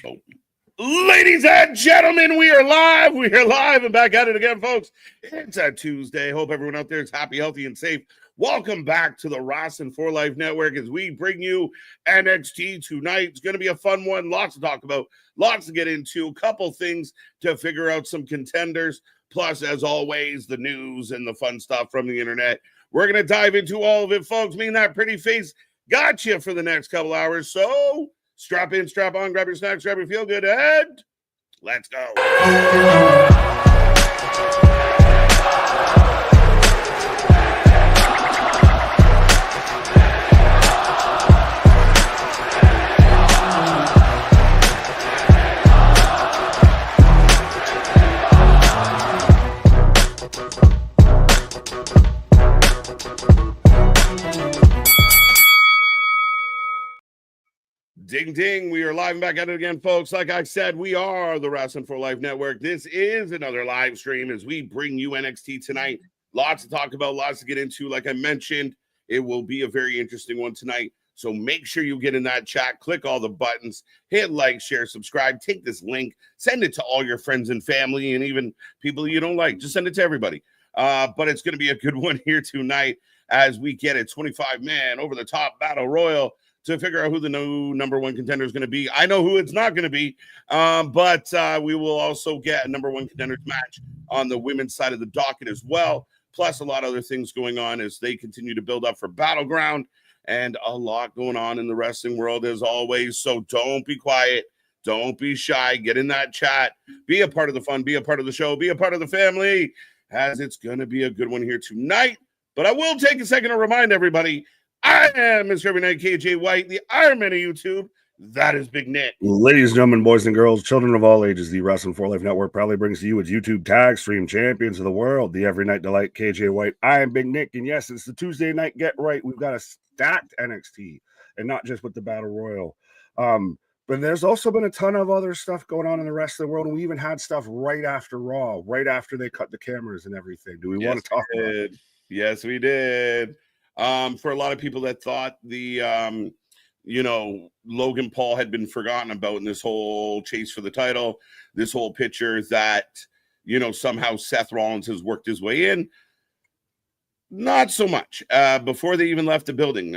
Boom. Ladies and gentlemen, we are live. We are live and back at it again, folks. It's a Tuesday. Hope everyone out there is happy, healthy, and safe. Welcome back to the Ross and For Life Network as we bring you NXT tonight. It's going to be a fun one. Lots to talk about, lots to get into, a couple things to figure out some contenders. Plus, as always, the news and the fun stuff from the internet. We're going to dive into all of it, folks. Me and that pretty face got you for the next couple hours. So strap in, strap on, grab your snacks, grab your feel good, and let's go. Ding, ding. We are live and back at it again, folks. Like I said, we are the Ross and For Life Network. This is another live stream as we bring you NXT tonight. Lots to talk about, lots to get into. Like I mentioned, it will be a very interesting one tonight. So make sure you get in that chat, click all the buttons, hit like, share, subscribe, take this link, send it to all your friends and family and even people you don't like. Just send it to everybody. But it's going to be a good one here tonight as we get a 25-man over-the-top battle royal to figure out who the new number one contender is going to be. I know who it's not going to be, but we will also get a number one contenders match on the women's side of the docket as well, plus a lot of other things going on as they continue to build up for Battleground, and a lot going on in the wrestling world as always. So don't be quiet. Don't be shy. Get in that chat. Be a part of the fun. Be a part of the show. Be a part of the family, as it's going to be a good one here tonight. But I will take a second to remind everybody, I am Mr. Every Night KJ White, the Iron Man of YouTube. That is Big Nick. Ladies and gentlemen, boys and girls, children of all ages, the Wrestling for Life Network proudly brings to you its YouTube tag stream champions of the world, the Every Night Delight KJ White. I am Big Nick, and yes, it's the Tuesday night get right. We've got a stacked NXT, and not just with the Battle Royal. But there's also been a ton of other stuff going on in the rest of the world, and we even had stuff right after Raw, right after they cut the cameras and everything. Do we want to talk about it? Yes, we did. For a lot of people that thought the, Logan Paul had been forgotten about in this whole chase for the title, this whole picture that, somehow Seth Rollins has worked his way in. Not so much. Before they even left the building,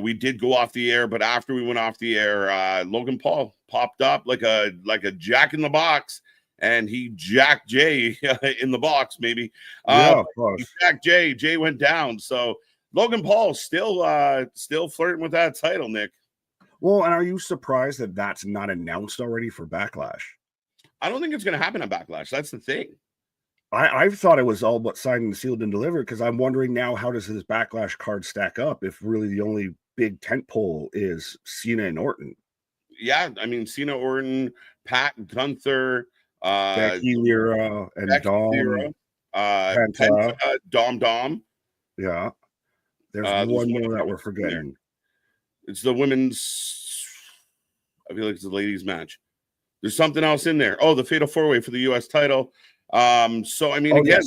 we did go off the air, but after we went off the air, Logan Paul popped up like a jack in the box. And he jacked Jay in the box, maybe. He jacked Jay. Jay went down. So Logan Paul still flirting with that title, Nick. Well, and are you surprised that that's not announced already for Backlash? I don't think it's going to happen at Backlash. That's the thing. I've thought it was all but signed and sealed and delivered, because I'm wondering now, how does this Backlash card stack up if really the only big tentpole is Cena and Orton? Yeah, I mean, Cena, Orton, Pat, Gunther, Becky, Lyra, and Dom. Dom. Yeah. There's one more that we're forgetting. It's the women's. I feel like it's the ladies' match. There's something else in there. Oh, the Fatal 4-Way for the U.S. title. So, I mean, again,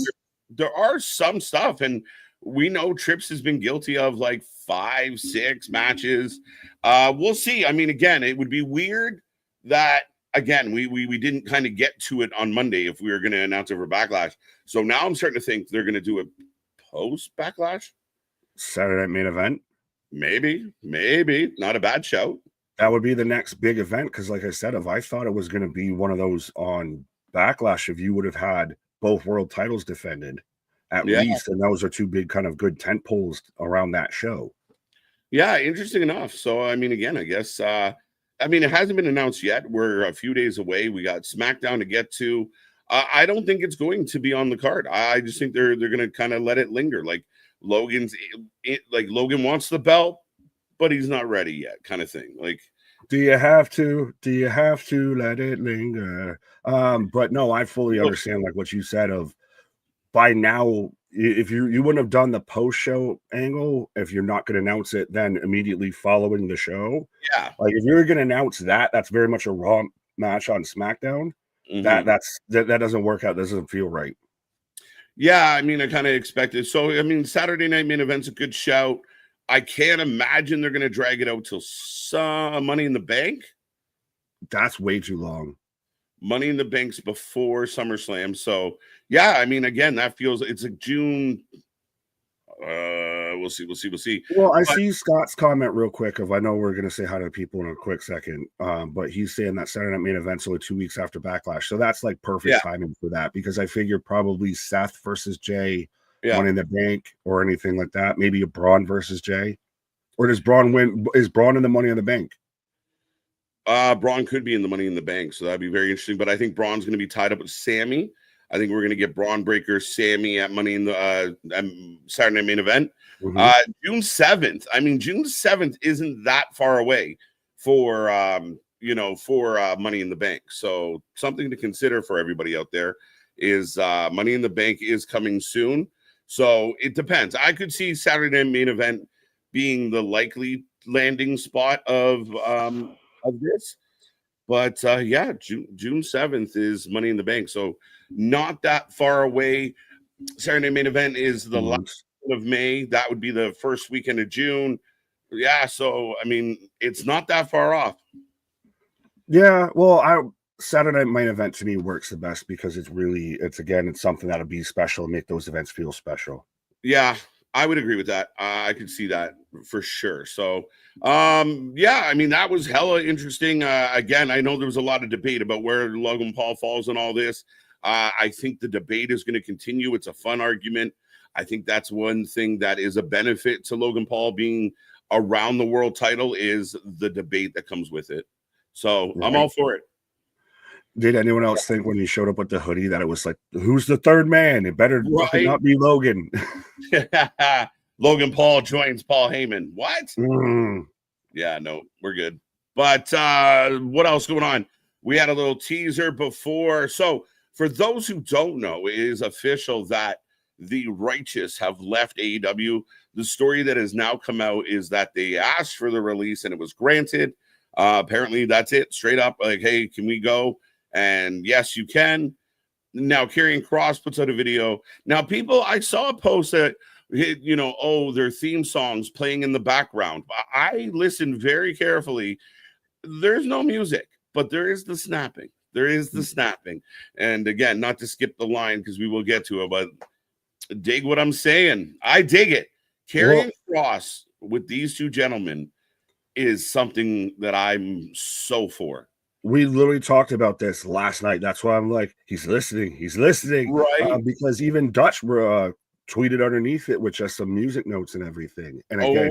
there are some stuff. And we know Trips has been guilty of like 5-6 matches. We'll see. I mean, again, it would be weird that, again, we didn't kind of get to it on Monday if we were going to announce it for Backlash. So now I'm starting to think they're going to do it post-Backlash. Saturday Night Main Event? Maybe. Not a bad show. That would be the next big event, because like I said, if I thought it was going to be one of those on Backlash, if you would have had both world titles defended at least, and those are two big kind of good tent poles around that show. Yeah, interesting enough. So, I mean, again, I guess, it hasn't been announced yet. We're a few days away. We got SmackDown to get to. I don't think it's going to be on the card. I just think they're going to kind of let it linger. Like Logan wants the belt, but he's not ready yet, kind of thing. Like, do you have to let it linger? But no, I fully understand like what you said of by now, if you wouldn't have done the post-show angle, if you're not going to announce it then immediately following the show. Yeah. Like if you're going to announce that's very much a Raw match on SmackDown. Mm-hmm. That doesn't work out. That doesn't feel right. Yeah, I mean, I kind of expected. So, I mean, Saturday Night Main Event's a good shout. I can't imagine they're going to drag it out till some Money in the Bank. That's way too long. Money in the Bank's before SummerSlam. So yeah, I mean, again, that feels it's a June. We'll see. Well, I see Scott's comment real quick I know we're going to say hi to people in a quick second, but he's saying that Saturday Night Main Event's only 2 weeks after Backlash. So that's like perfect timing for that, because I figure probably Seth versus Jay, Money in the Bank, or anything like that. Maybe a Braun versus Jay. Or does Braun win? Is Braun in the Money in the Bank? Braun could be in the Money in the Bank, so that'd be very interesting. But I think Braun's going to be tied up with Sammy. I think we're going to get Braun Breaker, Sammy at Money in the Saturday Night Main Event. June 7th. I mean, June 7th isn't that far away for Money in the Bank. So something to consider for everybody out there is Money in the Bank is coming soon. So it depends. I could see Saturday Night Main Event being the likely landing spot of this. But June 7th is Money in the Bank. So not that far away. Saturday Night Main Event is the last of May. That would be the first weekend of June. Yeah, so I mean, it's not that far off. Yeah, well, Saturday Night Main Event to me works the best because it's something that'll be special and make those events feel special. Yeah, I would agree with that. I could see that for sure. So, I mean, that was hella interesting. Again, I know there was a lot of debate about where Logan Paul falls in all this. I think the debate is going to continue. It's a fun argument. I think that's one thing that is a benefit to Logan Paul being around the world title is the debate that comes with it. So I'm all for it. Did anyone else think when he showed up with the hoodie that it was like, who's the third man? It better not be Logan. Logan Paul joins Paul Heyman. What? Yeah, no, we're good. But what else going on? We had a little teaser before. So for those who don't know, it is official that the Righteous have left AEW. The story that has now come out is that they asked for the release and it was granted. Apparently that's it. Straight up, like, hey, can we go? And yes, you can. Now, Karrion Kross puts out a video. Now, I saw a post that, their theme songs playing in the background. I listened very carefully. There's no music, but there is the snapping. And again, not to skip the line because we will get to it, but dig what I'm saying. I dig it. Karrion Kross with these two gentlemen is something that I'm so for. We literally talked about this last night. That's why I'm like, he's listening. Right. Because even Dutch tweeted underneath it with just some music notes and everything. And again,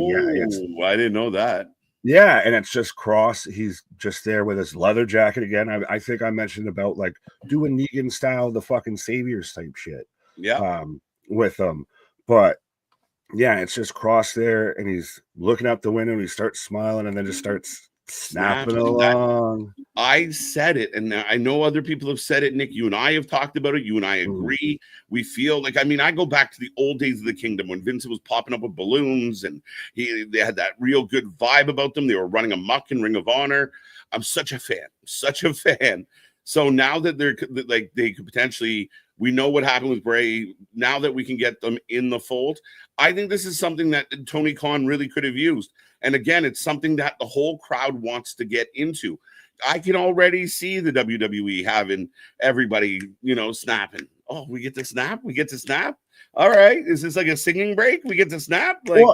I didn't know that. Yeah, and it's just Kross. He's just there with his leather jacket again. I think I mentioned about like doing Negan style, the fucking Saviors type shit. Yeah. With them. But yeah, it's just Kross there, and he's looking out the window and he starts smiling and then just starts snapping along. I said it, and I know other people have said it. Nick, you and I have talked about it. You and I agree. We feel like, I mean, I go back to the old days of the Kingdom when Vincent was popping up with balloons and they had that real good vibe about them. They were running amok in Ring of Honor. I'm such a fan. So now that they could potentially, we know what happened with Bray. Now that we can get them in the fold, I think this is something that Tony Khan really could have used. And again, it's something that the whole crowd wants to get into. I can already see the WWE having everybody, snapping. Oh, we get to snap. All right. Is this like a singing break? We get to snap? Like,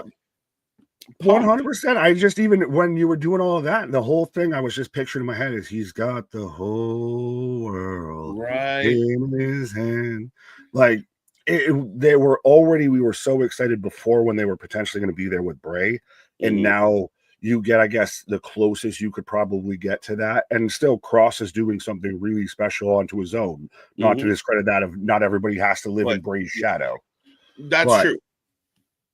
100%. I just, even when you were doing all of that, the whole thing I was just picturing in my head is he's got the whole world in his hand. Like, we were so excited before when they were potentially going to be there with Bray. And now you get, I guess, the closest you could probably get to that. And still, Kross is doing something really special onto his own. Not to discredit that of not everybody has to live in Bray's shadow. That's true.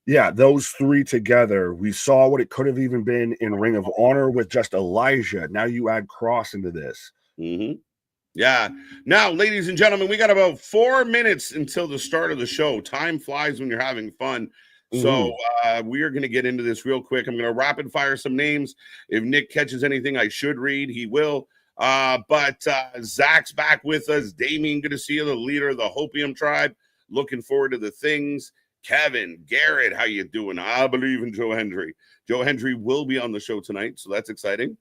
Yeah, those three together, we saw what it could have even been in Ring of Honor with just Elijah. Now you add Kross into this. Yeah. Now, ladies and gentlemen, we got about 4 minutes until the start of the show. Time flies when you're having fun. So we are going to get into this real quick. I'm going to rapid fire some names. If Nick catches anything I should read, he will. But Zach's back with us. Damien, good to see you, the leader of the Hopium tribe. Looking forward to the things. Kevin, Garrett, how you doing? I believe in Joe Hendry. Joe Hendry will be on the show tonight, so that's exciting.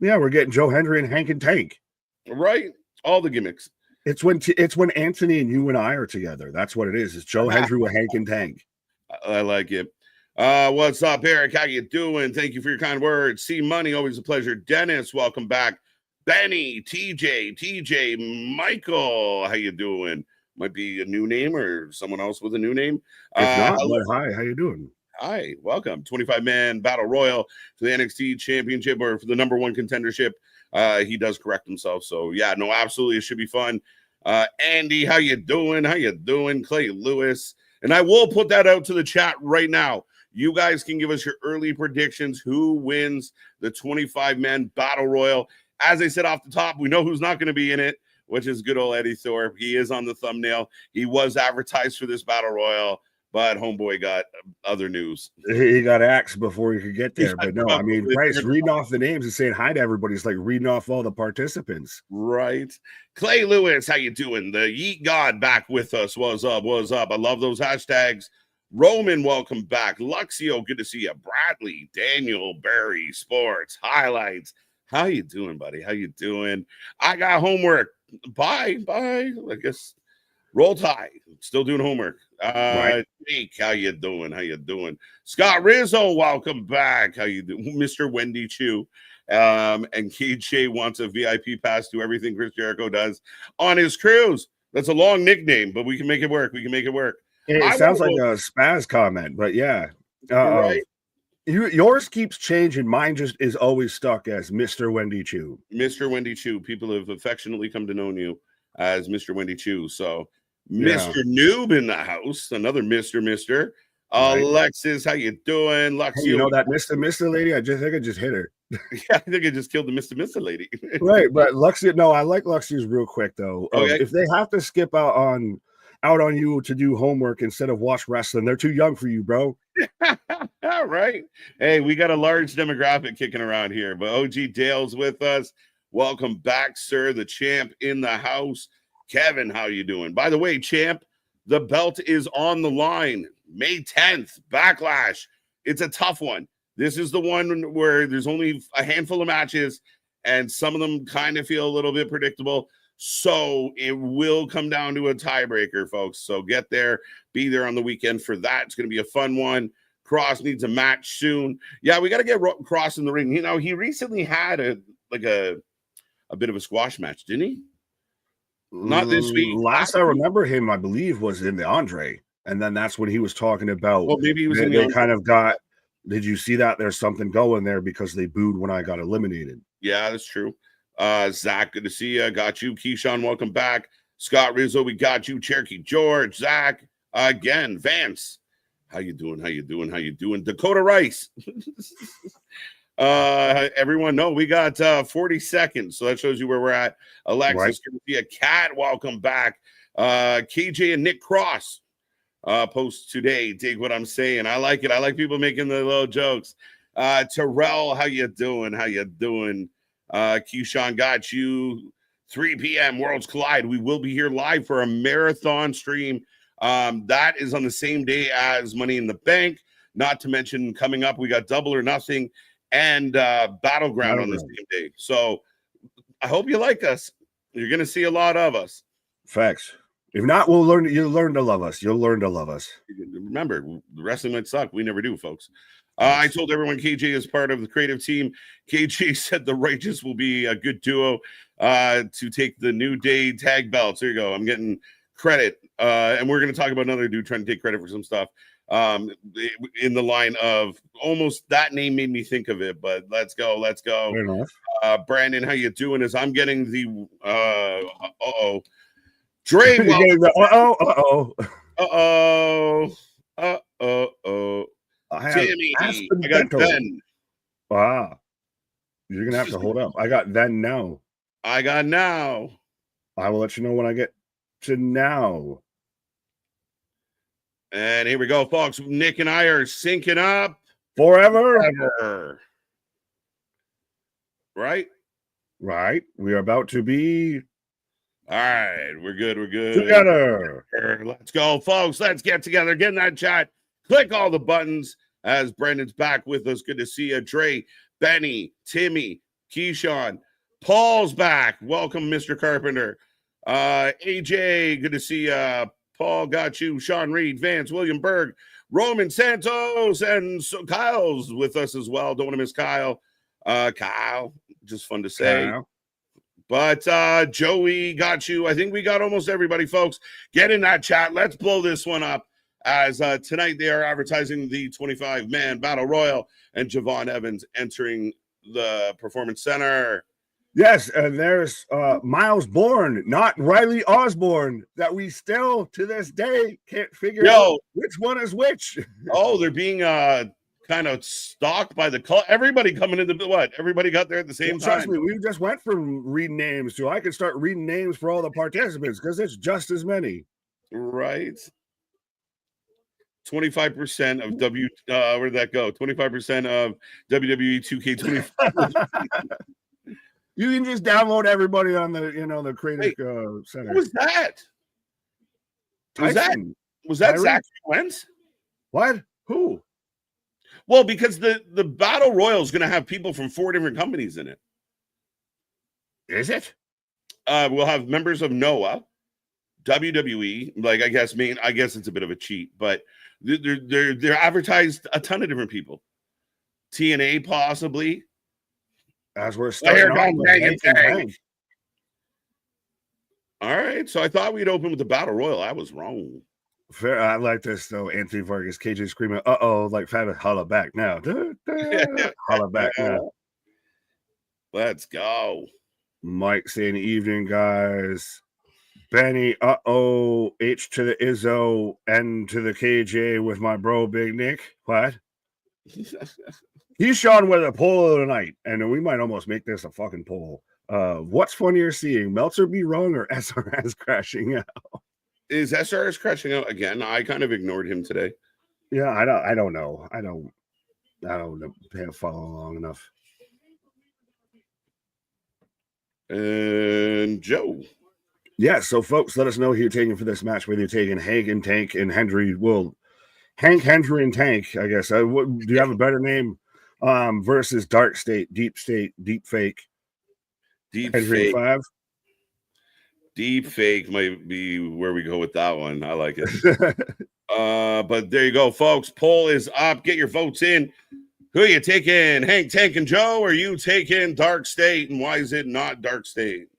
Yeah, we're getting Joe Hendry and Hank and Tank. Right? All the gimmicks. It's when Anthony and you and I are together. That's what it is. It's Joe Hendry with Hank and Tank. I like it. What's up, Eric? How you doing? Thank you for your kind words. See Money, always a pleasure. Dennis, welcome back. Benny, TJ, Michael, how you doing? Might be a new name or someone else with a new name. If not, hi, how you doing? Hi, welcome. 25-man battle royal for the NXT championship or for the number one contendership. He does correct himself. So yeah, no, absolutely. It should be fun. Andy, how you doing? How you doing? Clay Lewis. And I will put that out to the chat right now. You guys can give us your early predictions. Who wins the 25-man battle royal? As I said off the top, we know who's not going to be in it, which is good old Eddie Thorpe. He is on the thumbnail. He was advertised for this battle royal, but homeboy got other news. He got axed before he could get there. But no, I mean, Bryce reading off the names and saying hi to everybody is like reading off all the participants. Right. Clay Lewis, how you doing? The Yeet God back with us. What's up? What's up? I love those hashtags. Roman, welcome back. Luxio, good to see you. Bradley, Daniel, Barry, Sports, Highlights. How you doing, buddy? How you doing? I got homework. Bye. I guess roll Tide. Still doing homework. Right. Jake, how you doing? Scott Rizzo, welcome back. How you doing? Mr. Wendy Chu. And KJ wants a VIP pass to everything Chris Jericho does on his cruise. That's a long nickname, but we can make it work. It sounds like a spaz comment, but yeah. Right. Yours keeps changing. Mine just is always stuck as Mr. Wendy Chu. Mr. Wendy Chu. People have affectionately come to know you as Mr. Wendy Chu. So Mr. Noob in the house. Another Mr. Right. Alexis, how you doing? Luxio. Hey, you know that Mr. lady? I think I just hit her. Yeah, I think I just killed the Mr. lady. Right, but Luxio, no, I like Luxio's real quick though. Okay. If they have to skip out on you to do homework instead of watch wrestling, they're too young for you, bro. All right. Hey, we got a large demographic kicking around here, but OG Dale's with us. Welcome back, sir. The champ in the house. Kevin, how you doing? By the way, champ, the belt is on the line. May 10th, Backlash. It's a tough one. This is the one where there's only a handful of matches, and some of them kind of feel a little bit predictable. So it will come down to a tiebreaker, folks. So get there, be there on the weekend for that. It's going to be a fun one. Kross needs a match soon. Yeah, we got to get Kross in the ring. You know, he recently had a bit of a squash match, didn't he? Not this week. Last I remember him, I believe, was in the Andre, and then that's when he was talking about. Well, maybe he was in the Andre. Kind of got. Did you see that? There's something going there because they booed when I got eliminated. Yeah, that's true. Zach, good to see you. Got you. Keyshawn, welcome back. Scott Rizzo, we got you. Cherokee George, Zach, again. Vance, how you doing? Dakota Rice. Everyone, no, we got 40 seconds, so that shows you where we're at. Alexis, right. Good to see you. Cat, welcome back. KJ and Nick Cross post today. Dig what I'm saying. I like it. I like people making the little jokes. Terrell, how you doing? Keyshawn, got you. 3 p.m. Worlds Collide. We will be here live for a marathon stream. That is on the same day as Money in the Bank. Not to mention, coming up, we got Double or Nothing and Battleground on the same day. So I hope you like us. You're going to see a lot of us. Facts. If not, you'll learn to love us. You'll learn to love us. Remember, the wrestling might suck. We never do, folks. I told everyone KJ is part of the creative team. KJ said the Righteous will be a good duo to take the New Day tag belts. There you go. I'm getting credit. And we're going to talk about another dude trying to take credit for some stuff in the line of almost that name made me think of it, but let's go. Fair enough. Brandon, how you doing? As I'm getting the Dre, Timmy, I got then. Wow. You're going to have to hold up. I got then now. I got now. I will let you know when I get to now. And here we go, folks. Nick and I are syncing up. Forever. Right? Right. We are about to be. All right. We're good. Together. Let's go, folks. Let's get together. Get in that chat. Click all the buttons as Brandon's back with us. Good to see you. Dre, Benny, Timmy, Keyshawn. Paul's back. Welcome, Mr. Carpenter. AJ, good to see Paul got you. Sean Reed, Vance, William Berg, Roman Santos, and so Kyle's with us as well. Don't want to miss Kyle. Kyle, just fun to say. Kyle. But Joey got you. I think we got almost everybody, folks. Get in that chat. Let's blow this one up. As tonight they are advertising the 25-man Battle Royal and Javon Evans entering the Performance Center. Yes, and there's Miles Bourne, not Riley Osborne, that we still to this day can't figure out which one is which. Oh, they're being kind of stalked by the everybody coming into what? Everybody got there at the same time. Trust me, we just went from reading names to I can start reading names for all the participants because it's just as many. Right. 25% of where'd that go? 25% of WWE 2K25. You can just download everybody on the the Creative Center. What was that? Was that Zach Wentz? What? Who? Well, because the Battle Royal is going to have people from 4 different companies in it. Is it? We'll have members of NOAH, WWE. Like I guess it's a bit of a cheat, but they're advertised a ton of different people. TNA possibly. As we're starting All right, so I thought we'd open with the Battle Royal. I was wrong. Fair. I like this though. Anthony Vargas, KJ screaming, "Uh-oh!" Like Fabulous, holla back now. Holla back now. Let's go. Mike saying, "Evening, guys." Benny, H to the Izzo, N to the KJ with my bro Big Nick. What? He's Sean with a poll of the night, and we might almost make this a fucking poll. What's funnier seeing Meltzer be wrong or SRS crashing out? Is SRS crashing out again? I kind of ignored him today. Yeah, I don't know. I don't follow along enough. And Joe. Yeah, so folks, let us know who you're taking for this match, whether you're taking Hank and Tank and Hendry. Well, Hank, Hendry, and Tank, I guess. Do you have a better name? Versus Dark State, Deep Fake. Deep Hendry Fake. 5. Deep Fake might be where we go with that one. I like it. But there you go, folks. Poll is up. Get your votes in. Who are you taking? Hank, Tank, and Joe? Or are you taking Dark State? And why is it not Dark State?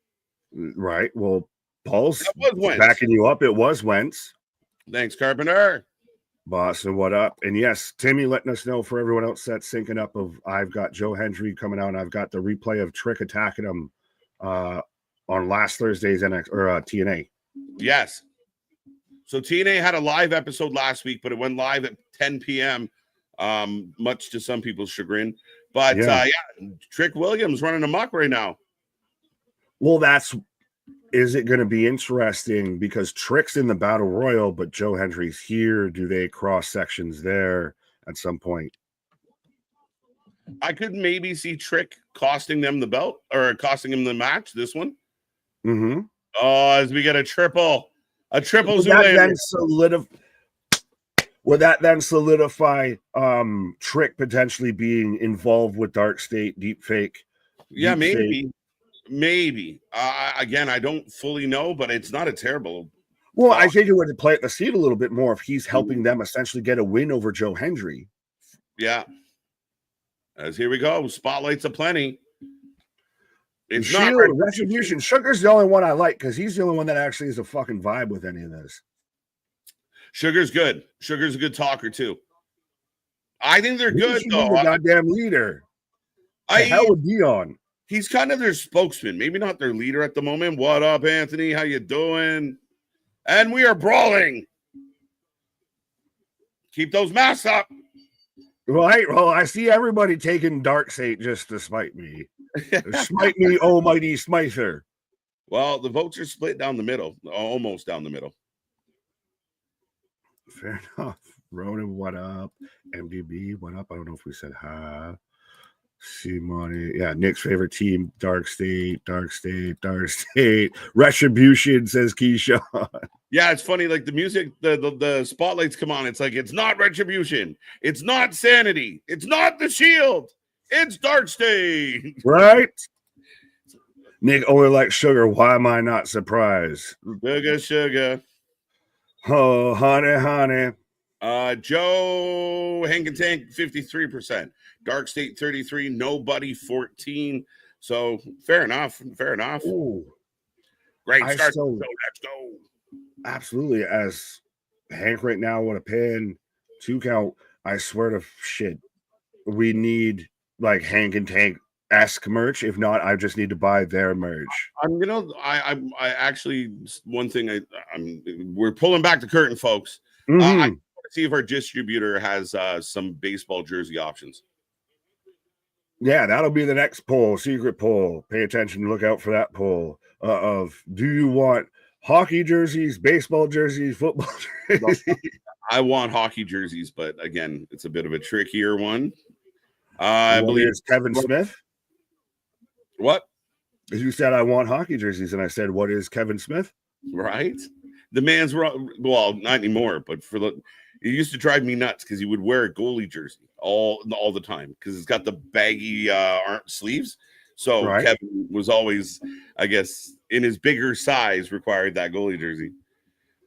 Right. Well, Paul's Wentz. Backing you up. It was Wentz. Thanks, Carpenter. Boston, what up? And yes, Timmy letting us know for everyone else that's syncing up of I've got Joe Hendry coming out, and I've got the replay of Trick attacking him on last Thursday's TNA. Yes. So TNA had a live episode last week, but it went live at 10 p.m., much to some people's chagrin. But Trick Williams running amok right now. Well, is it going to be interesting because Trick's in the Battle Royal, but Joe Hendry's here? Do they cross sections there at some point? I could maybe see Trick costing them the belt or costing him the match. This one. Mm-hmm. Oh, as we get a triple. Would that then solidify Trick potentially being involved with Dark State, Deep Fake? Yeah, maybe. Maybe. Again, I don't fully know, but it's not a terrible. Well, I think it would play at the seat a little bit more if he's helping them essentially get a win over Joe Hendry. Yeah. As here we go. Spotlights aplenty. It's not Retribution. Sugar's the only one I like because he's the only one that actually is a fucking vibe with any of this. Sugar's good. Sugar's a good talker too. I think they're good though. The goddamn leader. The hell with Dion. He's kind of their spokesman, maybe not their leader at the moment. What up, Anthony? How you doing? And we are brawling. Keep those masks up. Right. Well, I see everybody taking Dark State just to spite me. Smite me, almighty smiter. Well, the votes are split down the middle, almost down the middle. Fair enough. Ronan, what up? MDB, what up? I don't know if we said hi. C-Money. Yeah, Nick's favorite team, Dark State. Retribution, says Keyshawn. Yeah, it's funny. Like the music, the spotlights come on. It's like, it's not Retribution. It's not Sanity. It's not The Shield. It's Dark State. Right? Nick only likes sugar. Why am I not surprised? Sugar. Oh, honey. Joe Hank and Tank 53%. Dark State 33. Nobody 14. So fair enough. Ooh. Great start. So let's go. Absolutely. As Hank right now would have pinned 2 count. I swear to shit. We need like Hank and Tank-esque merch. If not, I just need to buy their merch. I actually, one thing we're pulling back the curtain, folks. Mm-hmm. I want to see if our distributor has some baseball jersey options. Yeah, that'll be the next poll, secret poll. Pay attention, look out for that poll of do you want hockey jerseys, baseball jerseys, football jerseys? I want hockey jerseys, but again, it's a bit of a trickier one. I believe it's Kevin Smith. What? You said I want hockey jerseys, and I said, what is Kevin Smith? Right. The man's wrong. Well, not anymore, but it used to drive me nuts because he would wear a goalie jersey all the time because it's got the baggy sleeves. So right. Kevin was always, I guess, in his bigger size, required that goalie jersey.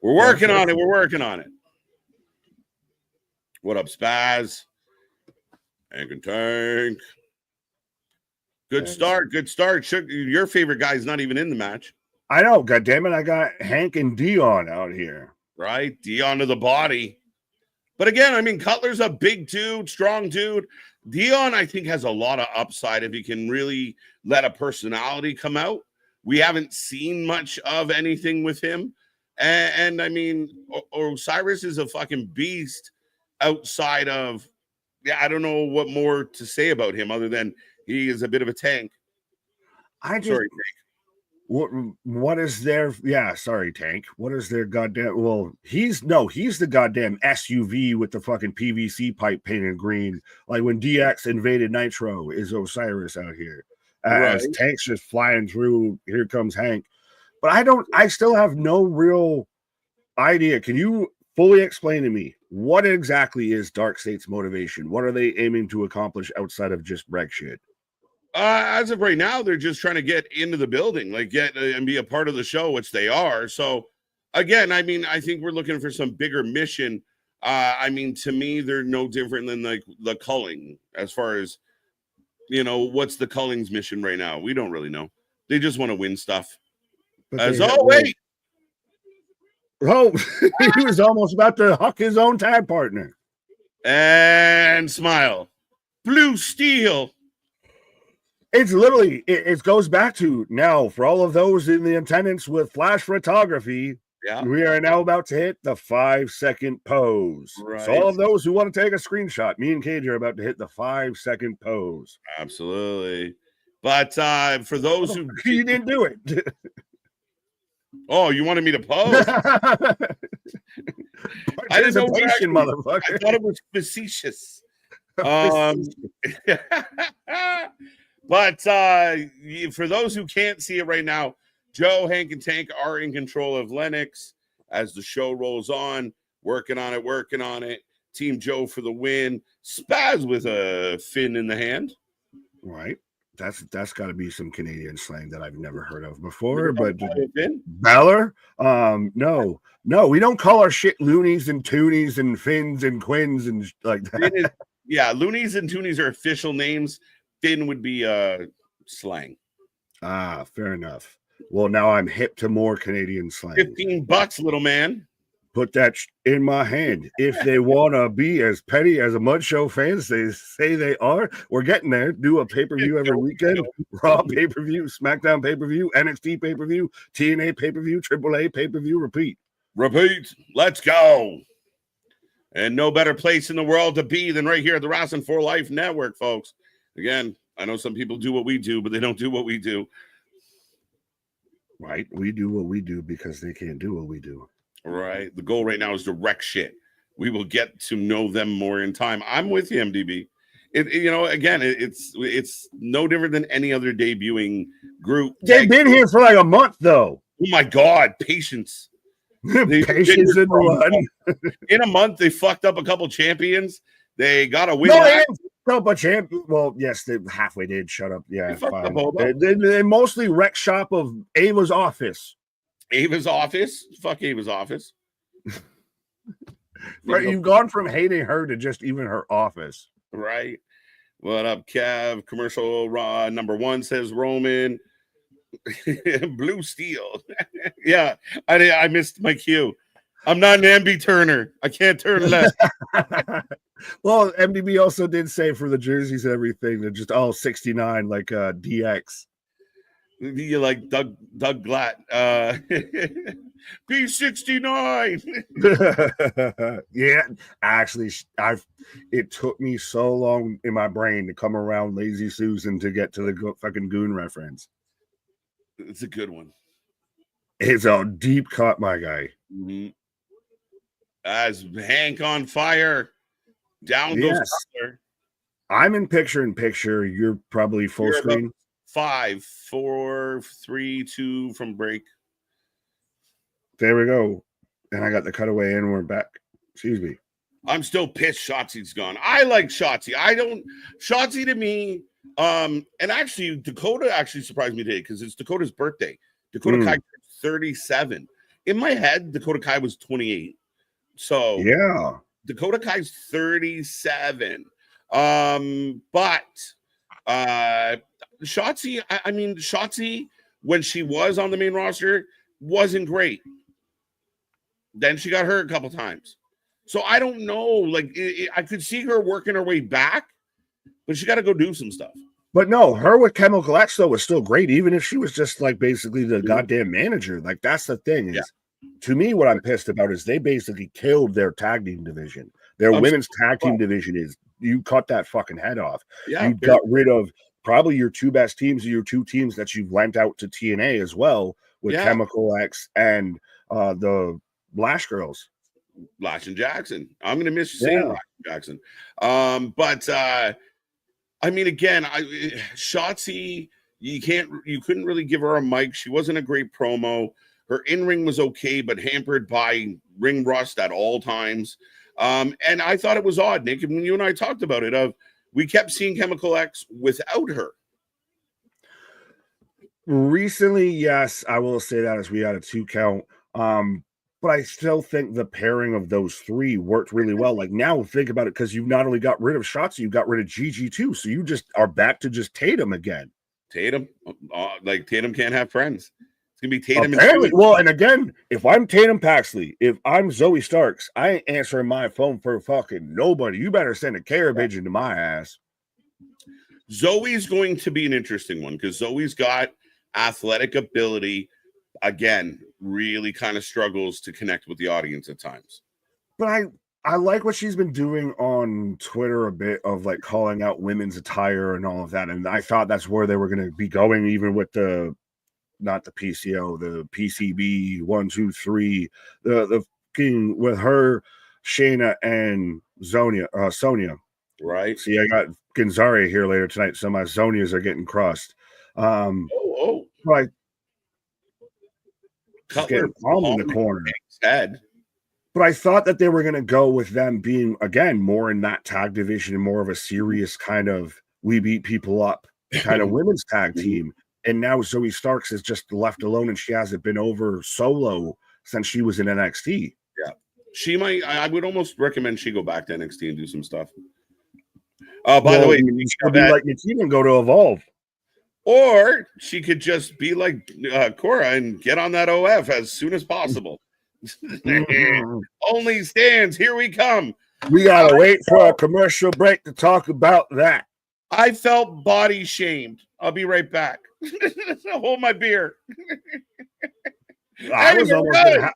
We're working on it. What up, Spaz? Hank and Tank. Good start. Your favorite guy is not even in the match. I know. God damn it. I got Hank and Dion out here. Right. Dion to the body. But again, I mean, Cutler's a big dude, strong dude. Dion, I think, has a lot of upside if he can really let a personality come out. We haven't seen much of anything with him. And I mean, Osiris is a fucking beast outside of, I don't know what more to say about him other than he is a bit of a tank. Sorry, Tank. What is their Tank? What is their goddamn he's the goddamn SUV with the fucking PVC pipe painted green. Like when DX invaded Nitro is Osiris out here. As Tank's just flying through, here comes Hank. But I still have no real idea. Can you fully explain to me what exactly is Dark State's motivation? What are they aiming to accomplish outside of just wreck shit? As of right now, they're just trying to get into the building, like get and be a part of the show, which they are. So again, I mean, I think we're looking for some bigger mission. I mean, to me, they're no different than like the culling as far as, what's the culling's mission right now? We don't really know. They just want to win stuff. Wait. Oh, he was almost about to huck his own tag partner. And smile. Blue Steel. It's literally, it goes back to now for all of those in the attendance with flash photography. Yeah. We are now about to hit the 5-second pose. Right. So all of those who want to take a screenshot, me and Cage are about to hit the 5-second pose. Absolutely. But for those who you didn't do it. Oh, you wanted me to pose? I didn't know motherfucker. I thought it was facetious. But for those who can't see it right now, Joe, Hank, and Tank are in control of Lennox as the show rolls on. Working on it. Team Joe for the win. Spaz with a fin in the hand. Right. That's got to be some Canadian slang that I've never heard of before. But Balor? No, we don't call our shit loonies and toonies and fins and quins and like that. Loonies and toonies are official names. Finn would be slang. Ah, fair enough. Well, now I'm hip to more Canadian slang. $15, little man. Put that in my hand. If they want to be as petty as a Mud Show fans they say they are, we're getting there. Do a pay-per-view every weekend. Raw pay-per-view, SmackDown pay-per-view, NXT pay-per-view, TNA pay-per-view, AAA pay-per-view, repeat. Let's go. And no better place in the world to be than right here at the Wrestling for Life Network, folks. Again, I know some people do what we do, but they don't do what we do. Right. We do what we do because they can't do what we do. Right. The goal right now is to wreck shit. We will get to know them more in time. I'm with you, MDB. It's no different than any other debuting group. They've been here for like a month, though. Oh, my God. Patience. Patience in a month. In a month, they fucked up a couple champions. They got a win. No, but well, yes, they halfway did. Shut up. Yeah, fine. The They mostly wreck shop of Ava's office. Ava's office? Fuck Ava's office. Right, you've gone from hating her to just even her office. Right. What up, Kev? Commercial number 1 says Roman. Blue steel. Yeah, I missed my cue. I'm not an MB Turner. I can't turn left. Well, MDB also did say for the jerseys and everything, they're just all 69 like DX. You like Doug Glatt. P69. Yeah, actually, it took me so long in my brain to come around Lazy Susan to get to the fucking goon reference. It's a good one. It's a deep cut, my guy. Mm-hmm. As Hank on fire, down goes Cutler. I'm in picture. You're probably full screen. 5, 4, 3, 2 from break. There we go. And I got the cutaway and we're back. Excuse me. I'm still pissed Shotzi's gone. I like Shotzi. Shotzi to me, and actually Dakota actually surprised me today because it's Dakota's birthday. Dakota Kai 37. In my head, Dakota Kai was 28. So yeah. Dakota Kai's 37. But Shotzi, I mean, Shotzi, when she was on the main roster, wasn't great. Then she got hurt a couple times. So I don't know. Like, I could see her working her way back, but she got to go do some stuff. But no, her with Chemical X, though, was still great, even if she was just, like, basically the goddamn manager. Like, that's the thing. Is, to me, what I'm pissed about is they basically killed their tag team division. Their women's tag team division is, you cut that fucking head off. Yeah, you got rid of probably your 2 best teams, your 2 teams that you've lent out to TNA as well, with Chemical X and the Lash Girls. Lash and Jackson. I'm going to miss you saying Lash and Jackson. But I mean, again, Shotzi, you couldn't really give her a mic. She wasn't a great promo. Her in-ring was okay, but hampered by ring rust at all times. And I thought it was odd, Nick, when you and I talked about it, we kept seeing Chemical X without her. Recently, yes, I will say that as we had a 2 count. But I still think the pairing of those 3 worked really well. Like, now think about it, because you've not only got rid of Shotzi, you got rid of Gigi too. So you just are back to just Tatum again. Tatum? Like, Tatum can't have friends. It's going to be Tatum. Apparently, well, and again, if I'm Tatum Paxley, if I'm Zoe Starks, I ain't answering my phone for fucking nobody. You better send a care pigeon to my ass. Zoe's going to be an interesting one, because Zoe's got athletic ability. Again, really kind of struggles to connect with the audience at times. But I like what she's been doing on Twitter a bit, of like calling out women's attire and all of that. And I thought that's where they were going to be going, even with not the PCO, the PCB 1, 2, 3, the king with her, Shayna and Sonya. Right. See, I got Zarya here later tonight, so my Zonias are getting crossed. Like, getting palm in the corner. Head. But I thought that they were going to go with them being, again, more in that tag division and more of a serious kind of we beat people up kind of women's tag team. And now Zoe Starks is just left alone, and she hasn't been over solo since she was in NXT. Yeah. She might, I would almost recommend she go back to NXT and do some stuff. By the way, she'll be like Nikita and go to Evolve. Or she could just be like Cora and get on that OF as soon as possible. Only stands. Here we come. We gotta wait for a commercial break to talk about that. I felt body shamed. I'll be right back. Hold my beer. I was almost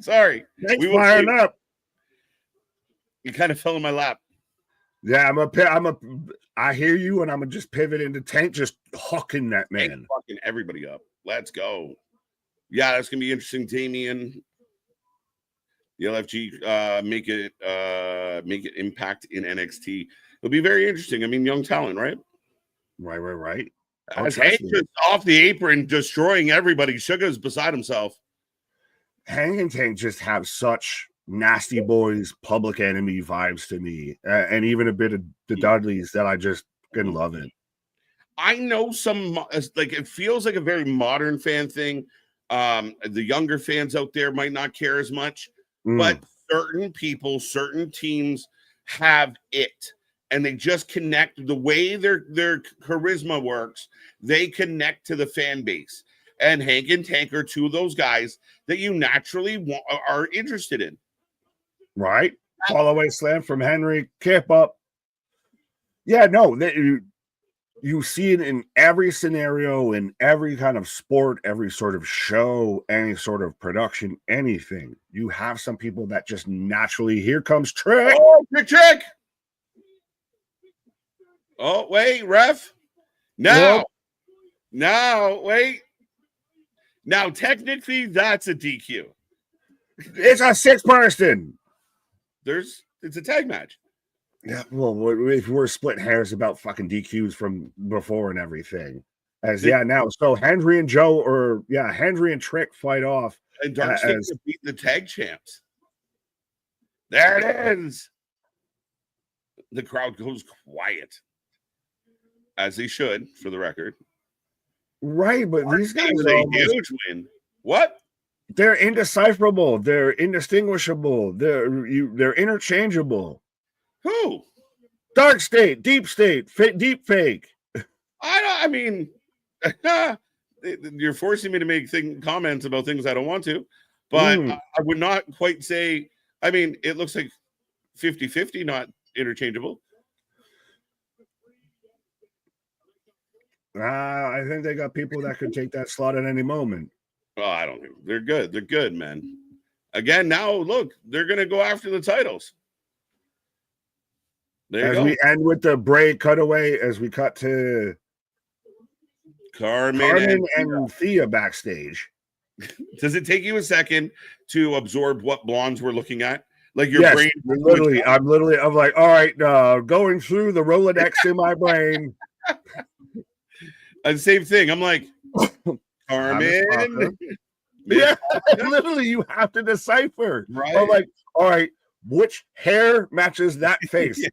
sorry. Thanks for firing up. You kind of fell in my lap. Yeah, I hear you, and I'm gonna just pivot into Tank, just hawking that man, fucking everybody up. Let's go. Yeah, that's gonna be interesting. Damien, the LFG, make it impact in NXT. It'll be very interesting. I mean, young talent, right? Right. As Hank just off the apron, destroying everybody. Sugar's beside himself. Hank and Tank just have such Nasty Boys, Public Enemy vibes to me, and even a bit of the Dudleys that I just can love it. I know some, like, it feels like a very modern fan thing. The younger fans out there might not care as much, but certain people, certain teams have it, and they just connect. The way their charisma works, they connect to the fan base. And Hank and Tank are two of those guys that you naturally are interested in. Right? Fall away slam from Henry, kip up. Yeah, no, you see it in every scenario, in every kind of sport, every sort of show, any sort of production, anything. You have some people that just naturally, here comes Trick. Oh, Trick. Oh, wait, ref. Now, wait. Now, technically, that's a DQ. It's a 6-person. It's a tag match. Yeah, well, if we're splitting hairs about fucking DQs from before and everything, now. So Henry and Henry and Trick fight off, and Dark State beat the tag champs. There it is. The crowd goes quiet, as they should, for the record. Right, but these guys are a huge win. What? They're indecipherable. They're indistinguishable. They're interchangeable. Who? Dark State, Deep State, Deep Fake. I mean, you're forcing me to make comments about things I don't want to, but I would not quite say. I mean, it looks like 50-50, not interchangeable. I think they got people that could take that slot at any moment. Oh, I don't think they're good. They're good, man. Again, now look, they're gonna go after the titles. There you go. We end with the Bray cutaway, as we cut to Carmen and Thea backstage. Does it take you a second to absorb what blondes we're looking at? Like your brain? I'm like, all right, going through the Rolodex in my brain. And same thing. I'm like, Carmen. Yeah, literally, you have to decipher. Right. I'm like, all right, which hair matches that face? Yeah.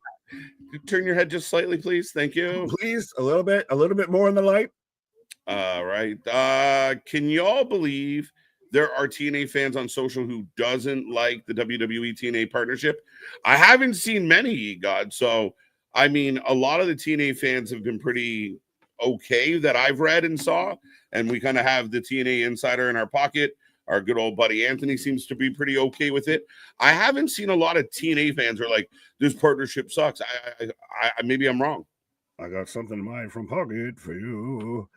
Turn your head just slightly, please. Thank you. Please, a little bit more in the light. All right. Can y'all believe there are TNA fans on social who doesn't like the WWE TNA partnership? I haven't seen many, God. So, I mean, a lot of the TNA fans have been pretty okay that I've read and saw, and we kind of have the TNA insider in our pocket. Our good old buddy Anthony seems to be pretty okay with it. I haven't seen a lot of TNA fans who are like, this partnership sucks. I maybe I'm wrong. I got something in mind from pocket for you.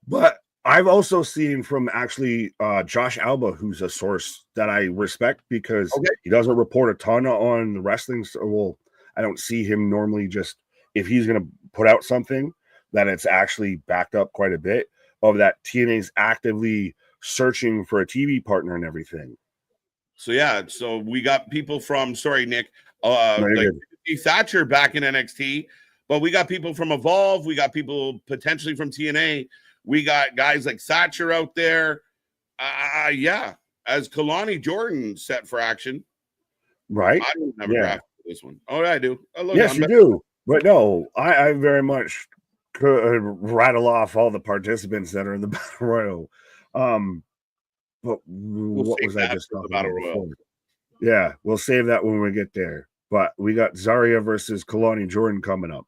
But I've also seen from actually Josh Alba, who's a source that I respect because he doesn't report a ton on the wrestling. So, well, I don't see him normally just if he's going to put out something that it's actually backed up quite a bit of that TNA's actively searching for a TV partner and everything. So, yeah. So we got people from, sorry, Nick, like Thatcher back in NXT, but we got people from Evolve. We got people potentially from TNA. We got guys like Thatcher out there. As Kelani Jordan set for action. Right. I don't have a graphic for this one. Oh, I do. Yes, you do. But no, I very much could rattle off all the participants that are in the Battle Royal. But what was I just talking about before? Yeah, we'll save that when we get there. But we got Zarya versus Kelani Jordan coming up.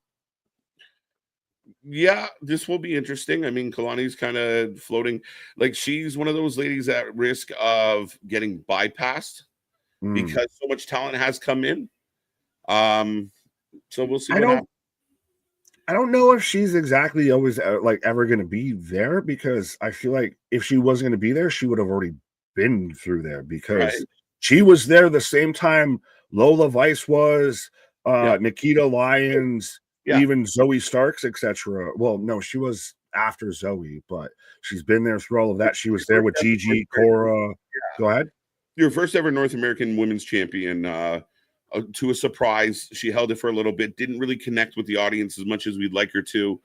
Yeah, this will be interesting. I mean, Kalani's kind of floating. Like, she's one of those ladies at risk of getting bypassed because so much talent has come in. So we'll see what happens. I don't know if she's exactly always like ever going to be there, because I feel like if she wasn't going to be there, she would have already been through there, because she was there the same time Lola Vice was, Nikita Lyons, even Zoe Starks, etc. Well, no, she was after Zoe, but she's been there through all of that. She was there with Gigi, Cora. Go ahead. Your first ever North American women's champion. To a surprise, she held it for a little bit, didn't really connect with the audience as much as we'd like her to.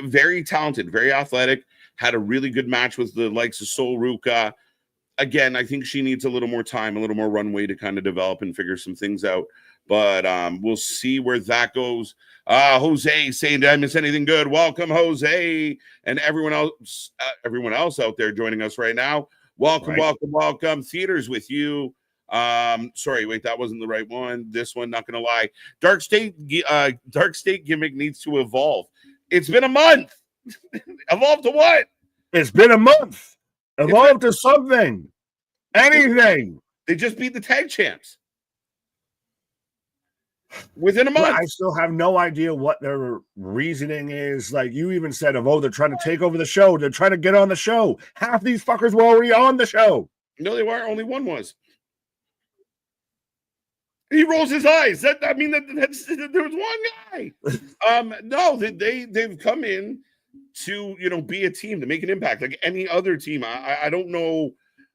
Very talented, very athletic, had a really good match with the likes of Sol Ruka. again, I think she needs a little more time, a little more runway to kind of develop and figure some things out. But we'll see where that goes. Jose saying, did I miss anything good? Welcome, Jose, and everyone else out there joining us right now. Welcome, welcome. Theater's with you. Sorry, wait, that wasn't the right one. This one, not gonna lie. Dark State gimmick needs to evolve. It's been a month. Evolve to what? It's been a month. Evolve to something. Anything. They just beat the tag champs within a month. I still have no idea what their reasoning is. Like you even said, they're trying to take over the show. They're trying to get on the show. Half these fuckers were already on the show. No, they weren't. Only one was. He rolls his eyes. That's there was one guy. No, they've come in to be a team, to make an impact like any other team. I don't know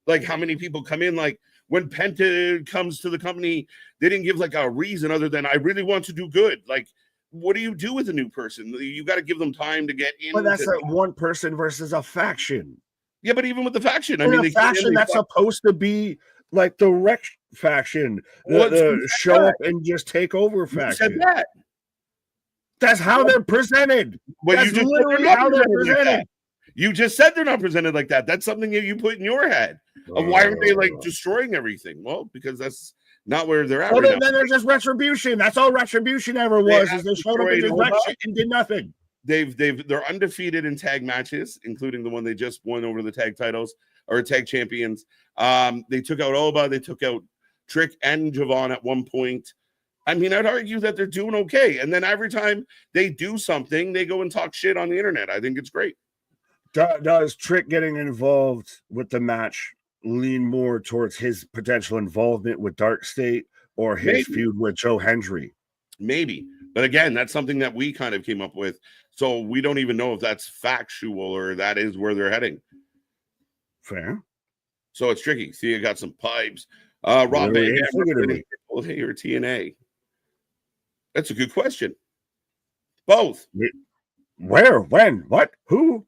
like how many people come in. Like when Penta comes to the company, they didn't give like a reason other than I really want to do good. Like, what do you do with a new person? You got to give them time to get in. But that's like one person versus a faction. Yeah, but even with the faction, the faction that's supposed to be like the wreck faction, the show up and just take over faction. Said that. That's how they're presented. But that's literally how they're presented. Like you just said they're not presented like that. That's something that you put in your head of why aren't they like destroying everything? Well, because that's not where they're at. Well, then there's just retribution. That's all retribution ever was. Is they showed up in direction and did nothing. They're undefeated in tag matches, including the one they just won over the tag titles or tag champions. They took out Oba, they took out Trick and Javon at one point. I mean, I'd argue that they're doing okay. And then every time they do something, they go and talk shit on the internet. I think it's great. Does Trick getting involved with the match lean more towards his potential involvement with Dark State or his feud with Joe Hendry? Maybe. But again, that's something that we kind of came up with. So we don't even know if that's factual or that is where they're heading. Fair. So it's tricky. See, you got some pipes. Rob Van or TNA? That's a good question. Both. Where? When? What? Who?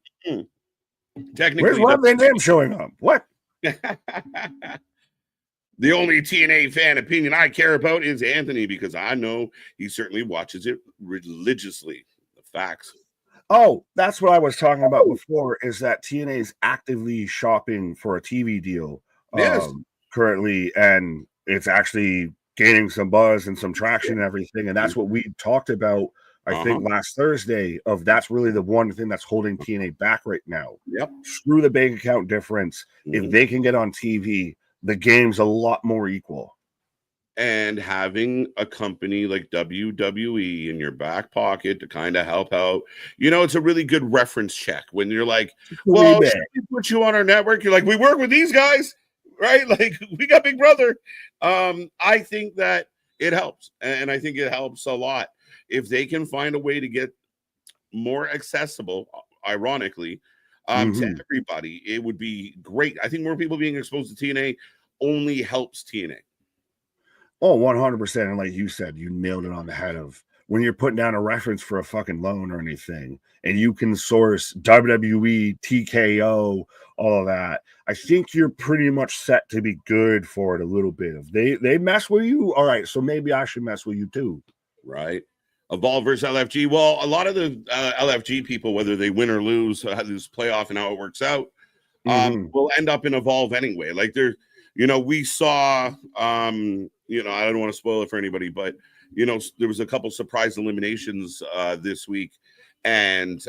Technically, where's Rob Van Dam showing up? What? The only TNA fan opinion I care about is Anthony because I know he certainly watches it religiously. The facts. Oh, that's what I was talking about before, is that TNA is actively shopping for a TV deal currently, and it's actually gaining some buzz and some traction and everything. And that's what we talked about, I think, last Thursday, of that's really the one thing that's holding TNA back right now. Yep. Screw the bank account difference. If they can get on TV, the game's a lot more equal. And having a company like WWE in your back pocket to kind of help out, it's a really good reference check when you're like, well, should we put you on our network? You're like, we work with these guys, right? Like, we got Big Brother. I think that it helps. And I think it helps a lot. If they can find a way to get more accessible, ironically, to everybody, it would be great. I think more people being exposed to TNA only helps TNA. Oh, 100%. And like you said, you nailed it on the head of when you're putting down a reference for a fucking loan or anything, and you can source WWE, TKO, all of that. I think you're pretty much set to be good for it a little bit. If they mess with you, all right, so maybe I should mess with you too. Right. Evolve versus LFG. Well, a lot of the LFG people, whether they win or lose, this playoff and how it works out, will end up in Evolve anyway. Like we saw, I don't want to spoil it for anybody, but, there was a couple surprise eliminations this week, and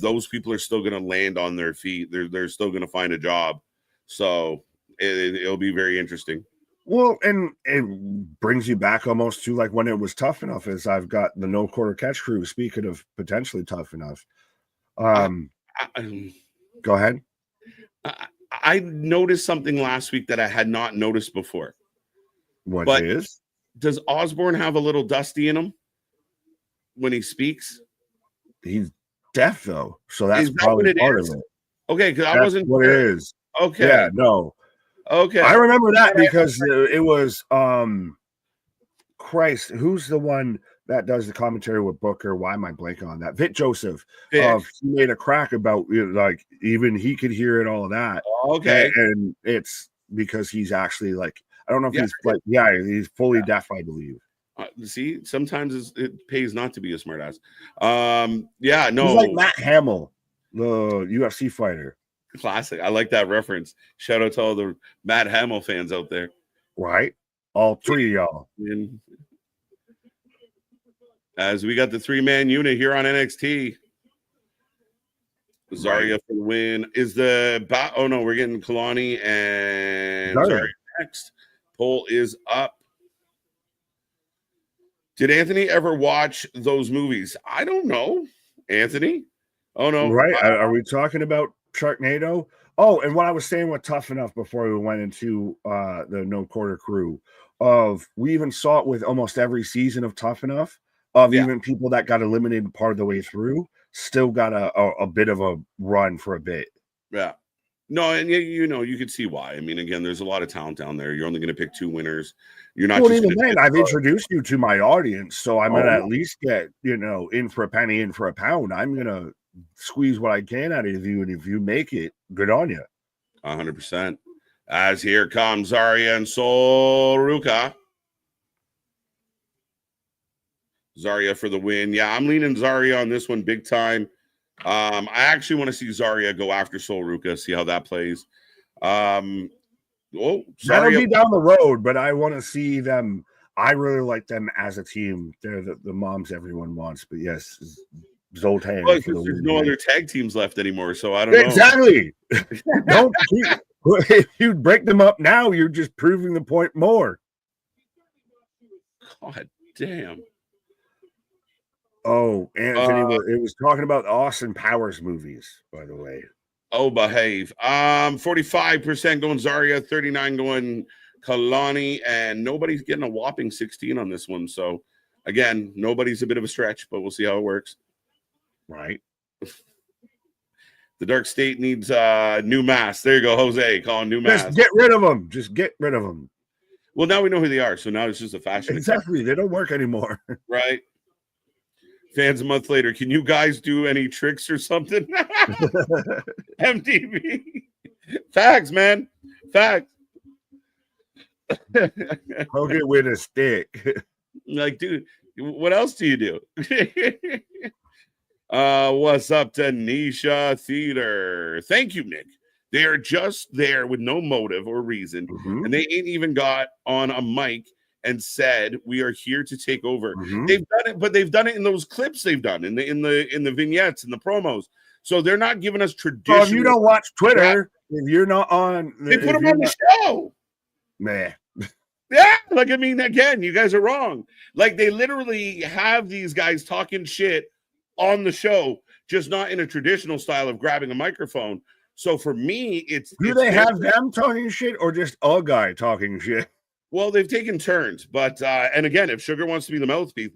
those people are still going to land on their feet. They're still going to find a job. So it'll be very interesting. Well, and it brings you back almost to like when it was Tough Enough, as I've got the No Quarter Catch crew. Speaking of potentially Tough Enough, go ahead. I noticed something last week that I had not noticed before. What is? Does Osborne have a little dusty in him when he speaks? He's deaf though, so that's probably part of it. Okay, because I wasn't. What it is? Okay. Yeah. No. Okay. I remember that because it was Christ, who's the one that does the commentary with Booker. Why am I blanking on that? Vic Joseph. Vic. He made a crack about like even he could hear it, all of that. Okay. And it's because he's actually like, I don't know if he's like, he's fully deaf, I believe. See, sometimes it pays not to be a smartass. Yeah, no. He's like Matt Hamill, the UFC fighter. Classic. I like that reference. Shout out to all the Matt Hamill fans out there. Right? All three of y'all. As we got the 3-man unit here on NXT. Zarya for the win. Is the oh no, we're getting Kelani and Zarya next. Poll is up. Did Anthony ever watch those movies? I don't know. Anthony? Oh no. Right. Are we talking about Sharknado? Oh, and what I was saying with Tough Enough before we went into the No Quarter Crew, we even saw it with almost every season of Tough Enough, even people that got eliminated part of the way through still got a bit of a run for a bit. Yeah. No, and you could see why. I mean, again, there's a lot of talent down there. You're only going to pick 2 winners. You're not just even then. I've introduced you to my audience, so I'm gonna at least get in for a penny, in for a pound. I'm gonna squeeze what I can out of you, and if you make it, good on you. 100%. As here comes Zarya and Sol Ruka. Zarya for the win. Yeah, I'm leaning Zarya on this one big time. I actually want to see Zarya go after Sol Ruka, see how that plays. Zarya. That'll be down the road, but I want to see them. I really like them as a team. They're the moms everyone wants. But yes, Zoltan. Well, there's no other tag teams left anymore, so I don't know. Exactly. Don't if you break them up now, you're just proving the point more. God damn. Oh, Anthony, it was talking about Austin Powers movies, by the way. Oh, behave. 45% going Zarya, 39 going Kelani, and nobody's getting a whopping 16 on this one. So, again, nobody's a bit of a stretch, but we'll see how it works. Right. The Dark State needs new masks. There you go, Jose, calling new masks. Just get rid of them. Just get rid of them. Well, now we know who they are, so now it's just a fashion. Exactly. They don't work anymore. Right. Fans a month later, can you guys do any tricks or something? MTV. Facts, man. Facts. Hogan with a stick. Like, dude, what else do you do? What's up, Tanisha Theater? Thank you, Nick. They are just there with no motive or reason, and they ain't even got on a mic and said we are here to take over. They've done it, but they've done it in those clips they've done in the vignettes and the promos. So they're not giving us traditional. So if you don't watch Twitter, if you're not on, they put them on the show. Man. Yeah, like I mean, again, you guys are wrong. Like they literally have these guys talking shit on the show, just not in a traditional style of grabbing a microphone. So for me, do they have them talking shit or just a guy talking shit? Well, they've taken turns, but and again, if Sugar wants to be the mouthpiece,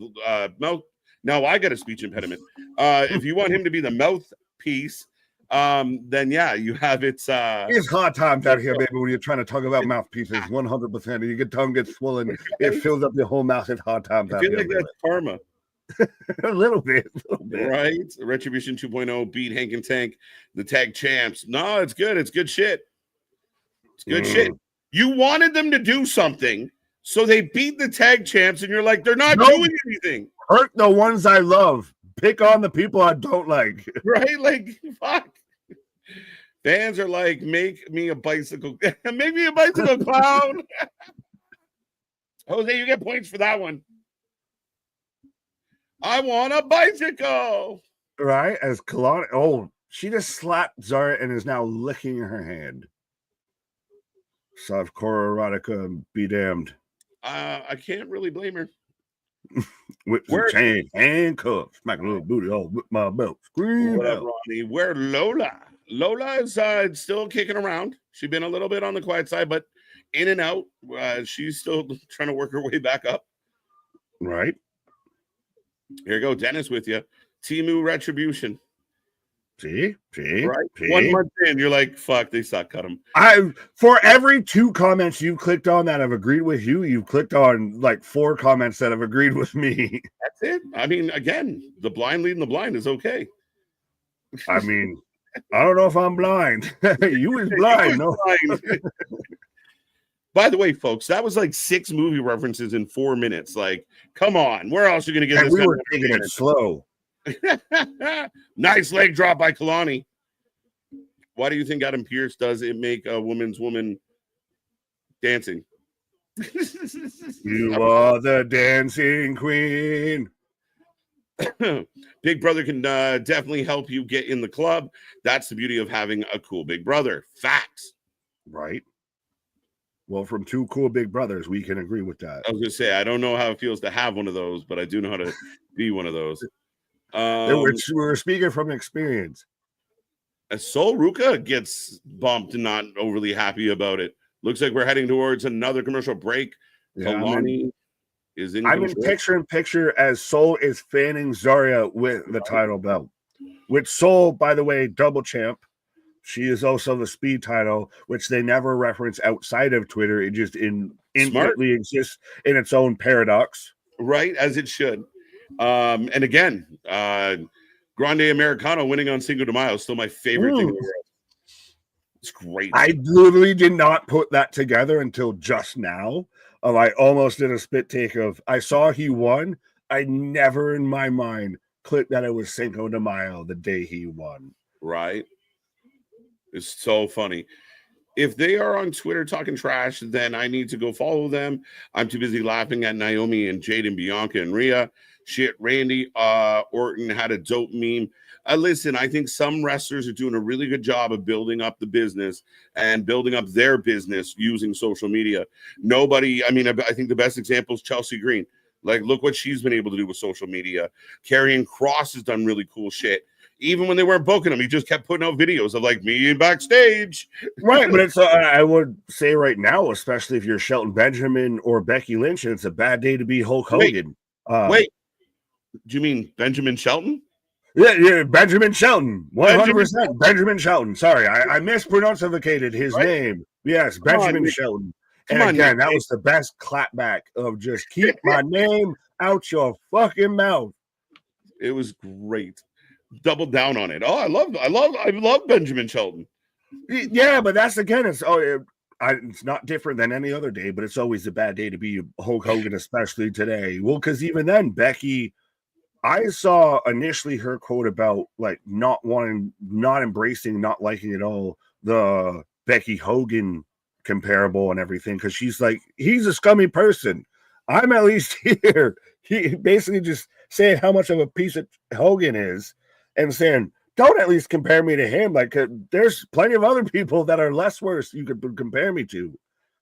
now I got a speech impediment. If you want him to be the mouthpiece, then yeah, you have it's hard times out here, baby. When you're trying to talk about mouthpieces, 100%, and your tongue gets swollen, it fills up your whole mouth. It's hard times out here. I feel like that's karma. a little bit, right? Retribution 2.0 beat Hank and Tank, the tag champs. No, it's good. It's good shit. It's good shit. You wanted them to do something, so they beat the tag champs, and you're like, they're not doing anything. Hurt the ones I love. Pick on the people I don't like. Right? Like, fuck. Fans are like, make me a bicycle. Make me a bicycle clown. Jose, you get points for that one. I want a bicycle. Right? As Kelani. Oh, she just slapped Zarya and is now licking her hand. Soft core erotica, be damned. I can't really blame her. With some chain, handcuffs, smack a little booty all with my belt. Scream what up, Ronnie? Where Lola? Lola is still kicking around. She's been a little bit on the quiet side, but in and out. She's still trying to work her way back up. Right. Here you go, Dennis with you. Timu Retribution. See? Right? 1 month in, you're like, fuck, they suck, cut them. For every 2 comments you clicked on that have agreed with you, you've clicked on like 4 comments that have agreed with me. That's it. I mean, again, the blind leading the blind is okay. I mean, I don't know if I'm blind. You is blind, no? Blind. By the way, folks, that was like 6 movie references in 4 minutes. Like, come on, where else are you going to get And this? we were taking it slow. Nice leg drop by Kelani. Why do you think Adam Pearce does it make a woman's woman dancing? You are the dancing queen. Big brother can definitely help you get in the club. That's the beauty of having a cool big brother. Facts. Right. Well, from 2 cool big brothers, we can agree with that. I was going to say, I don't know how it feels to have one of those, but I do know how to be one of those. We're speaking from experience. Sol Ruka gets bumped and not overly happy about it. Looks like we're heading towards another commercial break. Yeah, Kelani is in. I'm in picture as Sol is fanning Zarya with the title belt. With Sol, by the way, double champ. She is also the speed title, which they never reference outside of Twitter. It just infinitely exists in its own paradox. Right, as it should. And again, Grande Americano winning on Cinco de Mayo is still my favorite thing in the world. It's great. I literally did not put that together until just now. I almost did a spit take of, I saw he won. I never in my mind clicked that it was Cinco de Mayo the day he won. Right. It's so funny. If they are on Twitter talking trash, then I need to go follow them. I'm too busy laughing at Naomi and Jade and Bianca and Rhea. Shit, Randy Orton had a dope meme. Listen, I think some wrestlers are doing a really good job of building up the business and building up their business using social media. Nobody, I mean, I think the best example is Chelsea Green. Like, look what she's been able to do with social media. Karrion Kross has done really cool shit. Even when they weren't booking him, he just kept putting out videos of like me backstage. Right, but it's I would say right now, especially if you're Shelton Benjamin or Becky Lynch, it's a bad day to be Hulk Hogan. Wait, do you mean Benjamin Shelton? Yeah, Benjamin Shelton, 100%. Benjamin Shelton. Sorry, I mispronunciated his name. Yes, Benjamin Shelton. And again, that was the best clapback of just keep my name out your fucking mouth. It was great. Double down on it. Oh, I love Benjamin Shelton. Yeah, but that's again, it's not different than any other day, but it's always a bad day to be Hulk Hogan, especially today. Well, because even then, Becky, I saw initially her quote about like not embracing, not liking at all the Becky Hogan comparable and everything, because she's like, he's a scummy person. I'm at least here. He basically just saying how much of a piece of Hogan is. And saying, don't at least compare me to him. Like, there's plenty of other people that are less worse you could compare me to.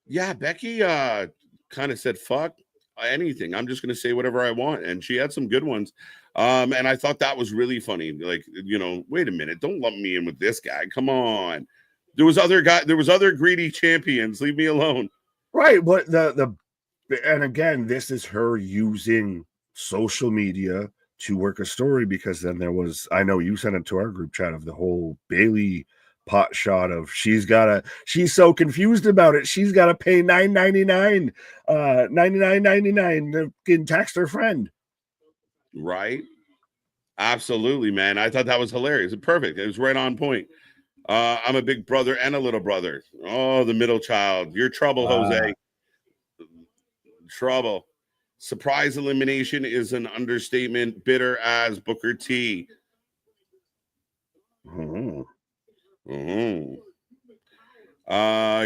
Yeah, Becky kind of said, fuck anything. I'm just going to say whatever I want. And she had some good ones. And I thought that was really funny. Like, you know, wait a minute. Don't lump me in with this guy. Come on. There was other greedy champions. Leave me alone. Right. But and again, this is her using social media to work a story, because then there was, I know you sent it to our group chat of the whole Bailey pot shot of she's so confused about it, she's got to pay $9.99 $99.99 to text her friend. Right. Absolutely, man. I thought that was hilarious. Perfect. It was right on point. I'm a big brother and a little brother. Oh, the middle child. You're trouble, Jose. Trouble. Surprise elimination is an understatement. Bitter as Booker T. Mm-hmm.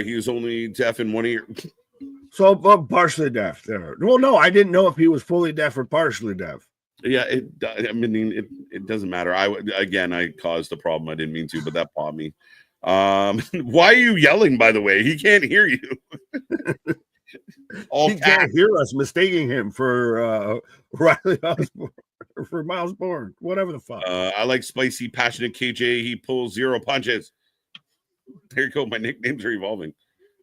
He was only deaf in one ear. So partially deaf there. Well, no, I didn't know if he was fully deaf or partially deaf. Yeah, it doesn't matter. I caused the problem. I didn't mean to, but that popped me. Why are you yelling, by the way? He can't hear you. He can't hear us, mistaking him for Riley Osborne, for Miles Bourne, whatever the fuck. I like spicy, passionate KJ. He pulls 0 punches. There you go. My nicknames are evolving.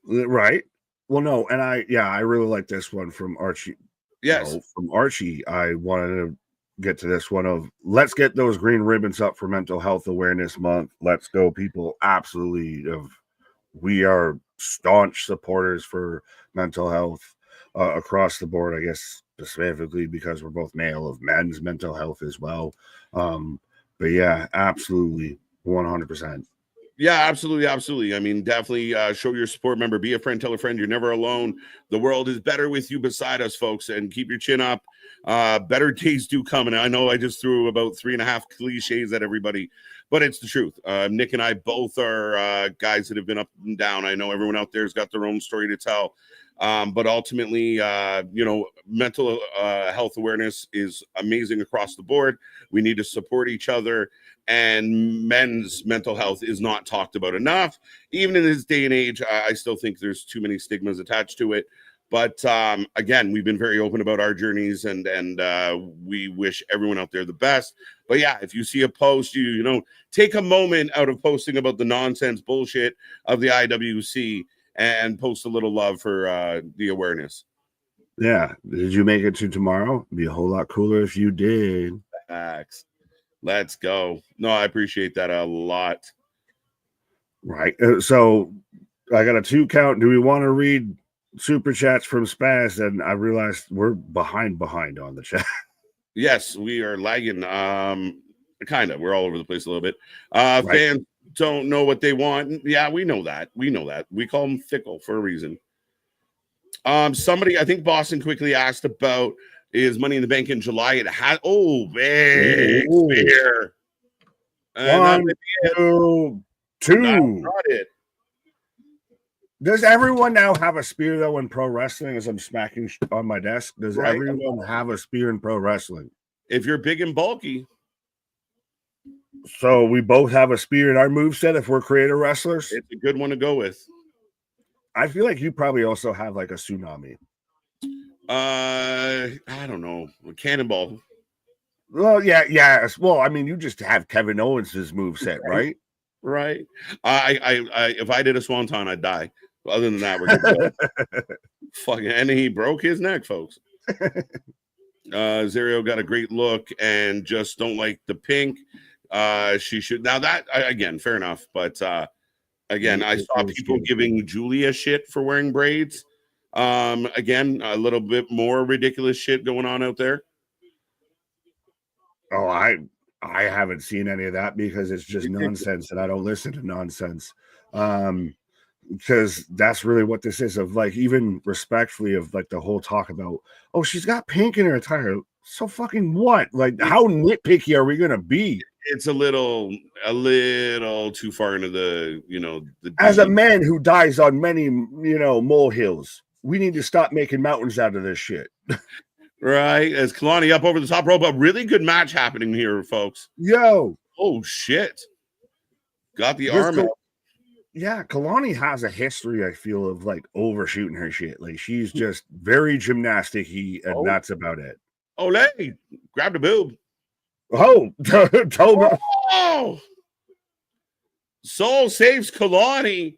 Right. Well, no, and I really like this one from Archie. Yes. From Archie. I wanted to get to this one of let's get those green ribbons up for Mental Health Awareness Month. Let's go, people. Absolutely. We are staunch supporters for mental health across the board, I guess, specifically because we're both male, of men's mental health as well. But yeah, absolutely. 100%. Yeah, absolutely. Absolutely. I mean, definitely show your support. Remember, be a friend, tell a friend you're never alone. The world is better with you beside us, folks, and keep your chin up. Better days do come. And I know I just threw about 3.5 cliches at everybody, but it's the truth. Nick and I both are guys that have been up and down. I know everyone out there has got their own story to tell. But ultimately, mental health awareness is amazing across the board. We need to support each other. And men's mental health is not talked about enough. Even in this day and age, I still think there's too many stigmas attached to it. But again, we've been very open about our journeys, and we wish everyone out there the best. But yeah, if you see a post, you know, take a moment out of posting about the nonsense bullshit of the IWC and post a little love for the awareness. Yeah. Did you make it to tomorrow? It'd be a whole lot cooler if you did. Facts. Let's go. No, I appreciate that a lot. Right. So I got a 2 count. Do we want to read super chats from Spaz? And I realized we're behind on the chat. Yes, we are lagging. Kind of. We're all over the place a little bit. Right. Fans don't know what they want. Yeah, we know that. We call them fickle for a reason. Somebody, I think Boston quickly asked about is Money in the Bank in July. It had big spear. 1, 2, 2. Does everyone now have a spear though in pro wrestling? As I'm smacking on my desk, does everyone have a spear in pro wrestling? If you're big and bulky. So we both have a spear in our moveset if we're creator wrestlers. It's a good one to go with. I feel like you probably also have like a tsunami. I don't know. A cannonball. Well, yeah. Well, I mean, you just have Kevin Owens' moveset, right? Right. I if I did a swanton, I'd die. Other than that, we're good to go. Fucking, and he broke his neck, folks. Zarya got a great look and just don't like the pink. She should now that again, fair enough. But again, I saw people giving Julia shit for wearing braids. Again, a little bit more ridiculous shit going on out there. Oh, I haven't seen any of that because it's just nonsense and I don't listen to nonsense. Because that's really what this is, of like, even respectfully, of like the whole talk about, oh, she's got pink in her attire. So fucking what? Like, how nitpicky are we gonna be? It's a little too far into the, as a man who dies on many, molehills, we need to stop making mountains out of this shit. Right, as Kelani up over the top rope, a really good match happening here, folks. Yo, oh shit, got the arm out. Yeah, Kelani has a history, I feel, of like overshooting her shit. Like she's just very gymnastic-y, and that's about it. Olay, grabbed a boob. Oh, told me. Oh, Soul saves Kelani.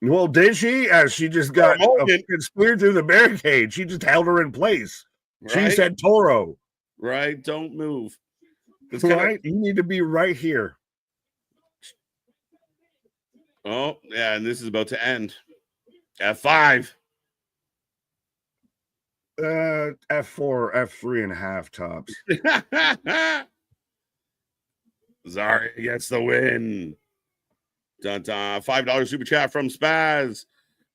Well, did she? As she just got speared through the barricade. She just held her in place. Right? She said, Toro. Right, don't move. It's right, you need to be right here. Oh, yeah, and this is about to end. F5. F4, F3.5 tops. Zarya gets the win. Dun, dun. $5 super chat from Spaz.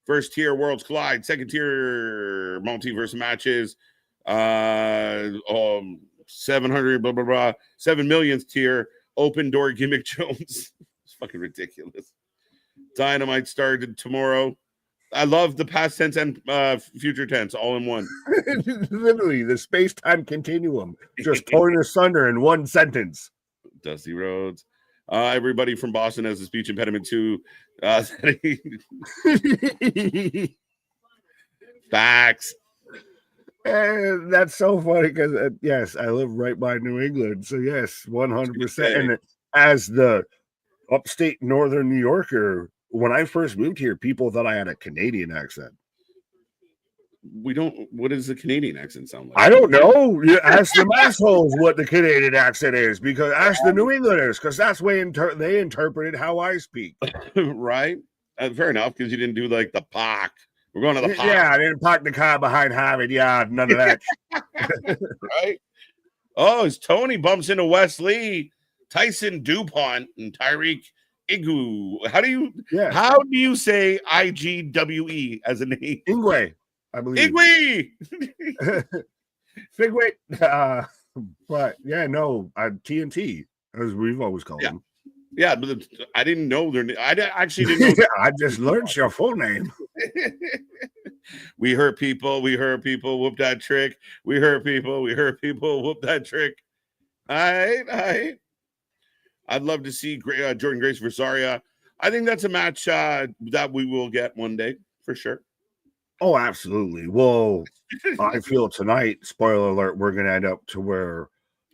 First tier Worlds Collide. Second tier multiverse matches. 700 blah blah blah. 7 millionth tier open door gimmick Jones. It's fucking ridiculous. Dynamite started tomorrow. I love the past tense and future tense all in one. Literally, the space-time continuum just torn asunder in one sentence. Dusty Rhodes. Everybody from Boston has a speech impediment too. Facts. And that's so funny because yes, I live right by New England, so yes, 100%. And as the upstate northern New Yorker, when I first moved here, people thought I had a Canadian accent. We don't. What does the Canadian accent sound like? I don't know. You ask the assholes what the Canadian accent is, because ask the New Englanders, because that's way they interpreted how I speak. Right? Fair enough, because you didn't do like the park. We're going to the park. Yeah, I didn't park the car behind Harvard. Yeah, none of that. Right? Oh, as Tony bumps into Wesley, Tyson DuPont, and Tyreek Igu. How do you say IGWE as a name? Ingwe, I believe. Igwe! Figway. But yeah, no, TNT, as we've always called them. Yeah, but I didn't know their name. I actually didn't know. I just learned your full name. We hurt people. Whoop that trick. We hurt people. Whoop that trick. All right. I'd love to see Jordan Grace versus Zarya. I think that's a match that we will get one day for sure. Oh, absolutely. Well, I feel tonight, spoiler alert, we're going to end up to where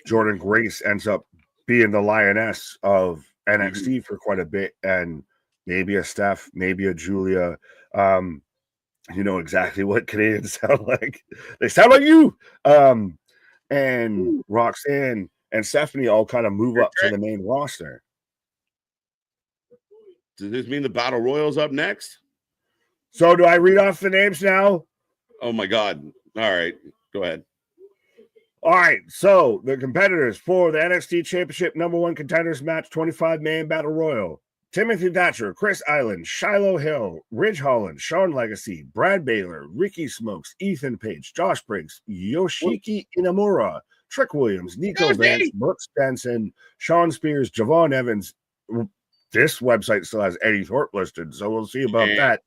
Jordan Grace ends up being the lioness of NXT for quite a bit, and maybe a Steph, maybe a Julia. You know exactly what Canadians sound like. They sound like you. And Roxanne and Stephanie all kind of move up to the main roster. Does this mean the Battle Royal's up next? So do I read off the names now? Oh my God. All right. Go ahead. All right. So the competitors for the NXT Championship #1 contenders match 25-man Battle Royal. Timothy Thatcher, Chris Island, Shiloh Hill, Ridge Holland, Sean Legacy, Brad Baylor, Ricky Smokes, Ethan Page, Josh Briggs, Yoshiki Inamura, Trick Williams, Nico Vance, Brooks Benson, Sean Spears, Javon Evans. This website still has Eddie Thorpe listed, so we'll see about that.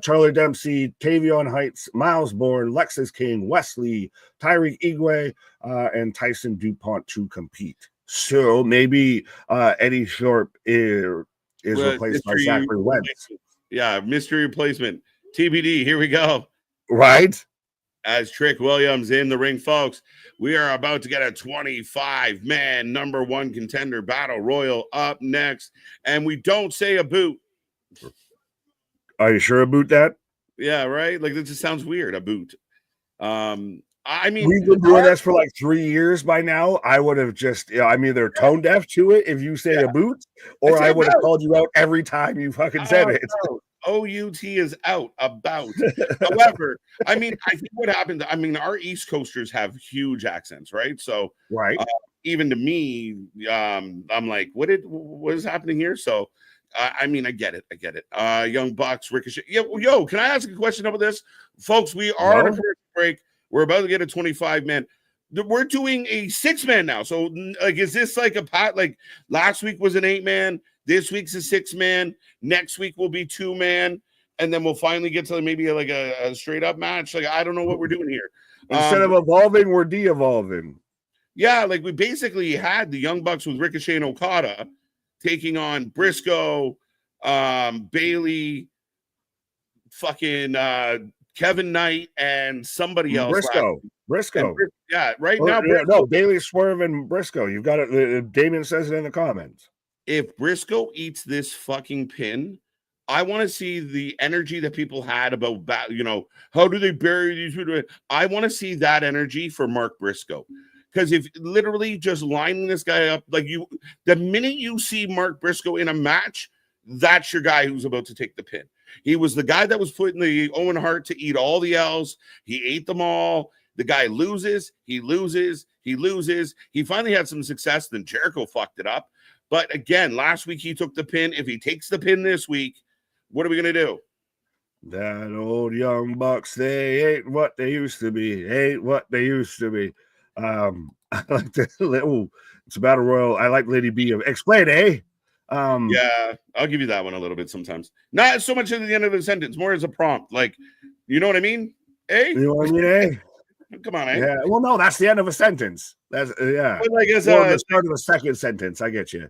Charlie Dempsey, Tavion Heights, Miles Bourne, Lexus King, Wesley, Tyreek Igwe, and Tyson DuPont to compete. So maybe Eddie Thorpe is replaced by Zachary Wentz. Yeah, mystery replacement. TBD, here we go. Right? As Trick Williams in the ring, folks, we are about to get a 25-man #1 contender Battle Royal up next. And we don't say a boot. Are you sure about that? Yeah, right? Like, this just sounds weird, a boot. I mean, we've been doing this for like 3 years by now. I would have just, I'm either tone deaf to it if you say a boot, or I would have called you out every time you fucking said it. No. OUT is out about. However, I mean, I think what happens, I mean, our East Coasters have huge accents, right? So, right. Even to me, I'm like, what is happening here? So, I mean, I get it. Young Bucks, Ricochet. Yo, can I ask a question about this? Folks, we are at a commercial break. We're about to get a 25-man. We're doing a 6-man now. So, like, is this like a pot? Like, last week was an 8-man. This week's a 6-man. Next week will be 2-man. And then we'll finally get to maybe like a straight-up match. Like, I don't know what we're doing here. Instead of evolving, we're de-evolving. Yeah, like, we basically had the Young Bucks with Ricochet and Okada taking on Briscoe, Bailey, fucking Kevin Knight, and somebody else. Briscoe. Yeah, right now. No, Bailey, Swerve, and Briscoe. You've got it. Damien says it in the comments. If Briscoe eats this fucking pin, I want to see the energy that people had about, how do they bury these people? I want to see that energy for Mark Briscoe. Because if literally just lining this guy up, like the minute you see Mark Briscoe in a match, that's your guy who's about to take the pin. He was the guy that was putting the Owen Hart to eat all the L's. He ate them all. The guy loses. He finally had some success. Then Jericho fucked it up. But again, last week he took the pin. If he takes the pin this week, what are we going to do? That old Young Bucks, they ain't what they used to be. I like the it's a Battle Royal. I like Lady B. Explain, eh? Yeah, I'll give you that one a little bit sometimes. Not so much at the end of the sentence, more as a prompt. Like, you know what I mean? Eh? You know what I mean, eh? Come on, eh? Yeah. Well, no, that's the end of a sentence. That's But like as the start of the second sentence. I get you.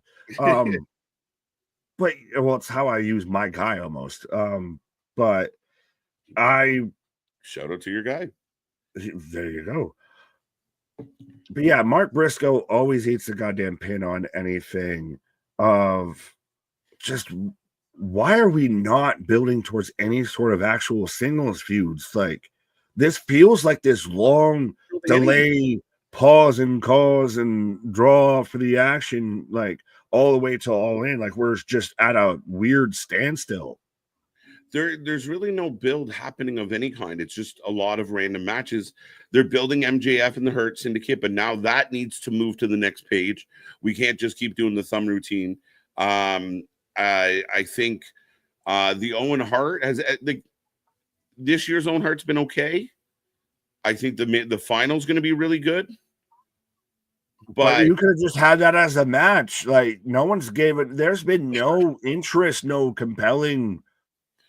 But it's how I use my guy almost. But I shout out to your guy. There you go. But yeah, Mark Briscoe always eats the goddamn pin on anything. Of just why are we not building towards any sort of actual singles feuds? Like this feels like this long delay, pause and cause and draw for the action, like all the way to All In. Like we're just at a weird standstill. There's really no build happening of any kind. It's just a lot of random matches. They're building MJF and the Hurt Syndicate, but now that needs to move to the next page. We can't just keep doing the thumb routine. I think the Owen Hart has this year's Owen Hart's been okay. I think the final's going to be really good. But you could have just had that as a match. Like no one's gave it. There's been no interest, no compelling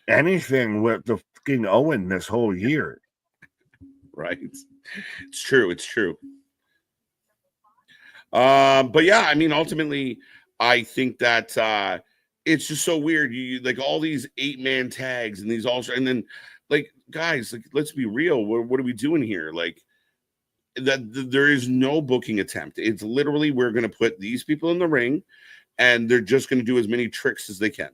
anything with the fucking Owen this whole year. Right. It's true. It's true. But yeah, I mean, ultimately, I think that it's just so weird. You like all these 8-man tags and these also, and then like guys, like let's be real. What are we doing here? Like there is no booking attempt. It's literally we're going to put these people in the ring, and they're just going to do as many tricks as they can.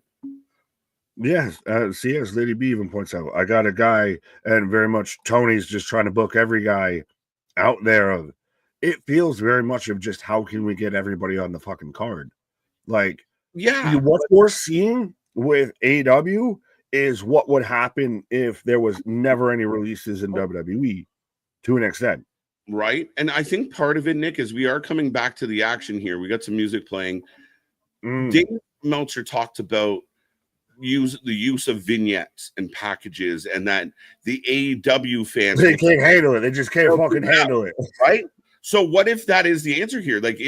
Yes, see, as Lady B even points out, I got a guy, and very much Tony's just trying to book every guy out there. It feels very much of just how can we get everybody on the fucking card? Like, yeah, what we're seeing with AEW is what would happen if there was never any releases in WWE to an extent. Right. And I think part of it, Nick, is we are coming back to the action here. We got some music playing. Dave Meltzer talked about the use of vignettes and packages, and that the AEW fans they can't handle it. They just can't fucking handle it. Right. So what if that is the answer here? Like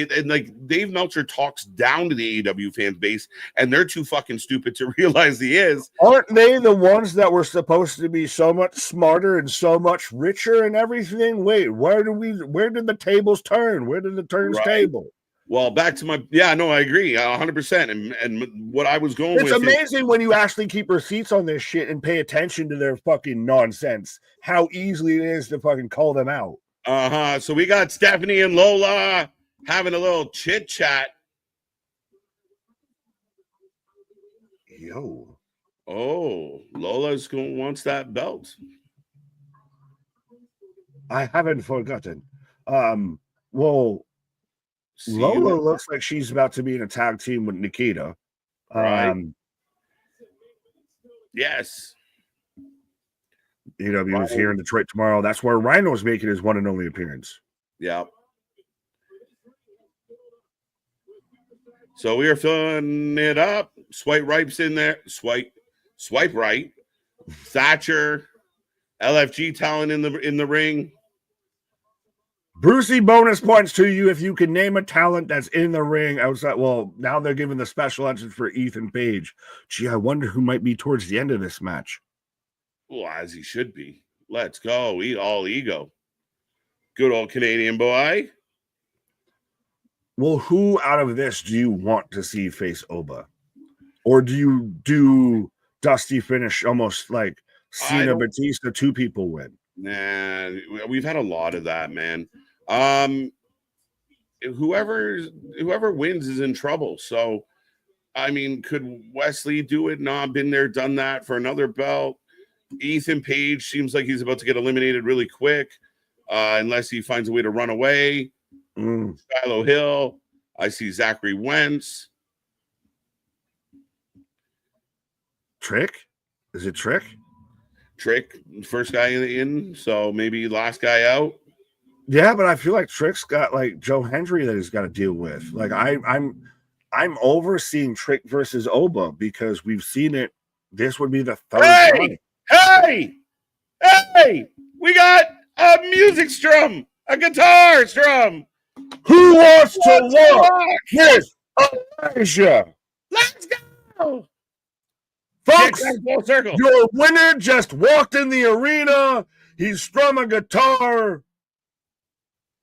Dave Meltzer talks down to the AEW fan base, and they're too fucking stupid to realize he is. Aren't they the ones that were supposed to be so much smarter and so much richer and everything? Wait, where did the tables turn? Where did the turns table? Well, back to I agree 100%. And what I was going with. It's amazing when you actually keep receipts on this shit and pay attention to their fucking nonsense, how easily it is to fucking call them out. So we got Stephanie and Lola having a little chit chat. Yo. Oh, Lola's wants that belt. I haven't forgotten. Well, Lola looks like she's about to be in a tag team with Nikita. Right. Yes. AEW is here in Detroit tomorrow. That's where Rhino's making his one and only appearance. Yeah. So we are filling it up. Swipe Ripe's in there. Swipe right. Thatcher, LFG talent in the ring. Brucey bonus points to you if you can name a talent that's in the ring outside. Well, now they're giving the special entrance for Ethan Page. Gee, I wonder who might be towards the end of this match. Well, as he should be. Let's go. Eat all ego. Good old Canadian boy. Well, who out of this do you want to see face Oba? Or do you do Dusty finish almost like Cena Batista, 2 people win? Nah, we've had a lot of that, man. Whoever wins is in trouble. So, I mean, could Wesley do it? No, I've been there, done that for another belt. Ethan Page seems like he's about to get eliminated really quick, unless he finds a way to run away. Shiloh Hill. I see Zachary Wentz. Trick? Is it Trick? Trick, first guy in, so maybe last guy out. Yeah, but I feel like Trick's got like Joe Hendry that he's got to deal with. Like I'm overseeing Trick versus Oba because we've seen it. This would be the third time. Hey! We got a music strum, a guitar strum. Who wants to walk with Elijah? Let's go! Folks, your winner just walked in the arena. He's strumming a guitar.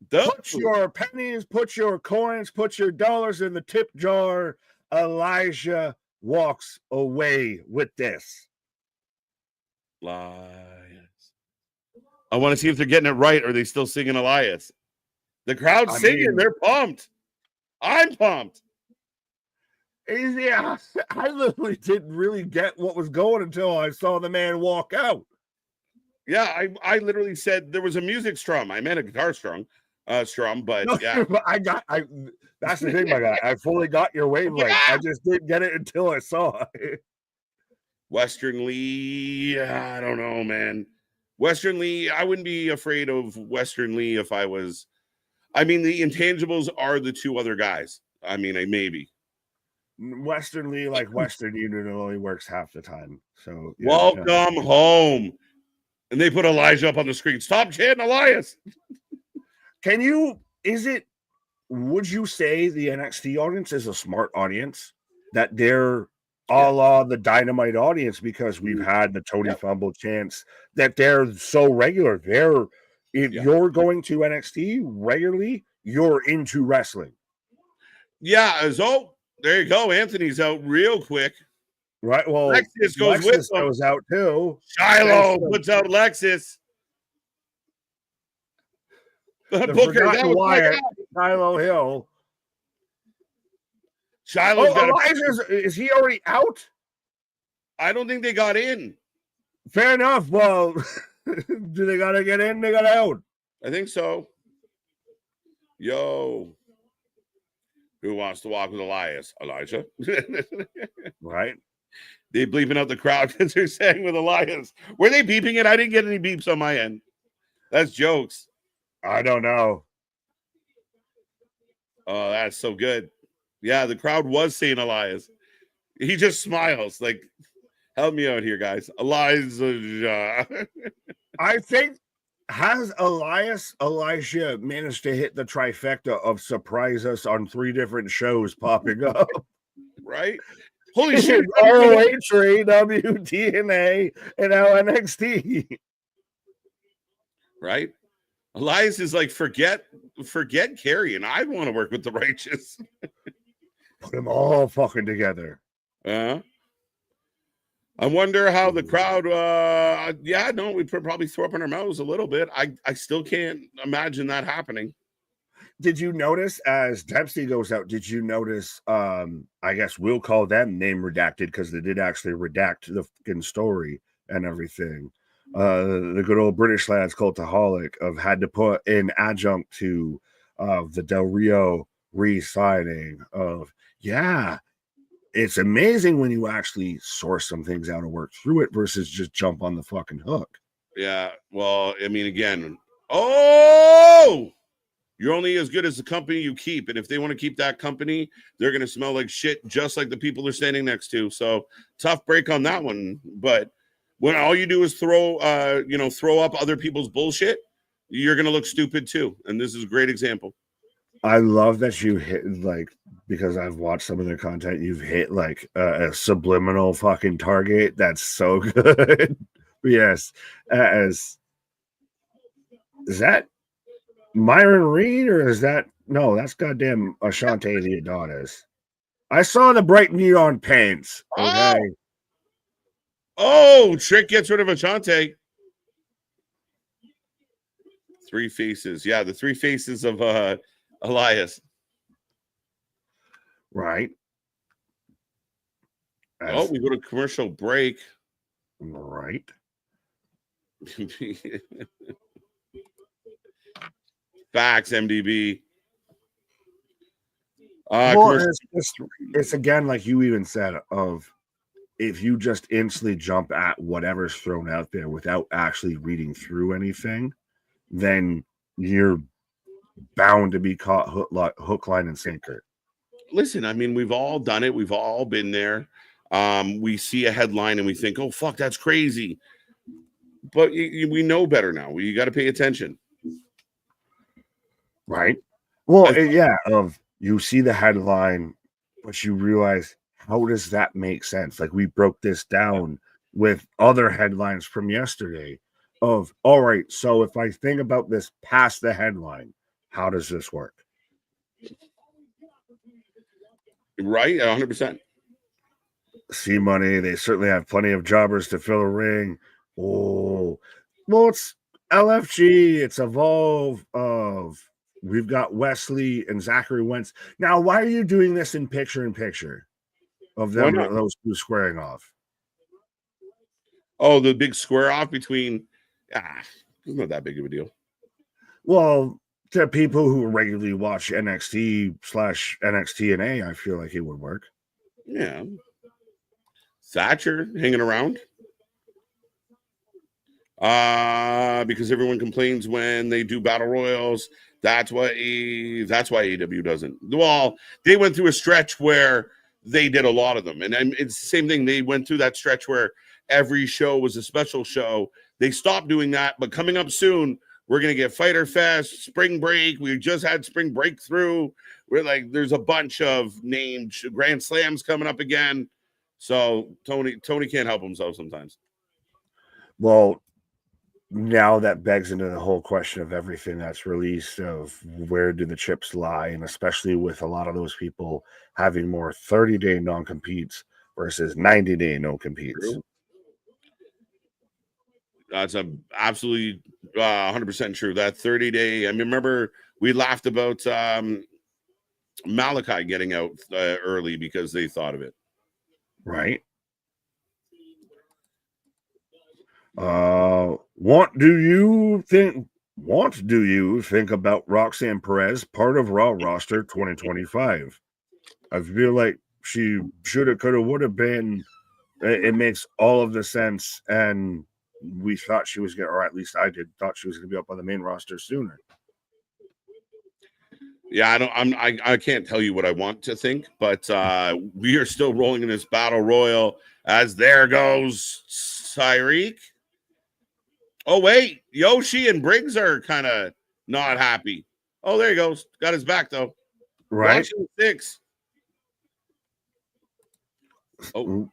Put your pennies, put your coins, put your dollars in the tip jar. Elijah walks away with this. Elias. I want to see if they're getting it right or are they still singing Elias. The crowd's singing. They're pumped. I'm pumped. Yeah, I literally didn't really get what was going until I saw the man walk out. Yeah, I literally said there was a music strum. I meant a guitar strum, but No, yeah. I that's the thing, my guy. I fully got your wavelength. I just didn't get it until I saw it. Western Lee, I don't know, man. Western Lee, I wouldn't be afraid of Western Lee if I was. I mean, the intangibles are the two other guys. I mean, maybe. Western Lee, like Western Union, only works half the time. So yeah, welcome home. And they put Elijah up on the screen. Stop chanting Elias. Can you, would you say the NXT audience is a smart audience? That they're a la the Dynamite audience, because we've had the Tony Fumble chants, that they're so regular. If you're going to NXT regularly, you're into wrestling. Yeah, there you go. Anthony's out real quick. Right. Well, Lexus goes out too. Shiloh puts out Lexus. Booker, that was Wyatt, Shiloh Hill. Shiloh's is he already out? I don't think they got in. Fair enough. Well, do they gotta get in? They got out. I think so. Yo. Who wants to walk with Elias? Elijah. Right. They bleeping out the crowd because they're saying with Elias. Were they beeping it? I didn't get any beeps on my end. That's jokes. I don't know. Oh, that's so good. Yeah, the crowd was saying Elias. He just smiles like, help me out here, guys. Elijah. I think, has Elijah managed to hit the trifecta of surprise us on 3 different shows popping up? Right? Holy shit. ROH, AEW, TNA, and now NXT. Right? Elias is like, forget Carrie, I want to work with the Righteous. Put them all fucking together. I wonder how the crowd, we probably throw up in our mouths a little bit. I still can't imagine that happening. Did you notice as Dempsey goes out, did you notice, I guess we'll call them name redacted because they did actually redact the fucking story and everything. The good old British lads, Cultaholic, have had to put in adjunct to the Del Rio re-signing of, it's amazing when you actually source some things out and work through it versus just jump on the fucking hook. Yeah, well, I mean, again, you're only as good as the company you keep. And if they want to keep that company, they're going to smell like shit, just like the people they're standing next to. So tough break on that one. But when all you do is throw up other people's bullshit, you're going to look stupid too. And this is a great example. I love that you hit, like, because I've watched some of their content, you've hit like a subliminal fucking target. That's so good. Yes. Is that Myron Reed or is that that's goddamn Ashante the Adonis? I saw the bright neon paints. Okay. Trick gets rid of Ashante. 3 faces. Yeah, the 3 faces of Elias. Right. We go to commercial break. Right. Facts, MDB. It's again, like you even said, of if you just instantly jump at whatever's thrown out there without actually reading through anything, then you're bound to be caught hook, line, and sinker. Listen, I mean, we've all done it. We've all been there. We see a headline and we think, oh, fuck, that's crazy. But we know better now. You got to pay attention. Right. Well, you see the headline, but you realize, how does that make sense? Like, we broke this down with other headlines from yesterday of, all right, so if I think about this past the headline, how does this work? Right, 100%. C-Money, they certainly have plenty of jobbers to fill a ring. Oh, well, it's LFG, it's Evolve we've got Wesley and Zachary Wentz. Now, why are you doing this in picture of them, those 2 squaring off? Oh, the big square off between Ah, it's not that big of a deal. Well, to people who regularly watch NXT/NXT and A, I feel like it would work. Yeah. Thatcher hanging around. Because everyone complains when they do battle royals. That's why AEW doesn't. Well, they went through a stretch where they did a lot of them, and it's the same thing. They went through that stretch where every show was a special show. They stopped doing that, but coming up soon, we're gonna get Fighter Fest, Spring Break. We just had Spring Breakthrough. We're like, there's a bunch of named Grand Slams coming up again. So Tony can't help himself sometimes. Well, now that begs into the whole question of everything that's released, of where do the chips lie, and especially with a lot of those people having more 30-day non-competes versus 90-day non-competes. That's absolutely 100% true. That 30-day, I remember we laughed about Malachi getting out early because they thought of it. Right. What do you think about Roxanne Perez, part of Raw roster 2025? I feel like she should have, could have, would have been. It makes all of the sense, and we thought she was going to, or at least I did, thought she was going to be up on the main roster sooner. Yeah, I can't tell you what I want to think, but we are still rolling in this battle royal as there goes Tyreek. Oh, wait, Yoshi and Briggs are kind of not happy. Oh, there he goes. Got his back, though. Right. Watching 6. Oh,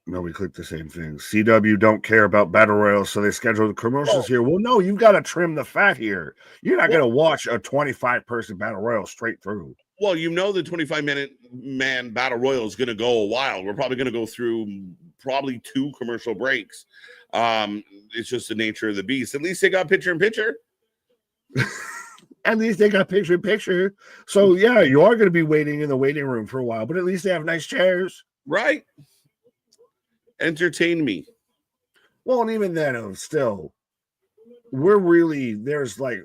no, we clicked the same thing. CW don't care about battle royals, so they schedule the commercials here. Well, no, you've got to trim the fat here. You're not going to watch a 25-person battle royal straight through. Well, you know the 25-minute man battle royal is going to go a while. We're probably going to go through probably 2 commercial breaks. It's just the nature of the beast. At least they got picture-in-picture. At least they got picture-in-picture. So, yeah, you are going to be waiting in the waiting room for a while, but at least they have nice chairs. Right. Entertain me. Well, and even then, still, there's like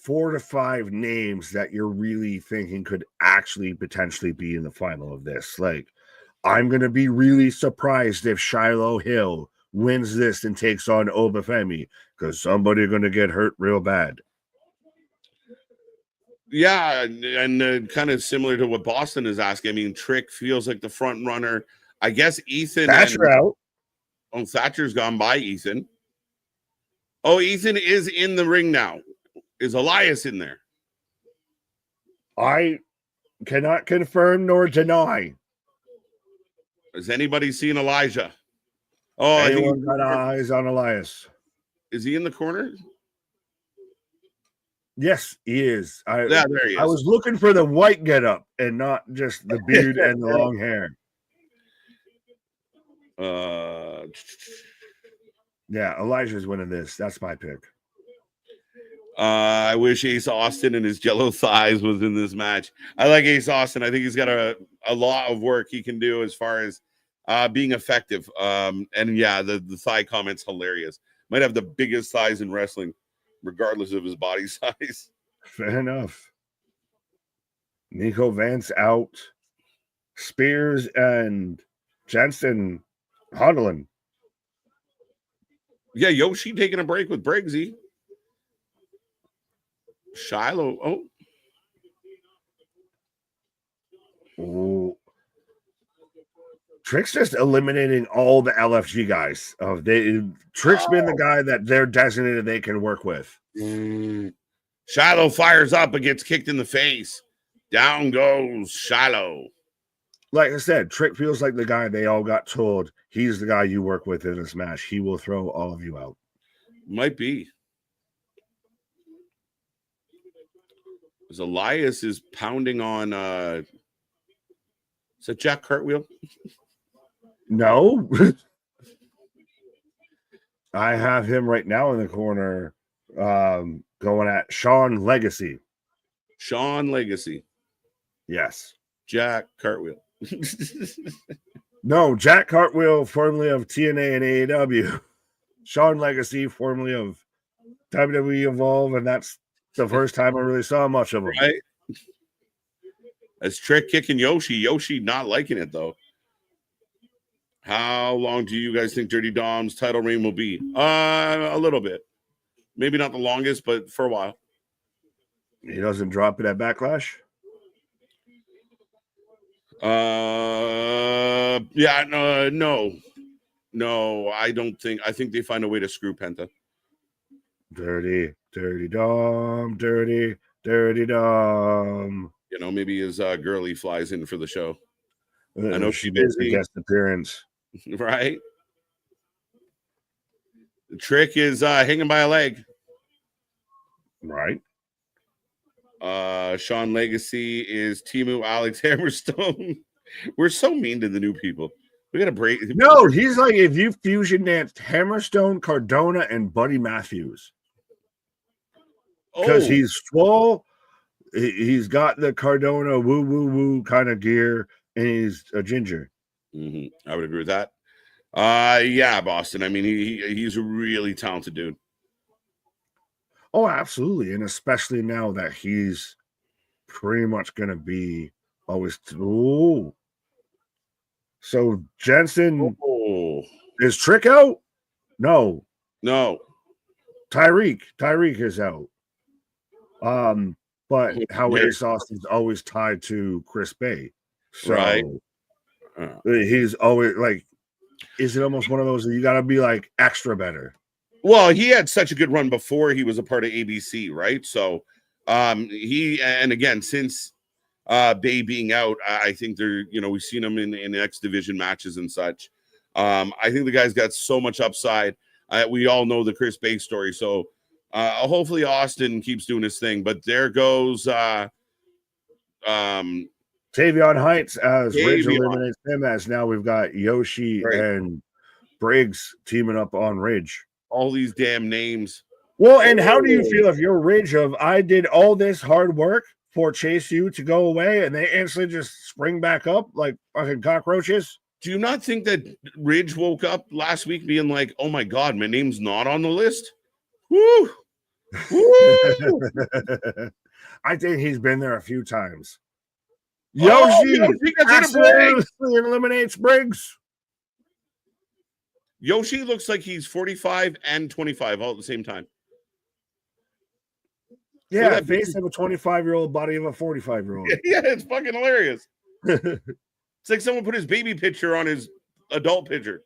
4 to 5 names that you're really thinking could actually potentially be in the final of this. Like, I'm going to be really surprised if Shiloh Hill wins this and takes on Obafemi, because somebody's going to get hurt real bad. Yeah, and kind of similar to what Boston is asking. I mean, Trick feels like the front runner. I guess Ethan. Thatcher out. Oh, Thatcher's gone by Ethan. Oh, Ethan is in the ring now. Is Elias in there? I cannot confirm nor deny. Has anybody seen Elijah? Oh, anyone got eyes on Elias? Is he in the corner? Yes, he is. There he is. I was looking for the white getup and not just the beard and the long hair. Yeah, Elijah's winning this. That's my pick. I wish Ace Austin and his jello thighs was in this match. I like Ace Austin. I think he's got a lot of work he can do as far as being effective. And yeah, the thigh comment's hilarious. Might have the biggest thighs in wrestling, regardless of his body size. Fair enough. Nico Vance out. Spears and Jensen huddling. Yeah, Yoshi taking a break with Briggsy. Shiloh. Oh. Trick's just eliminating all the LFG guys. Trick's been the guy that they're designated they can work with. Shiloh fires up and gets kicked in the face. Down goes Shiloh. Like I said, Trick feels like the guy they all got told he's the guy you work with in this match. He will throw all of you out. Might be. As Elias is pounding on is that Jack Cartwheel? No. I have him right now in the corner going at Sean Legacy. Sean Legacy. Yes. Jack Cartwheel. No, Jack Cartwheel, formerly of TNA and AEW. Sean Legacy, formerly of WWE Evolve, and that's the first time I really saw much of him. Right? That's Trick kicking Yoshi. Yoshi not liking it, though. How long do you guys think Dirty Dom's title reign will be? A little bit. Maybe not the longest, but for a while. He doesn't drop it at Backlash? Yeah, no, I don't think. I think they find a way to screw Penta. Dirty Dom, dirty Dom. You know, maybe his girlie flies in for the show. I know she she's busy. Guest appearance, right? The Trick is hanging by a leg, right? Sean Legacy is Timu Alex Hammerstone. We're so mean to the new people. We gotta break. No, he's like if you fusion danced Hammerstone, Cardona, and Buddy Matthews. Because he's swole, he's got the Cardona woo kind of gear, and he's a ginger. I would agree with that. Yeah, Boston. I mean, he's a really talented dude. Oh, absolutely, and especially now that he's pretty much going to be always. Ooh. So Jensen is Trick out? No. Tyreek is out. But how Ace Austin's always tied to Chris Bay. So right. He's always like, is it almost one of those that you got to be like extra better? Well, he had such a good run before he was a part of ABC, right? So he, and again, since Bay being out, I think we've seen him in X division matches and such. I think the guy's got so much upside. We all know the Chris Bay story. So hopefully Austin keeps doing his thing, but there goes Tavion Heights as Ridge eliminates him, as now we've got Yoshi and Briggs teaming up on Ridge. All these damn names. Well, and how do you feel if you're Ridge of I did all this hard work for Chase U to go away and they instantly just spring back up like fucking cockroaches? Do you not think that Ridge woke up last week being like, oh my God, my name's not on the list? Woo! Woo! I think he's been there a few times. Yoshi eliminates Briggs. Yoshi looks like he's 45 and 25 all at the same time. Yeah, face of a 25-year-old, body of a 45-year-old. Yeah, it's fucking hilarious. It's like someone put his baby picture on his adult picture.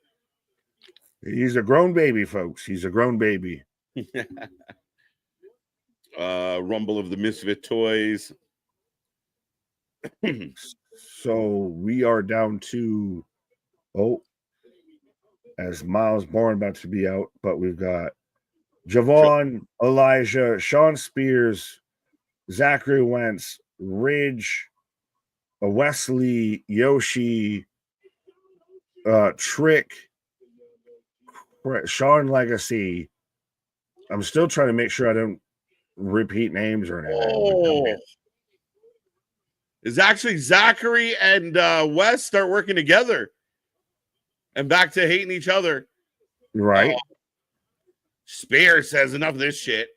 He's a grown baby, folks. He's a grown baby. Rumble of the Misfit Toys. So we are down to as Miles Bourne about to be out, but we've got Javon, Elijah, Sean Spears, Zachary Wentz, Ridge, Wesley, Yoshi, Trick, Sean Legacy. I'm still trying to make sure I don't repeat names or anything. Is actually Zachary and Wes start working together and back to hating each other. Right. Spear says enough of this shit.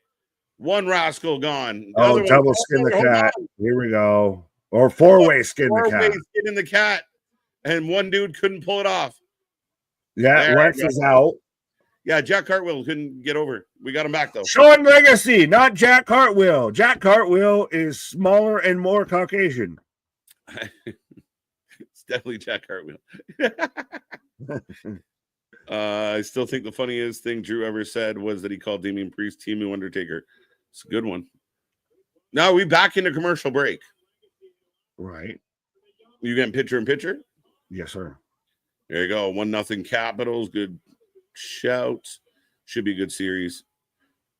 One rascal gone. Double skin the cat. Here we go. Or four-way skin the cat. Four-way skin in the cat. And one dude couldn't pull it off. Yeah, Wentz is out. Yeah, Jack Cartwheel couldn't get over. We got him back, though. Sean Legacy, not Jack Cartwheel. Jack Cartwheel is smaller and more Caucasian. It's definitely Jack Cartwheel. I still think the funniest thing Drew ever said was that he called Damian Priest Timu Undertaker. It's a good one. Now we back into commercial break. Right. You getting picture in picture? Yes, sir. There you go. 1-0 Capitals. Good shout. Should be a good series.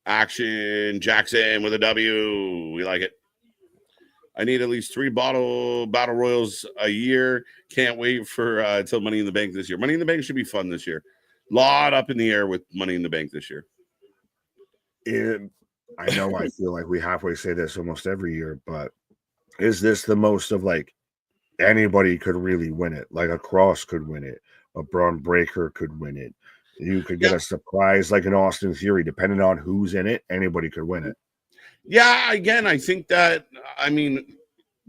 Action. Jackson with a W. We like it. I need at least 3 battle royals a year. Can't wait for until Money in the Bank this year. Money in the Bank should be fun this year. Lot up in the air with Money in the Bank this year. I know I feel like we halfway say this almost every year, but is this the most of like anybody could really win it? Like a Kross could win it. A Braun Breaker could win it. You could get a surprise like an Austin Theory, depending on who's in it. Anybody could win it. Yeah, again, I think that, I mean,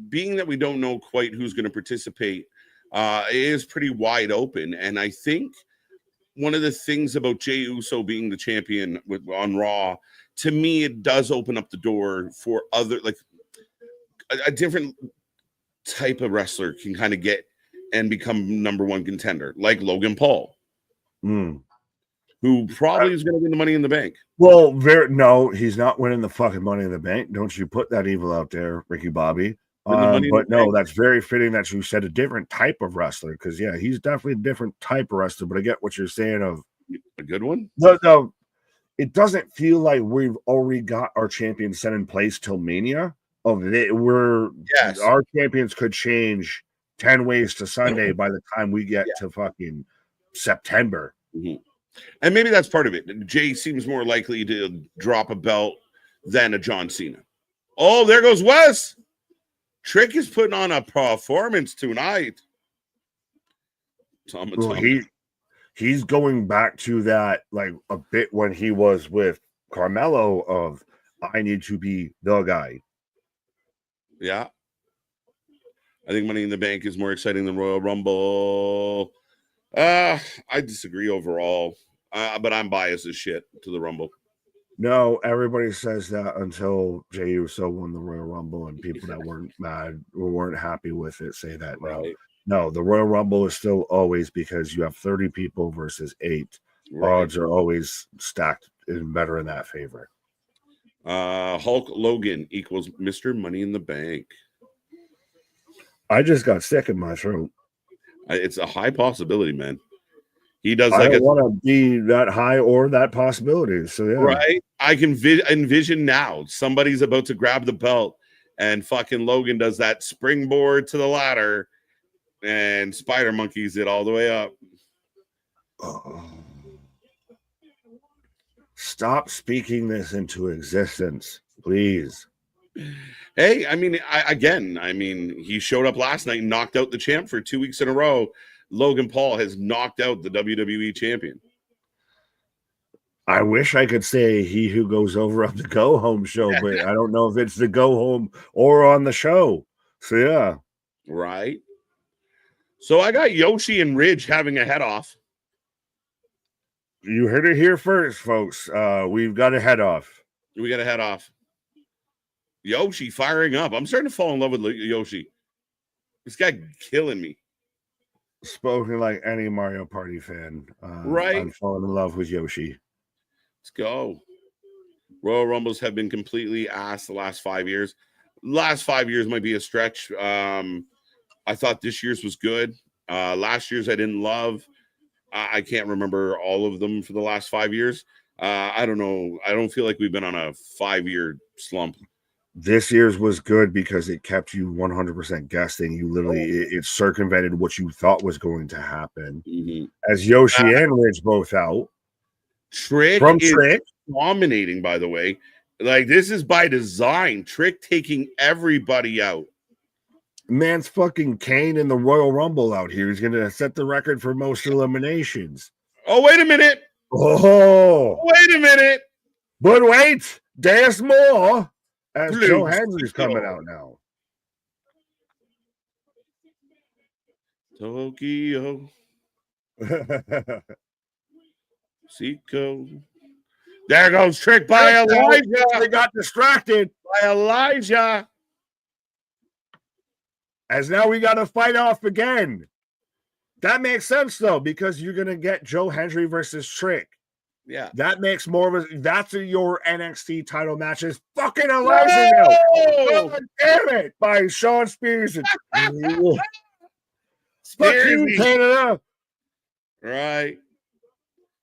being that we don't know quite who's going to participate, it is pretty wide open. And I think one of the things about Jey Uso being the champion on Raw, to me, it does open up the door for other, like a different type of wrestler can kind of get and become number one contender, like Logan Paul, who probably is going to win the Money in the Bank. Well, no, he's not winning the fucking Money in the Bank. Don't you put that evil out there, Ricky Bobby. But no, that's very fitting that you said a different type of wrestler, because yeah, he's definitely a different type of wrestler. But I get what you're saying of a good one. No, it doesn't feel like we've already got our champions set in place till Mania. Our champions could change 10 ways to Sunday by the time we get to fucking September. Mm-hmm. And maybe that's part of it. Jay seems more likely to drop a belt than a John Cena. Oh, there goes Wes. Trick is putting on a performance tonight. He's going back to that, like a bit when he was with Carmelo of I need to be the guy. Yeah. I think Money in the Bank is more exciting than Royal Rumble. I disagree overall, but I'm biased as shit to the Rumble. No, everybody says that until Jey Uso won the Royal Rumble, and people that weren't mad or weren't happy with it say that now. Right. No, the Royal Rumble is still always, because you have 30 people versus 8. Right. Odds are always stacked and better in that favor. Hulk Logan equals Mr. Money in the Bank. I just got sick in my throat. It's a high possibility, man. He does I don't want to be that high or that possibility. So yeah, right. I can envision now somebody's about to grab the belt, and fucking Logan does that springboard to the ladder, and spider monkeys it all the way up. Stop speaking this into existence, please. Hey, I mean, he showed up last night and knocked out the champ for 2 weeks in a row. Logan Paul has knocked out the WWE champion. I wish I could say he who goes over on the Go Home show, but I don't know if it's the Go Home or on the show. So yeah. Right. So I got Yoshi and Ridge having a head off. You heard it here first, folks. We've got a head off. We got a head off. Yoshi firing up. I'm starting to fall in love with Yoshi. This guy killing me. Spoken like any Mario Party fan. Right. I'm falling in love with Yoshi. Let's go. Royal Rumbles have been completely ass the last 5 years. Last 5 years might be a stretch. I thought this year's was good. Last year's I didn't love. I can't remember all of them for the last 5 years. I don't know. I don't feel like we've been on a 5-year slump. This year's was good because it kept you 100% guessing. You literally, it circumvented what you thought was going to happen. Mm-hmm. As Yoshi and Ridge both out. Trick dominating, by the way. Like, this is by design. Trick taking everybody out. Man's fucking Kane in the Royal Rumble out here. He's going to set the record for most eliminations. Oh, wait a minute. Oh. Wait a minute. But wait, there's more. As Joe Henry's coming out now. Tokyo. Seco. There goes Trick by Elijah. They got distracted by Elijah. As now we got to fight off again. That makes sense, though, because you're going to get Joe Hendry versus Trick. Yeah, that makes more of a. That's your NXT title matches. Fucking Elijah now. God damn it! By Sean Spears and fuck you, Canada. Right.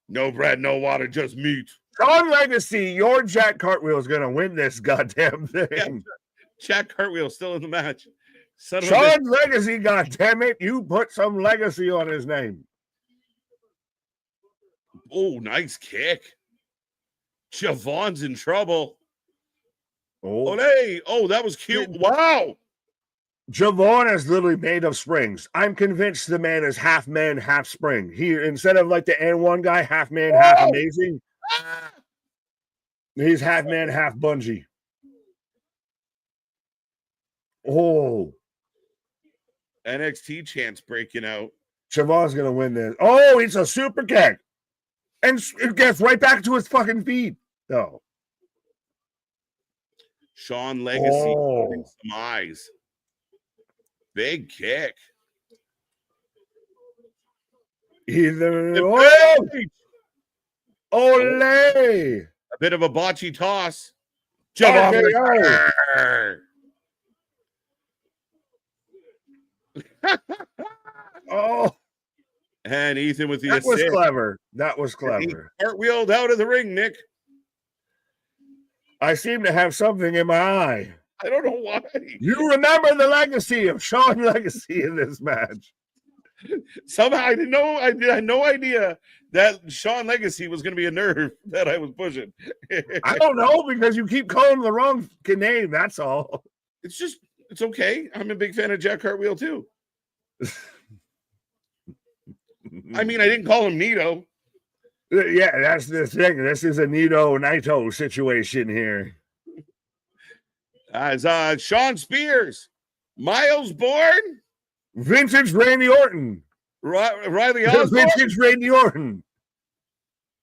No bread, no water, just meat. Sean Legacy, your Jack Cartwheel is gonna win this goddamn thing. Yeah, Jack Cartwheel still in the match. Sean Legacy, goddamn it! You put some legacy on his name. Oh, nice kick. Javon's in trouble. Oh, that was cute. Wow. Javon is literally made of springs. I'm convinced the man is half man, half spring. He, instead of like the N1 guy, half man, half amazing, he's half man, half bungee. Oh, NXT chants breaking out. Javon's gonna win this. Oh, it's a super kick, and it gets right back to his fucking feet. No, Sean Legacy putting some eyes. Big kick. Ole! A bit of a botchy toss. Javon. Oh, and Ethan with the that assist. Was clever. That was clever. He cartwheeled out of the ring, Nick. I seem to have something in my eye. I don't know why. You remember the legacy of Sean Legacy in this match. Somehow I didn't know. I had no idea that Sean Legacy was going to be a nerve that I was pushing. I don't know, because you keep calling him the wrong name. That's all. It's okay. I'm a big fan of Jack Cartwheel too. I mean, I didn't call him Nito. Yeah, that's the thing. This is a Naito situation here. As Sean Spears, Miles Bourne, vintage Randy Orton, Riley Osborne, vintage Randy Orton,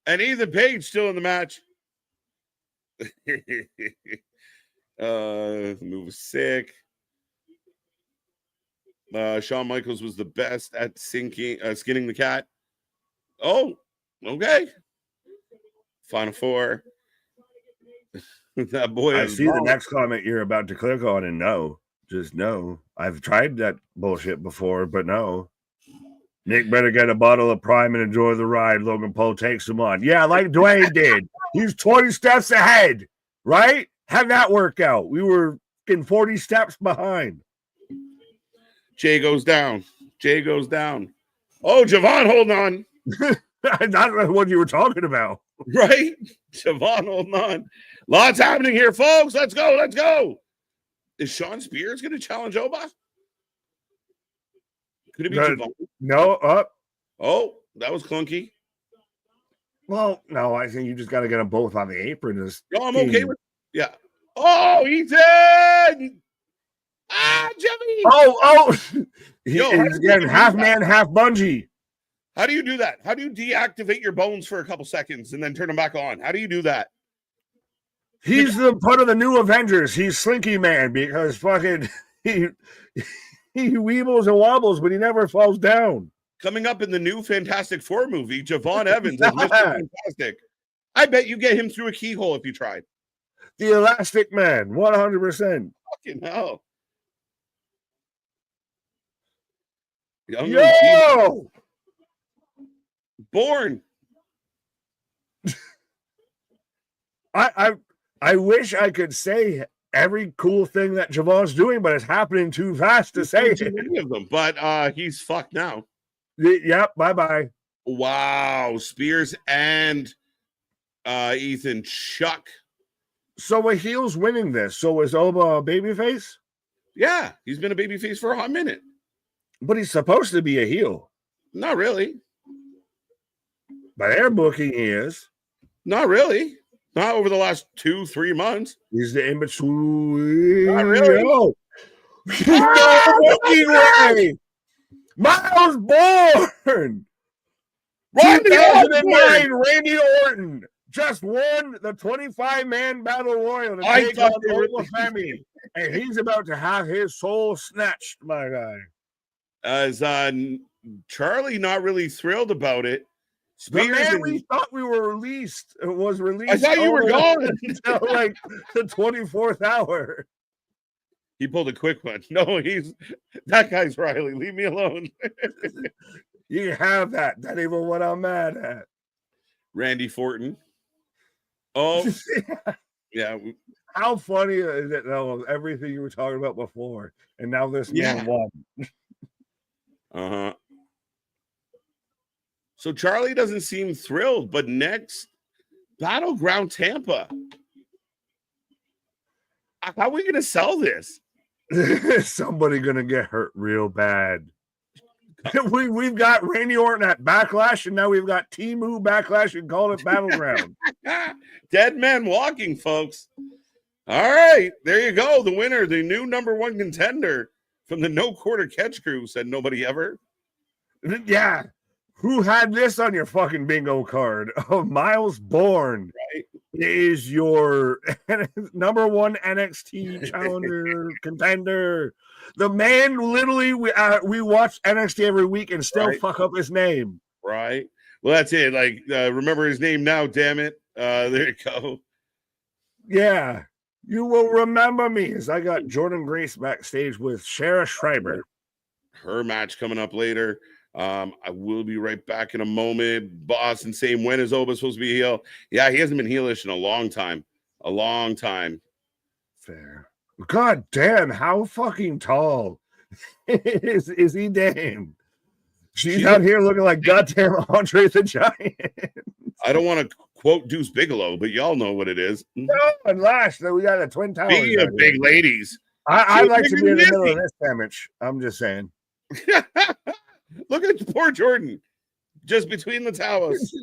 and Ethan Page still in the match. Move was sick. Shawn Michaels was the best at skinning the cat. Oh, okay. Final four. That boy. I see the next comment you're about to click on, and no, just no. I've tried that bullshit before, but no. Nick better get a bottle of Prime and enjoy the ride. Logan Paul takes him on. Yeah, like Dwayne did. He's 20 steps ahead, right? How'd that work out? We were in 40 steps behind. Jay goes down. Jay goes down. Oh, Javon, hold on. Not what you were talking about. Right? Javon, hold on. Lots happening here, folks. Let's go. Let's go. Is Sean Spears going to challenge Oba? Could it be Javon? No, up. Oh, that was clunky. Well, no, I think you just got to get them both on the apron. No, I'm okay with it. Yeah. Oh, Ethan! Ah, Jimmy! Oh! He's getting half man, half bungee. How do you do that? How do you deactivate your bones for a couple seconds and then turn them back on? How do you do that? He's the part of the new Avengers. He's Slinky Man because fucking he weebles and wobbles, but he never falls down. Coming up in the new Fantastic Four movie, Javon Evans is Mr. Fantastic. I bet you get him through a keyhole if you tried. The Elastic Man, 100%. Fucking hell. Yo! Born. I wish I could say every cool thing that Javon's doing, but it's happening too fast to say too many of them. But he's fucked now. Yep. Bye. Wow, Spears and Ethan Chuck. So a heel's winning this. So is Oba a babyface? Yeah, he's been a babyface for a hot minute. But he's supposed to be a heel. Not really. By their booking, he is. Not really. Not over the last 2-3 months. He's the in-between. Not really. No fucking way. Miles Bourne. 2009 Randy Orton just won the 25-man battle royal to take on Oba Femi. And he's about to have his soul snatched, my guy. As Charlie not really thrilled about it. The man we thought we were released was released. I thought you were gone until like the 24th hour. He pulled a quick one. No, that guy's Riley. Leave me alone. You have that. That ain't even what I'm mad at. Randy Fortin. Oh, yeah. How funny is it though? Everything you were talking about before, and now this man won. So Charlie doesn't seem thrilled, but next, Battleground Tampa. How are we going to sell this? Somebody gonna get hurt real bad. We've got Randy Orton at Backlash, and now we've got Temu Backlash and call it Battleground. Dead man walking, folks. All right, there you go. The winner, the new #1 contender from the No Quarter Catch crew, said nobody ever. Yeah. Who had this on your fucking bingo card? Oh, Miles Bourne is your #1 NXT challenger contender. The man literally, we watch NXT every week and still fuck up his name. Right. Well, that's it. Like, remember his name now, damn it. There you go. Yeah. You will remember me as I got Jordan Grace backstage with Shara Schreiber. Her match coming up later. I will be right back in a moment. Boston saying, when is Oba supposed to be heel? Yeah, he hasn't been heelish in a long time. A long time. Fair. God damn, how fucking tall is he damn? She's out here looking like goddamn Andre the Giant. I don't want to quote Deuce Bigelow, but y'all know what it is. No, and last, we got the Twin Towers. Speaking of big ladies. I'd like to be in the middle of this damage. I'm just saying. Look at poor Jordan. Just between the towers.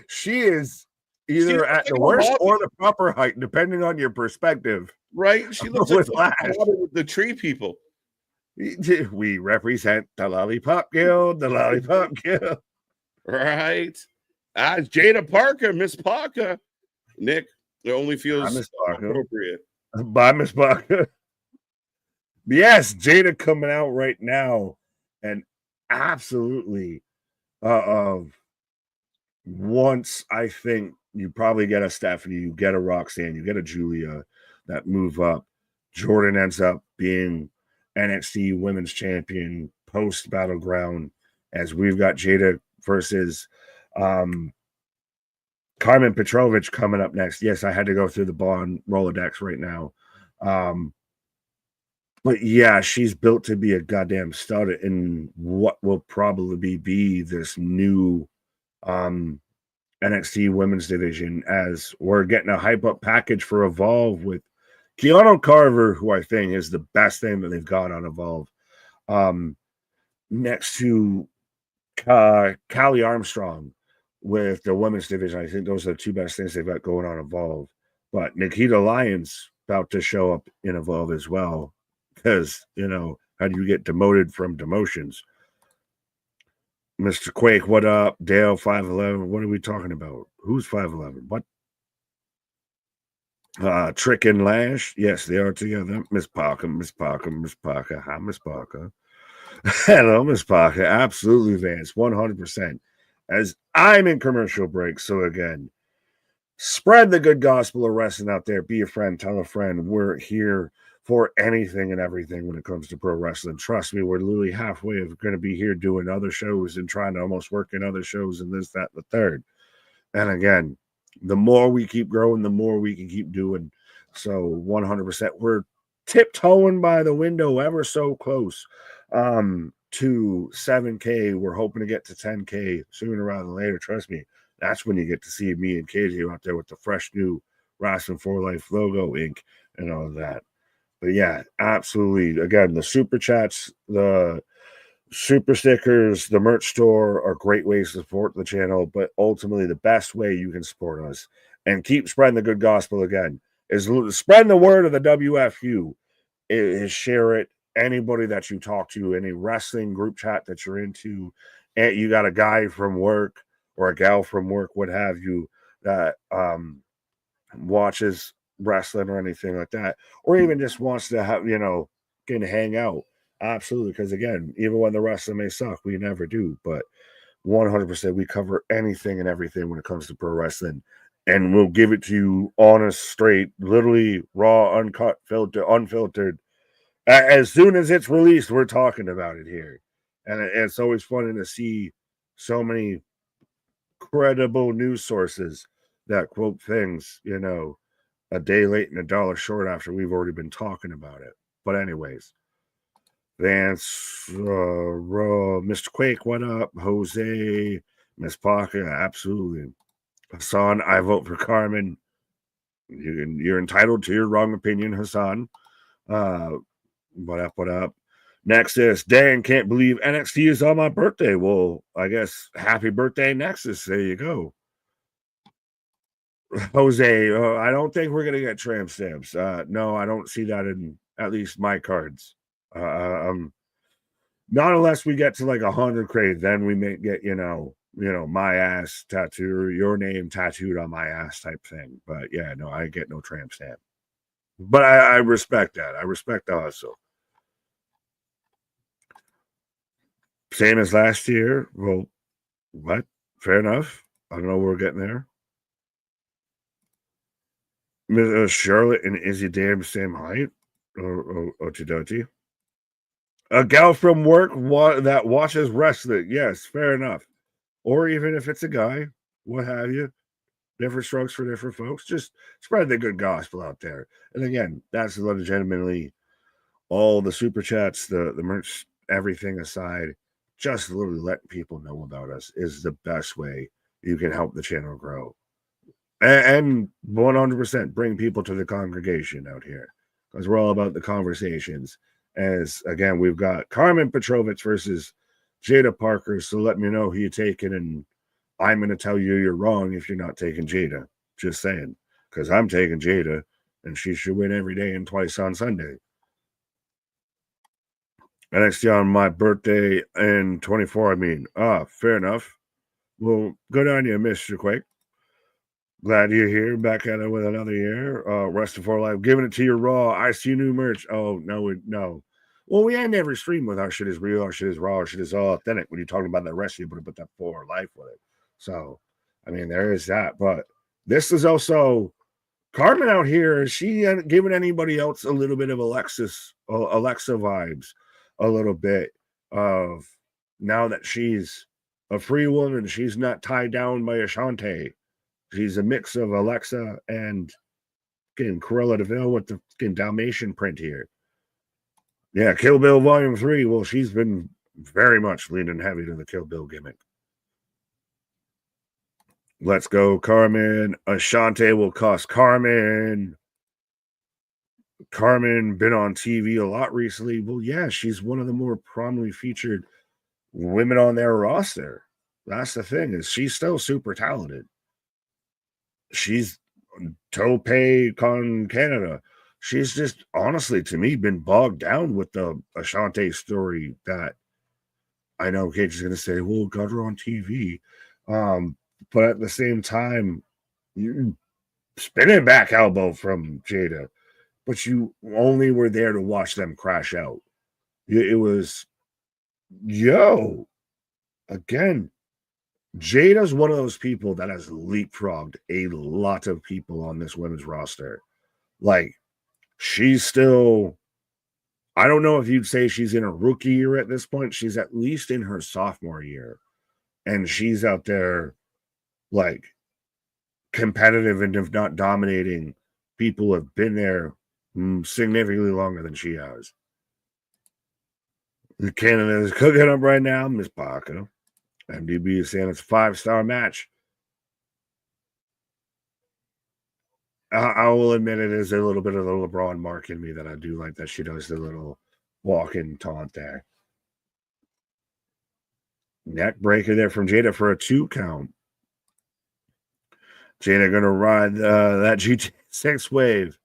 She is either at the worst or the proper height, depending on your perspective. Right? She looks like the tree people. We represent the Lollipop Guild, the Lollipop Guild. Right. Jada Parker, Miss Parker. Nick, it only feels appropriate. Bye, Miss Parker. Yes, Jada coming out right now. And absolutely, once I think you probably get a Stephanie, you get a Roxanne, you get a Julia that move up. Jordan ends up being NXT Women's Champion post Battleground, as we've got Jada versus Carmen Petrovich coming up next. Yes, I had to go through the Bond Rolodex right now. But yeah, she's built to be a goddamn stud in what will probably be this new NXT women's division, as we're getting a hype up package for Evolve with Keanu Carver, who I think is the best thing that they've got on Evolve. Next to Callie Armstrong with the women's division. I think those are the two best things they've got going on Evolve. But Nikita Lyons about to show up in Evolve as well. Because, how do you get demoted from demotions? Mr. Quake, what up? Dale, 5'11". What are we talking about? Who's 5'11"? What? Trick and Lash. Yes, they are together. Miss Parker. Hi, Miss Parker. Hello, Miss Parker. Absolutely, Vance. 100%. As I'm in commercial break. So again, spread the good gospel of wrestling out there. Be a friend. Tell a friend. We're here for anything and everything when it comes to pro wrestling. Trust me, we're literally halfway of going to be here doing other shows and trying to almost work in other shows and this, that, and the third. And again, the more we keep growing, the more we can keep doing. So 100%, we're tiptoeing by the window ever so close to 7K. We're hoping to get to 10K sooner rather than later. Trust me, that's when you get to see me and KJ out there with the fresh new Wrestling for Life logo, ink, and all of that. But yeah, absolutely. Again, the super chats, the super stickers, the merch store are great ways to support the channel. But ultimately, the best way you can support us and keep spreading the good gospel again is spreading the word of the WFU. Is share it. Anybody that you talk to, any wrestling group chat that you're into, and you got a guy from work or a gal from work, what have you, that watches wrestling or anything like that, or even just wants to have, can hang out. Absolutely. Because again, even when the wrestling may suck, we never do, but 100% we cover anything and everything when it comes to pro wrestling, and we'll give it to you honest, straight, literally raw, uncut, unfiltered. As soon as it's released, we're talking about it here. And it's always fun to see so many credible news sources that quote things, a day late and a dollar short after we've already been talking about it. But anyways, Vance, Mr. Quake, what up? Jose, Miss Parker, absolutely. Hassan, I vote for Carmen. You're entitled to your wrong opinion, Hassan. What up? Nexus, Dan, can't believe NXT is on my birthday. Well, I guess happy birthday, Nexus. There you go. Jose, I don't think we're going to get tramp stamps. No, I don't see that in at least my cards. Not unless we get to like 100 crates, then we may get, my ass tattoo or your name tattooed on my ass type thing. But yeah, no, I get no tramp stamp. But I respect that. I respect the hustle. Same as last year. Well, what? Fair enough. I don't know where we're getting there. Charlotte and Izzy Dam same height. Ochidochi. A gal from work that watches wrestling. Yes, fair enough. Or even if it's a guy, what have you. Different strokes for different folks. Just spread the good gospel out there. And again, that's legitimately all the super chats, the merch, everything aside. Just literally letting people know about us is the best way you can help the channel grow. And 100% bring people to the congregation out here because we're all about the conversations. As again, we've got Carmen Petrovich versus Jada Parker. So let me know who you're taking, and I'm going to tell you you're wrong if you're not taking Jada. Just saying, because I'm taking Jada, and she should win every day and twice on Sunday. NXT on my birthday in 24. I mean, fair enough. Well, good on you, Mr. Quake. Glad you're here, back at it with another year. Rest of our life, giving it to you raw. I see new merch. Oh, no. Well, we end every stream with our shit is real, our shit is raw, our shit is all authentic. When you're talking about the rest, you put that for life with it. So, I mean, there is that. But this is also Carmen out here. Is she giving anybody else a little bit of Alexa vibes? A little bit of now that she's a free woman, she's not tied down by Ashante. She's a mix of Alexa and Cruella DeVille with the Dalmatian print here. Yeah, Kill Bill Volume 3. Well, she's been very much leaning heavy to the Kill Bill gimmick. Let's go, Carmen. Ashante will cost Carmen. Carmen been on TV a lot recently. Well, yeah, she's one of the more prominently featured women on their roster. That's the thing, is she's still super talented. She's Tope Con Canada. She's just honestly, to me, been bogged down with the Ashante story that I know Cage is going to say, well, got her on TV. But at the same time, you spinning back elbow from Jada, but you only were there to watch them crash out. It was, again, Jada's one of those people that has leapfrogged a lot of people on this women's roster. Like, she's still, I don't know if you'd say she's in a rookie year at this point. She's at least in her sophomore year. And she's out there, like, competitive and if not dominating people who have been there significantly longer than she has. Canada is cooking up right now, Miss Parker. MDB is saying it's a 5-star match. I will admit it is a little bit of the LeBron mark in me that I do like that she does the little walk-in taunt there. Neck breaker there from Jada for a 2 count. Jada going to ride that GT6 wave.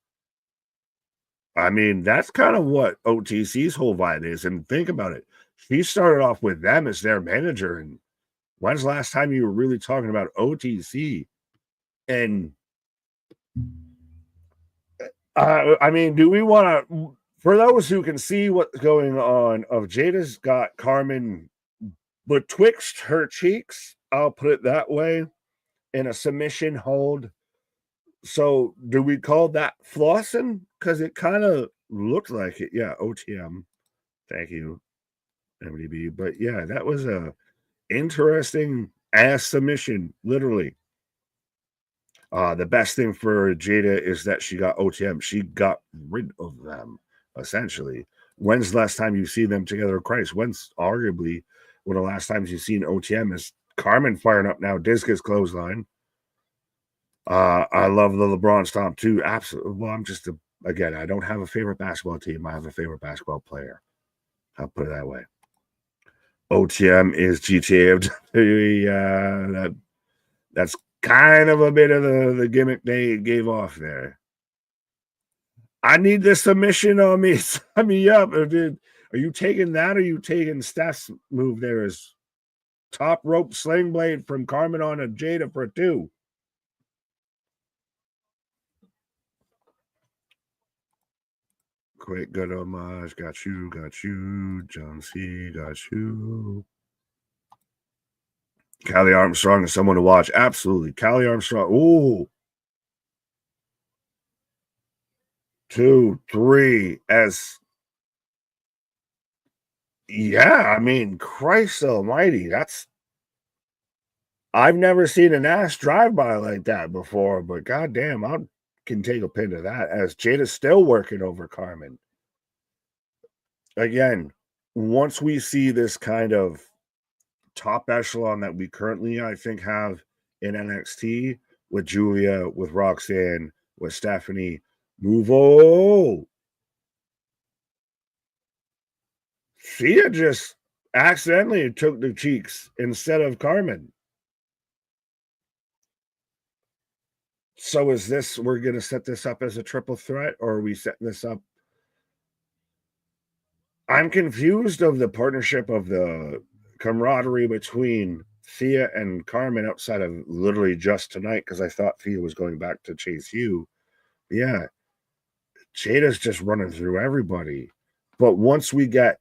I mean, that's kind of what OTC's whole vibe is. And think about it. She started off with them as their manager. And when's the last time you were really talking about OTC? And I mean, do we want to, for those who can see what's going on, of Jada's got Carmen betwixt her cheeks, I'll put it that way, in a submission hold. So do we call that flossing? Because it kind of looked like it. Yeah, OTM. Thank you, MDB. But yeah, that was a interesting ass submission, literally. The best thing for Jada is that she got OTM. She got rid of them, essentially. When's the last time you see them together? Christ, when's arguably one of the last times you've seen OTM is Carmen firing up now. Discus clothesline. I love the LeBron stomp too. Absolutely. Well, I'm just a again, I don't have a favorite basketball team. I have a favorite basketball player. I'll put it that way. OTM is GTA of WWE. That's kind of a bit of the gimmick they gave off there. I need the submission on me. Sign me up. Dude, are you taking that, or are you taking Steph's move there as top rope sling blade from Carmen on a Jada for 2? Quick, good homage. Got you. John C. Got you. Callie Armstrong is someone to watch. Absolutely. Callie Armstrong. Ooh. 2, 3. Yeah, I mean, Christ almighty. I've never seen an ass drive-by like that before, but goddamn, I can take a pin to that, as Jada's still working over Carmen. Again, once we see this kind of top echelon that we currently, I think, have in NXT with Julia, with Roxanne, with Stephanie, Thea just accidentally took the cheeks instead of Carmen. So is this, we're going to set this up as a triple threat, or are we setting this up? I'm confused of the partnership of the camaraderie between Thea and Carmen outside of literally just tonight, because I thought Thea was going back to chase Hugh. Yeah, Jada's just running through everybody. But once we get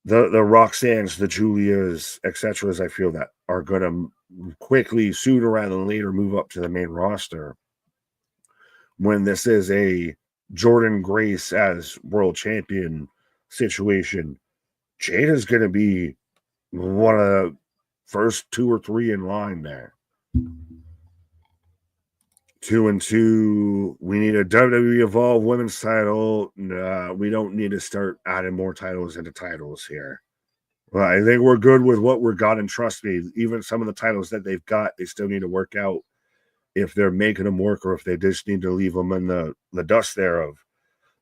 the Roxannes, the Julias, etc., I feel that are going to quickly, sooner rather than later, move up to the main roster. When this is a Jordan Grace as world champion situation, Jada's going to be one of the first 2 or 3 in line there. 2 and 2. We need a WWE Evolve women's title. We don't need to start adding more titles into titles here. Well, I think we're good with what we're got, and trust me, even some of the titles that they've got, they still need to work out if they're making them work, or if they just need to leave them in the dust there of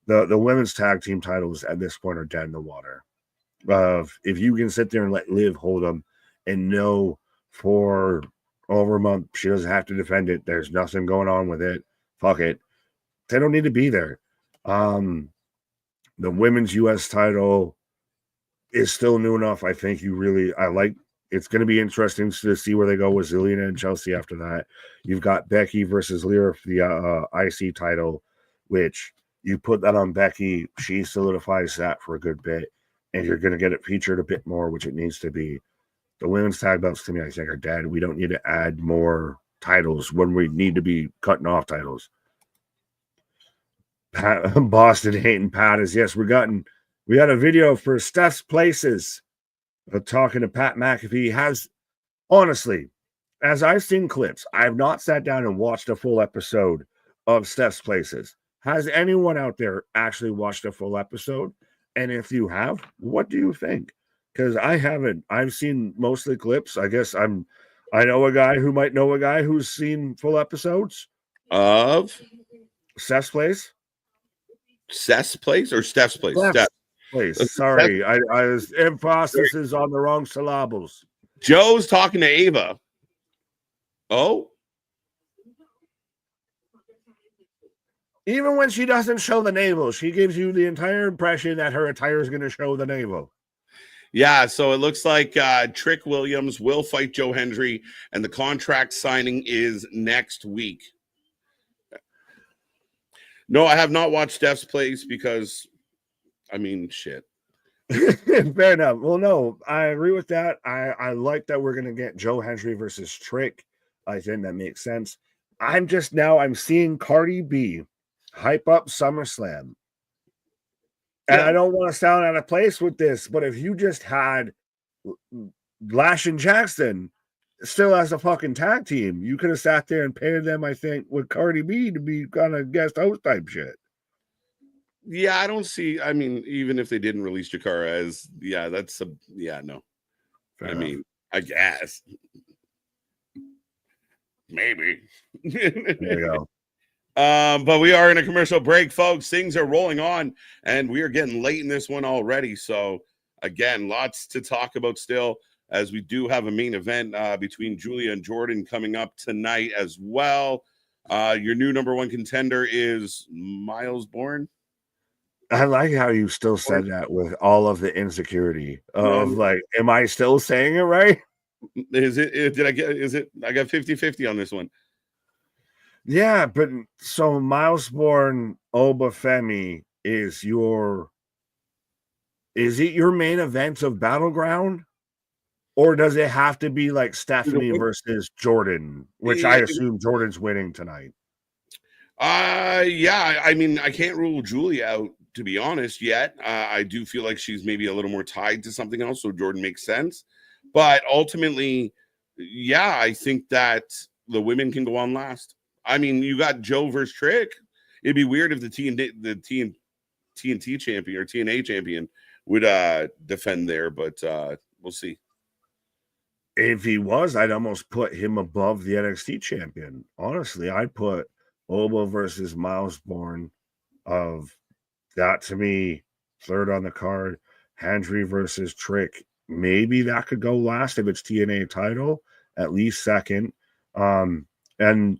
the women's tag team titles at this point are dead in the water. If you can sit there and let Liv hold them and know for over a month she doesn't have to defend it, there's nothing going on with it, fuck it, they don't need to be there. The women's US title is still new enough. I think it's going to be interesting to see where they go with Zelina and Chelsea after that. You've got Becky versus Lyra for the IC title, which you put that on Becky, she solidifies that for a good bit, and you're going to get it featured a bit more, which it needs to be. The women's tag belts, to me, I think, are dead. We don't need to add more titles when we need to be cutting off titles. Boston hating Pat is, yes, we got a video for Steph's Places talking to Pat McAfee. Has, honestly, as I've seen clips, I have not sat down and watched a full episode of Steph's Places. Has anyone out there actually watched a full episode? And if you have, what do you think? Because I haven't. I've seen mostly clips. I guess I know a guy who might know a guy who's seen full episodes of Steph's Place. Steph's Place or Steph's Place? Steph's Place. Sorry, I was emphasis on the wrong syllables. Joe's talking to Ava. Oh. Even when she doesn't show the navel, she gives you the entire impression that her attire is going to show the navel. Yeah, so it looks like Trick Williams will fight Joe Hendry, and the contract signing is next week. No, I have not watched Steph's Place because, I mean, shit. Fair enough. Well, no, I agree with that. I like that we're going to get Joe Hendry versus Trick. I think that makes sense. I'm seeing Cardi B hype up SummerSlam. And I don't want to sound out of place with this, but if you just had Lash and Jackson still as a fucking tag team, you could have sat there and paired them, I think, with Cardi B to be kind of guest host type shit. Yeah, I don't see. I mean, even if they didn't release Jakara as, no. Fair enough. Mean, I guess. Maybe. There you go. But we are in a commercial break, folks. Things are rolling on, and we are getting late in this one already. So, again, lots to talk about still, as we do have a main event between Julia and Jordan coming up tonight as well. Your new number one contender is Miles Bourne. I like how you still said that with all of the insecurity of like, am I still saying it right? Is it? Did I get? Is it? I got 50-50 on this one. Yeah, but so Miles Bourne Obafemi is it your main event of Battleground? Or does it have to be like Stephanie versus Jordan, which I assume Jordan's winning tonight? Yeah, I mean, I can't rule Julia out, to be honest, yet. I do feel like she's maybe a little more tied to something else, so Jordan makes sense. But ultimately, yeah, I think that the women can go on last. I mean, you got Joe versus Trick. It'd be weird if the TNT champion or TNA champion would defend there, but we'll see. If he was, I'd almost put him above the NXT champion. Honestly, I'd put Oba versus Miles Bourne of that to me, third on the card. Hendry versus Trick. Maybe that could go last if it's TNA title, at least second. And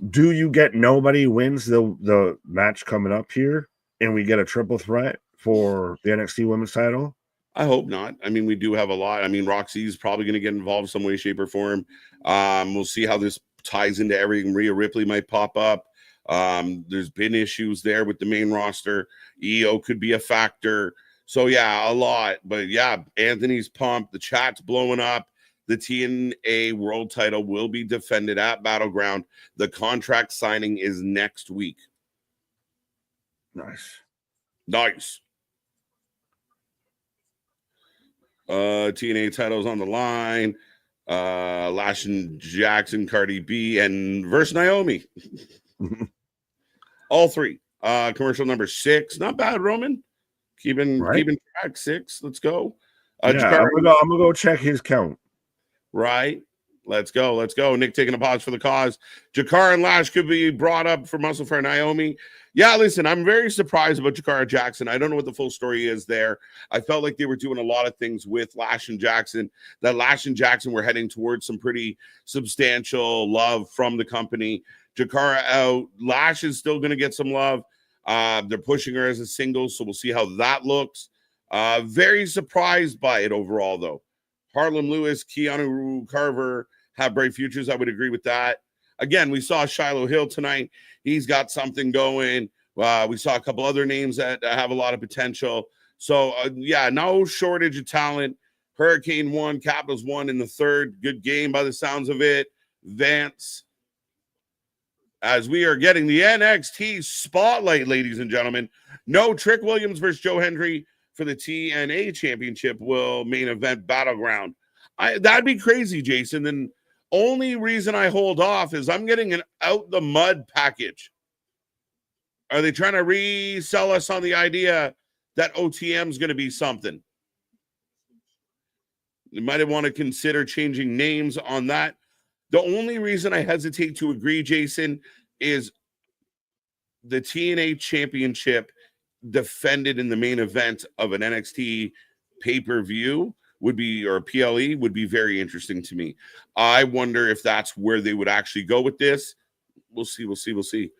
do you get nobody wins the match coming up here and we get a triple threat for the NXT women's title? I hope not. I mean, we do have a lot. I mean, Roxy's probably going to get involved some way, shape, or form. We'll see how this ties into everything. Rhea Ripley might pop up. There's been issues there with the main roster. EO could be a factor. So, yeah, a lot. But, yeah, Anthony's pumped. The chat's blowing up. The TNA world title will be defended at Battleground. The contract signing is next week. Nice. TNA titles on the line. Lash and Jackson, Cardi B, and versus Naomi. All three. Commercial number 6. Not bad, Roman. Keeping track. 6. Let's go. I'm gonna go check his count. Right. Let's go. Nick taking a pause for the cause. Jakara and Lash could be brought up for muscle for Naomi. Yeah, listen, I'm very surprised about Jakara Jackson. I don't know what the full story is there. I felt like they were doing a lot of things with Lash and Jackson, that Lash and Jackson were heading towards some pretty substantial love from the company. Jakara out. Lash is still going to get some love. They're pushing her as a single, so we'll see how that looks. Very surprised by it overall, though. Harlem Lewis, Keanu Carver have bright futures. I would agree with that. Again, we saw Shiloh Hill tonight. He's got something going. We saw a couple other names that have a lot of potential. So, yeah, no shortage of talent. Hurricane won, Capitals won in the third. Good game by the sounds of it. Vance. As we are getting the NXT spotlight, ladies and gentlemen. No Trick Williams versus Joe Hendry for the TNA championship will main event Battleground. That'd be crazy, Jason. Then only reason I hold off is I'm getting an out the mud package. Are they trying to resell us on the idea that OTM is going to be something? You might want to consider changing names on that. The only reason I hesitate to agree, Jason, is the TNA championship defended in the main event of an NXT pay-per-view would be, or PLE would be very interesting to me. I wonder if that's where they would actually go with this. We'll see. Too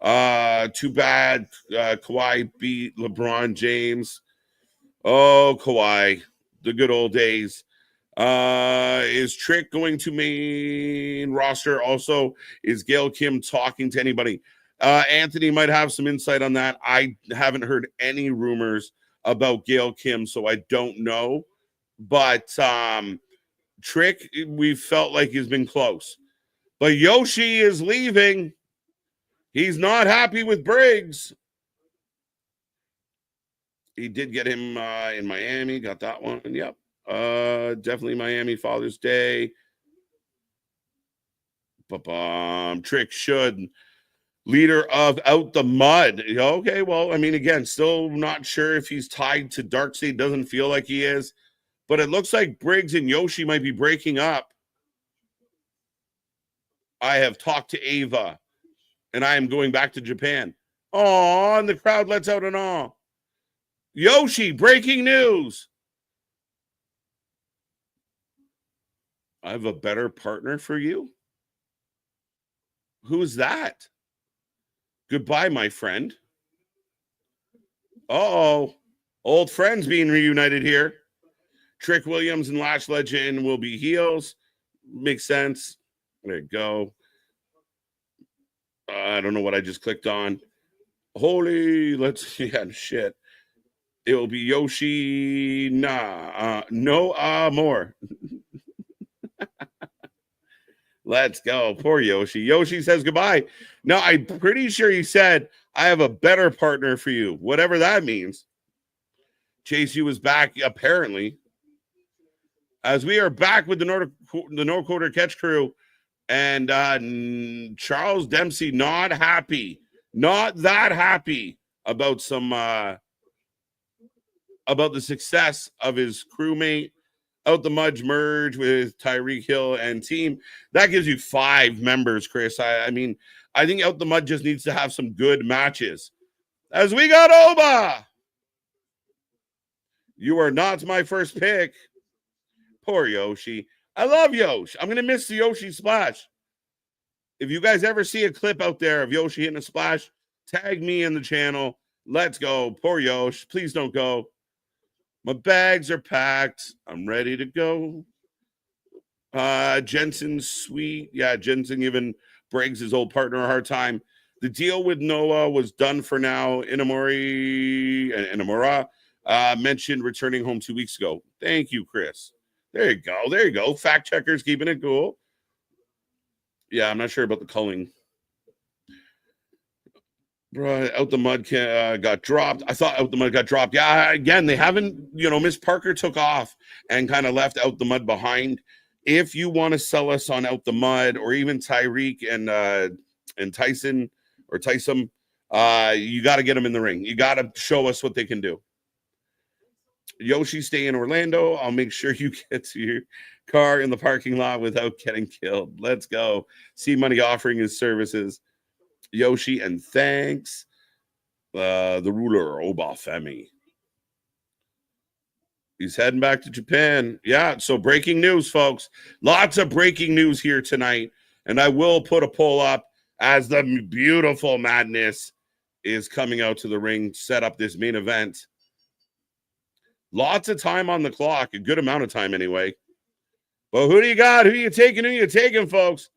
bad Kawhi beat LeBron James. Oh, Kawhi, the good old days. Is Trick going to main roster? Also, is Gail Kim talking to anybody? Anthony might have some insight on that. I haven't heard any rumors about Gail Kim, so I don't know. But Trick, we felt like he's been close. But Yoshi is leaving. He's not happy with Briggs. He did get him in Miami. Got that one. Yep. Definitely Miami Father's Day. Trick should. Leader of Out the Mud. Okay, well, I mean, again, still not sure if he's tied to Darkseid. Doesn't feel like he is. But it looks like Briggs and Yoshi might be breaking up. I have talked to Ava. and I am going back to Japan. Oh, and the crowd lets out an awe. Yoshi, breaking news. I have a better partner for you. Who's that? Goodbye, my friend. Uh-oh. Old friends being reunited here. Trick Williams and Lash Legend will be heels. Makes sense. There you go. I don't know what I just clicked on. Holy, yeah, shit. It will be Yoshi. No more. Let's go. Poor Yoshi. Yoshi says goodbye. No, I'm pretty sure he said, I have a better partner for you. Whatever that means. Chase U is back, apparently. As we are back with the North Quarter Catch Crew. And Charles Dempsey not that happy about about the success of his crewmate Out the Mud merge with Tyreek Hill and team. That gives you 5 members, Chris. I mean, I think Out the Mud just needs to have some good matches. As we got Oba. You are not my first pick. Poor Yoshi. I love Yoshi. I'm going to miss the Yoshi splash. If you guys ever see a clip out there of Yoshi hitting a splash, tag me in the channel. Let's go. Poor Yoshi. Please don't go. My bags are packed. I'm ready to go. Jensen's sweet. Yeah, Jensen giving Briggs, his old partner, a hard time. The deal with Noah was done for now. Inamura mentioned returning home 2 weeks ago. Thank you, Chris. There you go. There you go. Fact checkers keeping it cool. Yeah, I'm not sure about the culling. Bro, Out the Mud got dropped. I thought Out the Mud got dropped. Yeah, again, they haven't, Miss Parker took off and kind of left Out the Mud behind. If you want to sell us on Out the Mud or even Tyreek and Tyson or Tyson, you got to get them in the ring. You got to show us what they can do. Yoshi, stay in Orlando. I'll make sure you get to your car in the parking lot without getting killed. Let's go. See Money offering his services. Yoshi, and thanks. The ruler, Obafemi. He's heading back to Japan. Yeah, so breaking news, folks. Lots of breaking news here tonight. And I will put a poll up as the beautiful Madness is coming out to the ring, set up this main event. Lots of time on the clock, a good amount of time anyway. But who do you got? Who are you taking? Who are you taking, folks?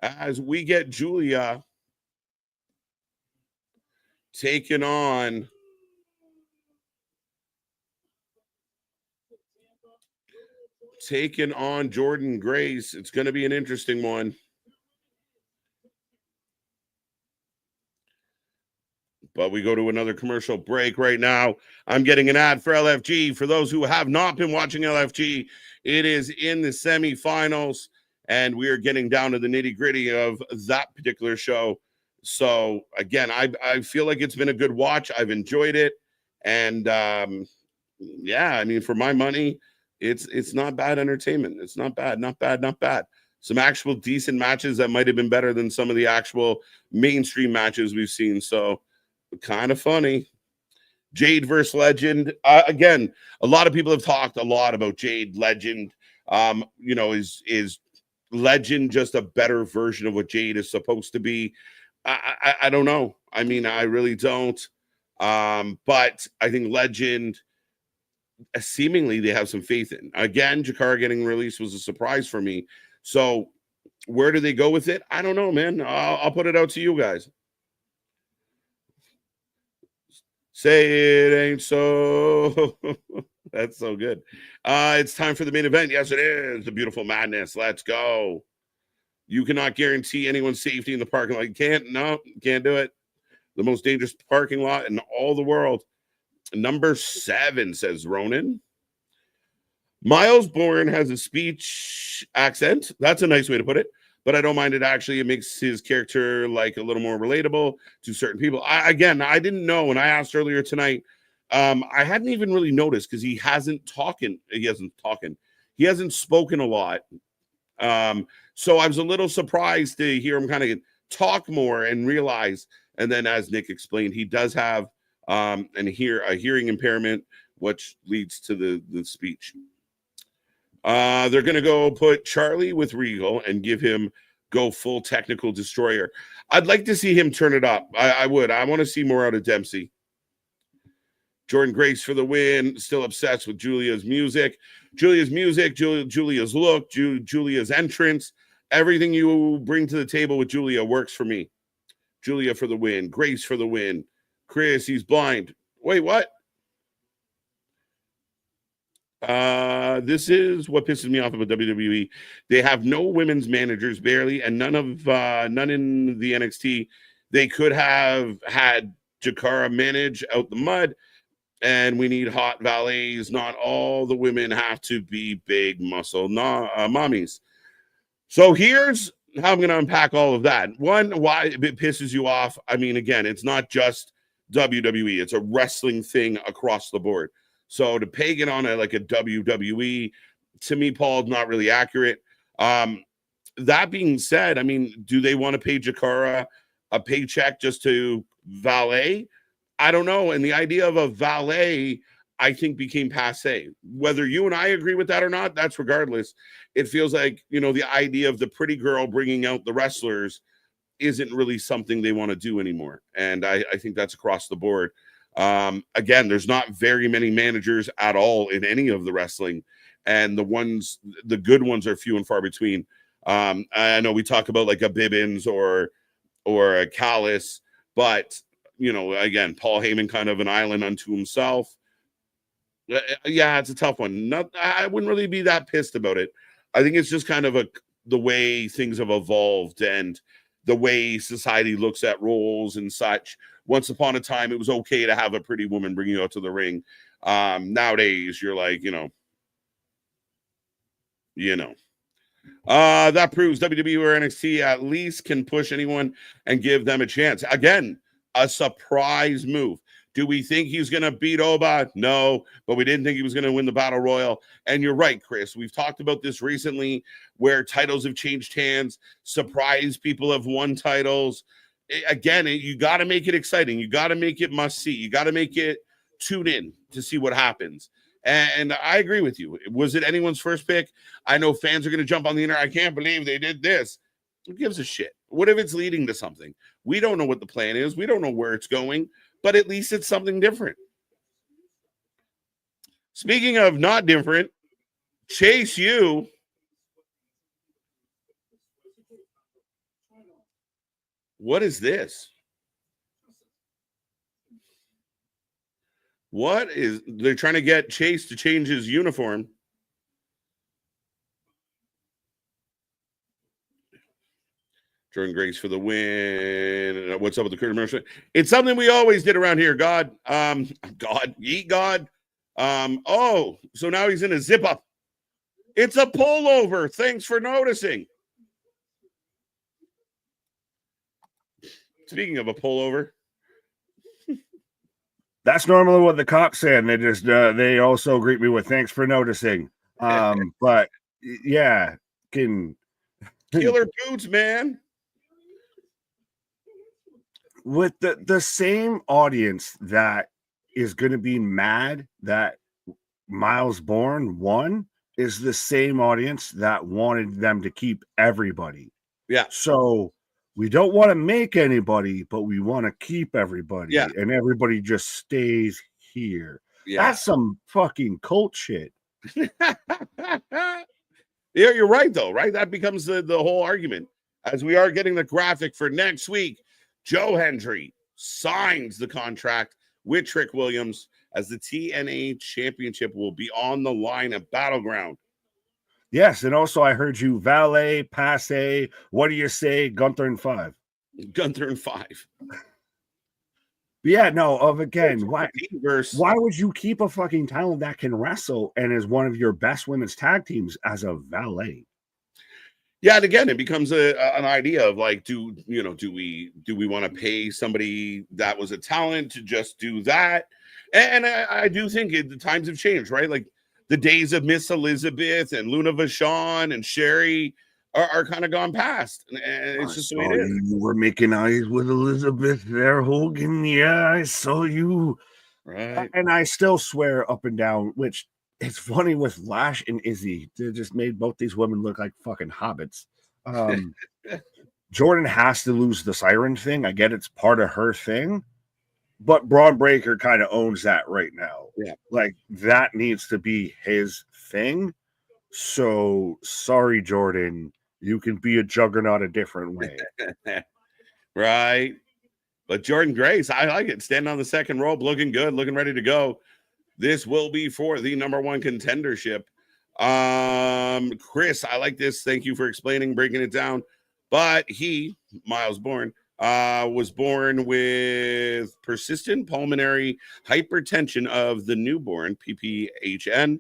As we get Julia taking on Jordan Grace. It's going to be an interesting one. But we go to another commercial break right now. I'm getting an ad for LFG. For those who have not been watching LFG, it is in the semifinals, and we are getting down to the nitty-gritty of that particular show. So, again, I feel like it's been a good watch. I've enjoyed it. And, yeah, I mean, for my money, it's not bad entertainment. It's not bad. Some actual decent matches that might have been better than some of the actual mainstream matches we've seen. So, kind of funny. Jade versus Legend. Again, a lot of people have talked a lot about Jade. Legend. Is Legend just a better version of what Jade is supposed to be? I don't know. I mean, I really don't. But I think Legend, seemingly they have some faith in. Again, Jakara getting released was a surprise for me. So where do they go with it? I don't know, man. I'll put it out to you guys. Say it ain't so. That's so good. It's time for the main event. Yes, it is. The beautiful Madness. Let's go. You cannot guarantee anyone's safety in the parking lot. You can't do it. The most dangerous parking lot in all the world. Number 7, says Ronan. Miles Bourne has a speech accent. That's a nice way to put it. But I don't mind it. Actually, it makes his character like a little more relatable to certain people. I didn't know when I asked earlier tonight. I hadn't even really noticed because he hasn't spoken a lot. So I was a little surprised to hear him kind of talk more and realize. And then, as Nick explained, he does have a hearing impairment, which leads to the speech. They're going to go put Charlie with Regal and give him go full technical destroyer. I'd like to see him turn it up. I would. I want to see more out of Dempsey. Jordan Grace for the win. Still obsessed with Julia's music. Julia's look, Julia's entrance. Everything you bring to the table with Julia works for me. Julia for the win. Grace for the win. Chris, he's blind. Wait, what? This is what pisses me off about WWE. They have no women's managers, barely, and none in the NXT. They could have had Jakara manage out the mud, and we need hot valets. Not all the women have to be big muscle mommies. So here's how I'm going to unpack all of that. One, why it pisses you off. I mean, again, it's not just WWE. It's a wrestling thing across the board. So to peg it on a WWE, to me, Paul, not really accurate. That being said, I mean, do they want to pay Jakara a paycheck just to valet? I don't know. And the idea of a valet, I think, became passe. Whether you and I agree with that or not, that's regardless. It feels like, the idea of the pretty girl bringing out the wrestlers isn't really something they want to do anymore. And I think that's across the board. Again, there's not very many managers at all in any of the wrestling, and the good ones are few and far between. I know we talk about like a Bibbins or a Callis, but again, Paul Heyman kind of an island unto himself. Yeah, it's a tough one. I wouldn't really be that pissed about it. I think it's just kind of the way things have evolved and the way society looks at roles and such. Once upon a time, it was okay to have a pretty woman bring you out to the ring. Nowadays, you're like, that proves WWE or NXT at least can push anyone and give them a chance. Again, a surprise move. Do we think he's going to beat Oba? No, but we didn't think he was going to win the Battle Royal. And you're right, Chris. We've talked about this recently where titles have changed hands. Surprise people have won titles. Again, you got to make it exciting. You got to make it must see. You got to make it tune in to see what happens. And I agree with you. Was it anyone's first pick? I know fans are going to jump on the internet. I can't believe they did this. Who gives a shit? What if it's leading to something? We don't know what the plan is. We don't know where it's going, but at least it's something different. Speaking of not different, Chase U. What is this? They're trying to get Chase to change his uniform. Jordan Grace for the win. What's up with the commercial? It's something we always did around here. God. Oh, so now he's in a zip up. It's a pullover. Thanks for noticing. Speaking of a pullover. That's normally what the cops say, and they also greet me with thanks for noticing. But yeah, killer boots, man. With the same audience that is going to be mad that Miles Bourne won is the same audience that wanted them to keep everybody. Yeah. So we don't want to make anybody, but we want to keep everybody. Yeah. And everybody just stays here. Yeah. That's some fucking cult shit. Yeah, you're right, though, right? That becomes the whole argument. As we are getting the graphic for next week, Joe Hendry signs the contract with Trick Williams as the TNA Championship will be on the line at Battleground. Yes, and also I heard you valet, passe, what do you say, Gunther and 5. Gunther and 5. Yeah, no, why would you keep a fucking talent that can wrestle and is one of your best women's tag teams as a valet? Yeah, and again, it becomes an idea of like, do we want to pay somebody that was a talent to just do that? And I do think the times have changed, right? Like the days of Miss Elizabeth and Luna Vachon and Sherry are kind of gone past. And it's just the way it is. You were making eyes with Elizabeth there, Hogan. Yeah, I saw you. Right. And I still swear up and down, which it's funny with Lash and Izzy. They just made both these women look like fucking hobbits. Jordan has to lose the siren thing. I get it's part of her thing, but Braun Breaker kind of owns that right now. Yeah. Like that needs to be his thing. So sorry, Jordan. You can be a juggernaut a different way. Right. But Jordan Grace, I like it. Standing on the second rope, looking good, looking ready to go. This will be for the #1 contendership. Chris, I like this. Thank you for explaining, breaking it down. But he, Miles Bourne, was born with persistent pulmonary hypertension of the newborn, PPHN.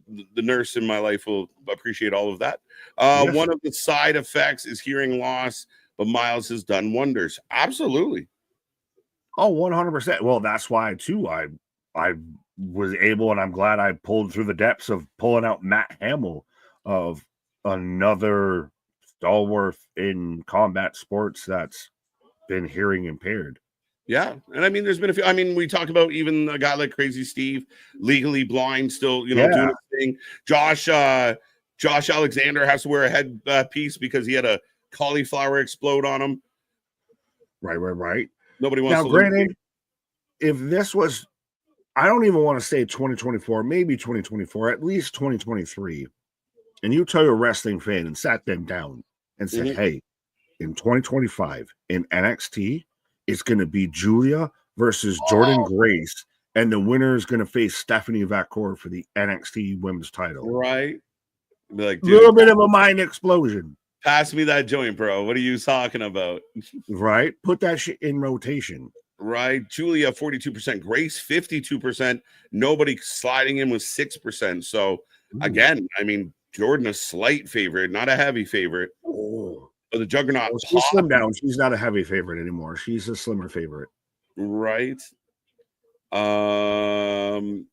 The nurse in my life will appreciate all of that. Yes. One of the side effects is hearing loss, but Miles has done wonders. Absolutely. Oh, 100%. Well, that's why too. I was able, and I'm glad I pulled through the depths of pulling out Matt Hamill, of another stalwart in combat sports that's been hearing impaired. Yeah, and I mean, there's been a few. I mean, we talk about even a guy like Crazy Steve, legally blind, still doing his thing. Josh Alexander has to wear a head piece because he had a cauliflower explode on him. Right. Nobody wants now, to granted, if this was, I don't even want to say 2024, maybe 2024, at least 2023, and you tell your wrestling fan and sat them down and said, hey, in 2025 in NXT, it's going to be Julia versus Jordan Grace, and the winner is going to face Stephanie Vacour for the NXT Women's title. Right. Be like, a little bit of a mind explosion. Pass me that joint, bro. What are you talking about? Right. Put that shit in rotation. Right. Julia, 42%. Grace, 52%. Nobody sliding in with 6%. So, again, I mean, Jordan, a slight favorite, not a heavy favorite. Oh. But the Juggernaut. Well, she's slimmed down. She's not a heavy favorite anymore. She's a slimmer favorite. Right. Can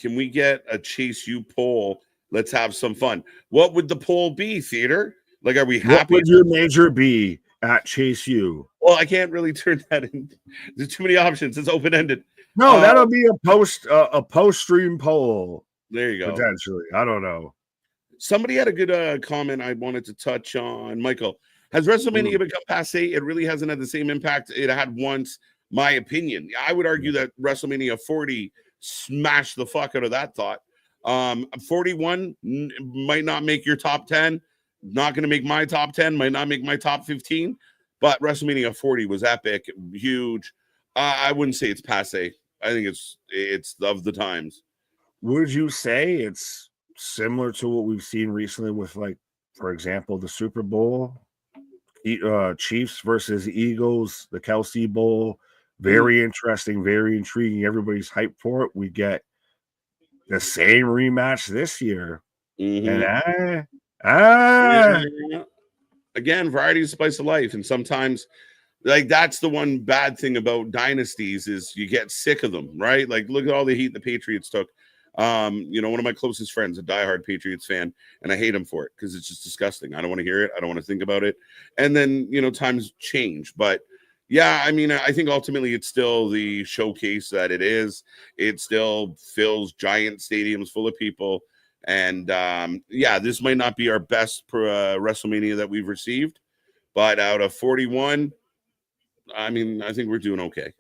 we get a Chase U poll? Let's have some fun. What would the poll be, Theater? Like, are we happy? What would your major be at Chase U? Well, I can't really turn that in. There's too many options. It's open-ended. No, that'll be a post-stream poll. There you go. Potentially. I don't know. Somebody had a good comment I wanted to touch on. Michael, has WrestleMania become passe? It really hasn't had the same impact it had once, my opinion. I would argue that WrestleMania 40 smashed the fuck out of that thought. 41 might not make your top 10, not going to make my top 10, might not make my top 15, but WrestleMania 40 was epic, huge. I wouldn't say it's passe. I think it's of the times. Would you say it's similar to what we've seen recently with, like, for example, the Super Bowl, Chiefs versus Eagles, the Kelsey Bowl? Very interesting, very intriguing. Everybody's hyped for it. We get the same rematch this year. And again, variety is the spice of life. And sometimes, like, that's the one bad thing about dynasties is you get sick of them, right? Like, look at all the heat the Patriots took. One of my closest friends, a diehard Patriots fan, and I hate him for it because it's just disgusting. I don't want to hear it. I don't want to think about it. And then, times change. But yeah, I mean, I think ultimately it's still the showcase that it is. It still fills giant stadiums full of people. And this might not be our best WrestleMania that we've received, but out of 41, I mean, I think we're doing okay.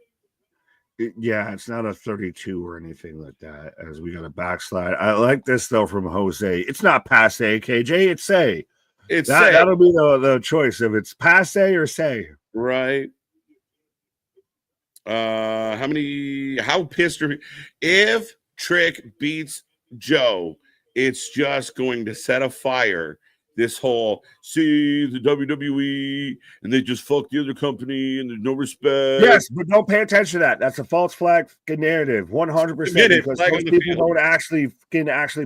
Yeah, it's not a 32 or anything like that, as we got a backslide. I like this, though, from Jose. It's not passe, KJ. It's say. That'll be the choice if it's passe or say. Right. How pissed are we? If Trick beats Joe, it's just going to set a fire. This whole, see the WWE, and they just fuck the other company, and there's no respect. Yes, but don't pay attention to that. That's a false flag narrative, 100%. Because most people don't actually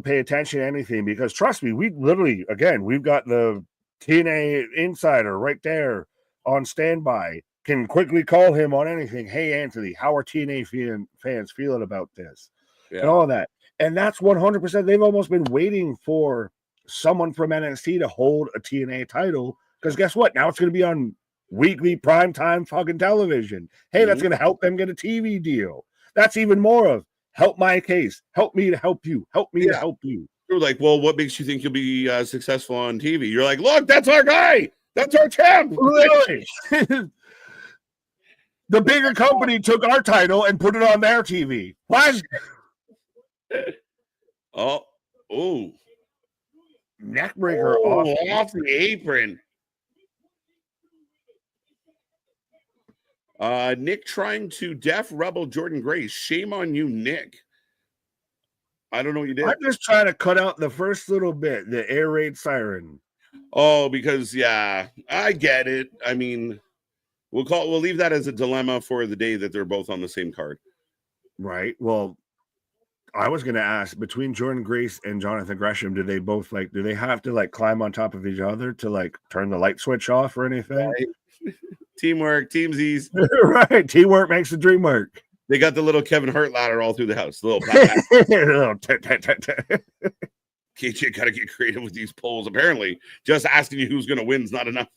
pay attention to anything. Because trust me, we literally, again, we've got the TNA insider right there on standby. Can quickly call him on anything. Hey, Anthony, how are TNA fans feeling about this? Yeah. And all that. And that's 100%. They've almost been waiting for someone from NXT to hold a TNA title, because guess what? Now it's going to be on weekly primetime fucking television. Hey, that's going to help them get a TV deal. That's even more of help my case. Help me to help you. Help me to help you. You're like, well, what makes you think you'll be successful on TV? You're like, look, that's our guy. That's our champ. Literally. The bigger company took our title and put it on their TV. What? Oh. Neckbreaker off the apron. Nick trying to def Rebel Jordan Grace. Shame on you, Nick. I don't know what you did. I'm just trying to cut out the first little bit, the air raid siren. Oh, because I get it. I mean, we'll leave that as a dilemma for the day that they're both on the same card. Right. Well, I was going to ask, between Jordan Grace and Jonathan Gresham, do they both do they have to climb on top of each other to turn the light switch off or anything? Right. Teamwork, teamsies. Right. Teamwork makes the dream work. They got the little Kevin Hart ladder all through the house. The little KJ got to get creative with these polls. Apparently, just asking you who's going to win is not enough.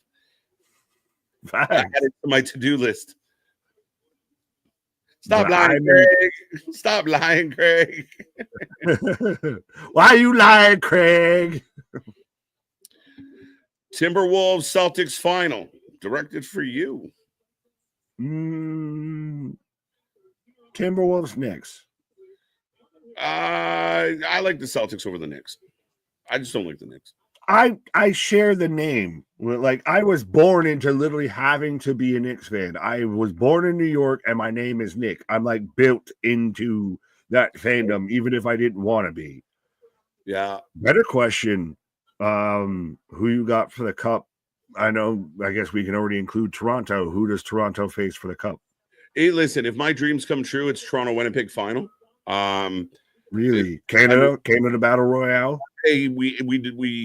I added it to my to-do list. Stop lying, Craig. Stop lying, Craig. Why are you lying, Craig? Timberwolves Celtics final. Directed for you. Timberwolves Knicks. I like the Celtics over the Knicks. I just don't like the Knicks. I share the name. I was born into literally having to be a Knicks fan. I was born in New York and my name is Nick. I'm built into that fandom, even if I didn't want to be. Yeah. Better question. Who you got for the cup? I guess we can already include Toronto. Who does Toronto face for the cup? Hey, listen, if my dreams come true, it's Toronto Winnipeg final. Really? Canada Battle Royale? Hey, we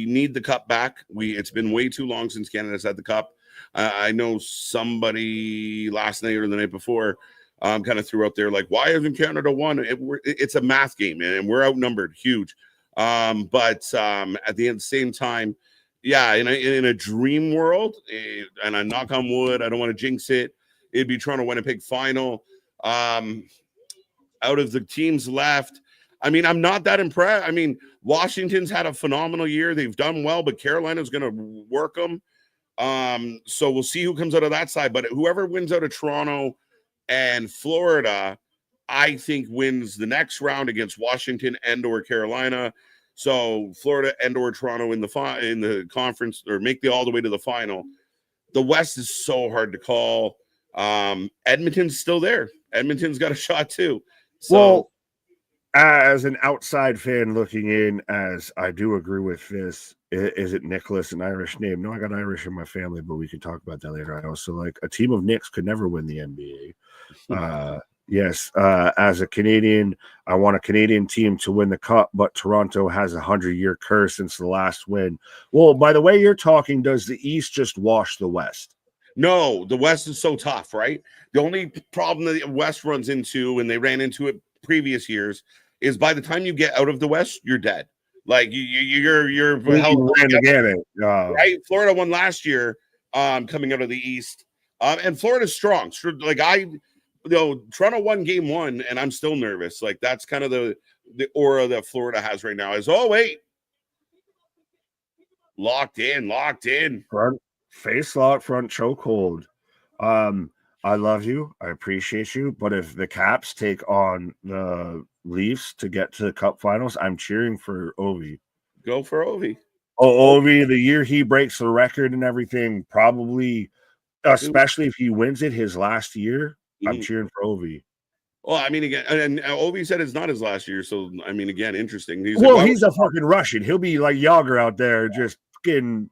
need the cup back. It's been way too long since Canada's had the cup. I know somebody last night or the night before kind of threw out there why hasn't Canada won? It's a math game, and we're outnumbered huge. But at the same time, yeah, in a dream world, and I knock on wood, I don't want to jinx it. It'd be Toronto Winnipeg final. Out of the teams left, I mean, I'm not that impressed. I mean, Washington's had a phenomenal year. They've done well, but Carolina's going to work them. So we'll see who comes out of that side. But whoever wins out of Toronto and Florida, I think wins the next round against Washington and or Carolina. So Florida and or Toronto in the conference, or make all the way to the final. The West is so hard to call. Edmonton's still there. Edmonton's got a shot too. So, well, as an outside fan looking in, as I do agree with this, is it Nicholas, an Irish name? No, I got Irish in my family, but we can talk about that later. I also a team of Knicks could never win the NBA. Yes, as a Canadian, I want a Canadian team to win the cup, but Toronto has a 100-year curse since the last win. Well, by the way you're talking, does the East just wash the West? No, the West is so tough, right? The only problem that the West runs into, and they ran into it previous years, is by the time you get out of the West, you're dead. You're right. Florida won last year, coming out of the East, and Florida's strong. Toronto won game one, and I'm still nervous. That's kind of the aura that Florida has right now. Is locked in. Front face lock, front chokehold. I love you. I appreciate you. But if the Caps take on the Leafs to get to the Cup Finals, I'm cheering for Ovi. Go for Ovi. Oh, Ovi, the year he breaks the record and everything, probably, especially if he wins it his last year, I'm cheering for Ovi. Well, I mean, again, and Ovi said it's not his last year. So, I mean, again, interesting. He's a fucking Russian. He'll be like Yager out there just fucking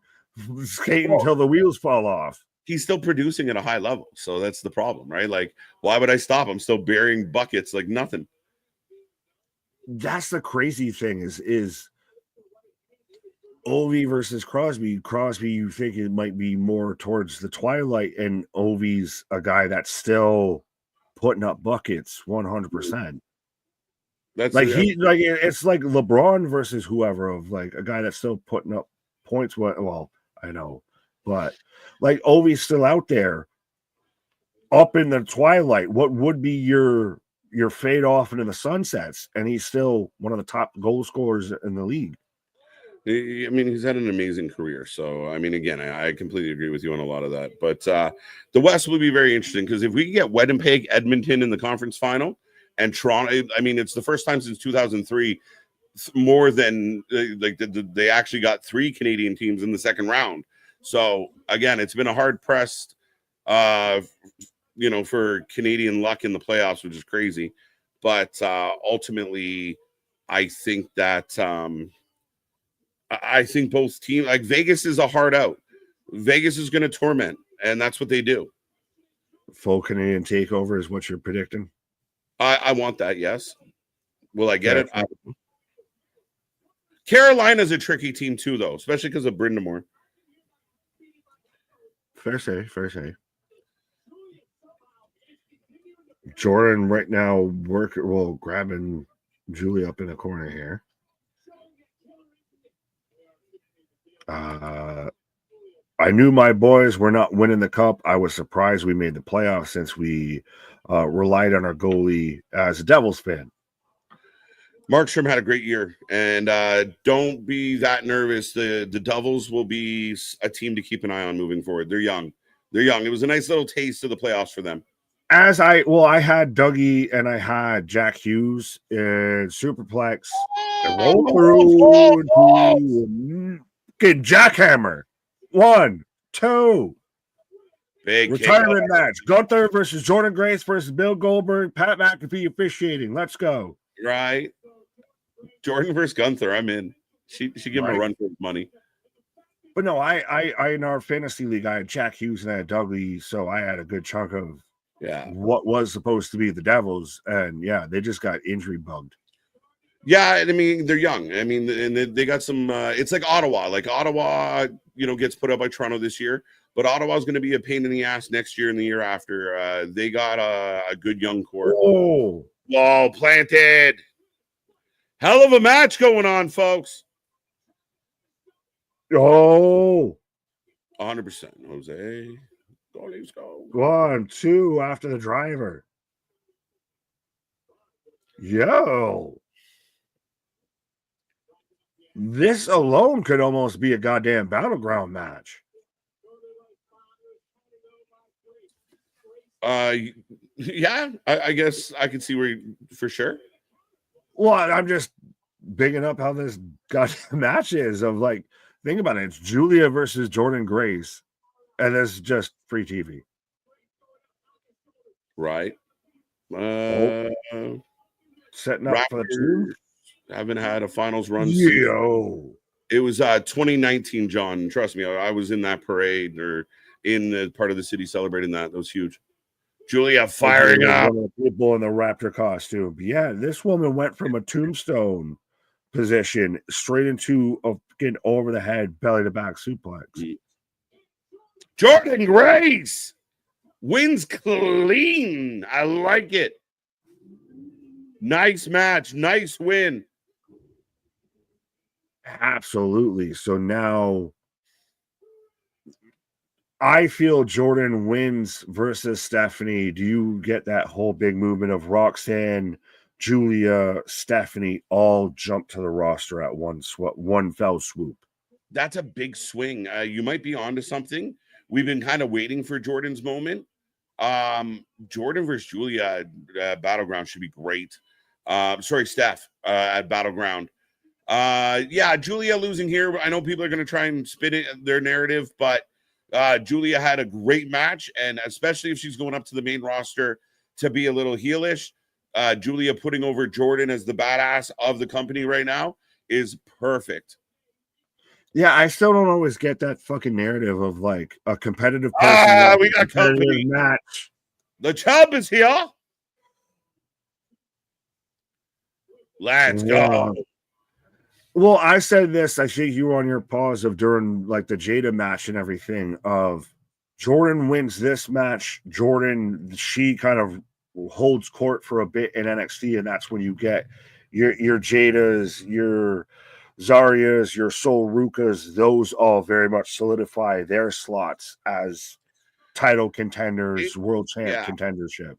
skating until the wheels fall off. He's still producing at a high level. So that's the problem, right? Why would I stop? I'm still burying buckets like nothing. That's the crazy thing is Ovi versus Crosby. Crosby, you think it might be more towards the twilight, and Ovi's a guy that's still putting up buckets 100%. That's like it's like LeBron versus whoever, of like a guy that's still putting up points. Well, I know, but like Ovi's still out there up in the twilight. What would be your fade off into the sunsets, and he's still one of the top goal scorers in the league. I mean, he's had an amazing career. So, I mean, again, I completely agree with you on a lot of that. But the West will be very interesting because if we can get Winnipeg, Edmonton in the conference final, and Toronto, I mean, it's the first time since 2003 more than they actually got 3 Canadian teams in the second round. So, again, it's been a hard pressed, for Canadian luck in the playoffs, which is crazy. But ultimately, I think that I think both teams, like Vegas is a hard out. Vegas is going to torment, and that's what they do. Full Canadian takeover is what you're predicting? I want that, yes. Will I get it? Carolina's a tricky team too, though, especially because of Brindamore. Fair say. Jordan right now grabbing Julie up in the corner here. I knew my boys were not winning the cup. I was surprised we made the playoffs since we relied on our goalie as a Devils fan. Markstrom had a great year, and don't be that nervous. The Devils will be a team to keep an eye on moving forward. They're young. It was a nice little taste of the playoffs for them. I had Dougie and I had Jack Hughes in Superplex. Roll through get jackhammer. 1, 2. Big retirement match. Gunther versus Jordan Grace versus Bill Goldberg. Pat McAfee officiating. Let's go. Right. Jordan versus Gunther. I'm in. She give him a run for his money. But no, I in our fantasy league, I had Jack Hughes and I had Dougie, so I had a good chunk of what was supposed to be the Devils, and they just got injury bugged. Yeah, I mean, they're young. I mean, and they got some it's like Ottawa. Like Ottawa, gets put up by Toronto this year, but Ottawa's going to be a pain in the ass next year and the year after. They got a good young core. Oh, planted. Hell of a match going on, folks. Oh, 100%. Jose. Go, let's go. 1, 2 after the driver. Yo. This alone could almost be a goddamn Battleground match. Yeah, I guess I can see where for sure. Well, I'm just bigging up how this goddamn match is. Of like, think about it. It's Julia versus Jordan Grace, and this is just free TV. Right. Setting up Raptors for the two. Haven't had a finals run. Yo. It was 2019, John. Trust me, I was in that parade or in the part of the city celebrating that. That was huge. Julia firing up. One of the people in the Raptor costume. Yeah, this woman went from a tombstone position straight into a fucking over the head, belly to back suplex. Jordan Grace wins clean. I like it. Nice match. Nice win. Absolutely. So now I feel Jordan wins versus Stephanie. Do you get that whole big movement of Roxanne, Julia, Stephanie all jump to the roster at one fell swoop? That's a big swing. You might be onto something. We've been kind of waiting for Jordan's moment. Jordan versus Julia at Battleground should be great. Steph at Battleground. Julia losing here. I know people are going to try and spin it their narrative, but Julia had a great match, and especially if she's going up to the main roster to be a little heelish, Julia putting over Jordan as the badass of the company right now is perfect. Yeah, I still don't always get that fucking narrative of like a competitive person. We got company match. The Chubb is here. Let's go. Well, I said this, I think you were on your pause of during like the Jada match and everything of Jordan wins this match. Jordan, she kind of holds court for a bit in NXT, and that's when you get your Jadas, your Zaryas, your Sol Rukas, those all very much solidify their slots as title contenders, world champ contendership.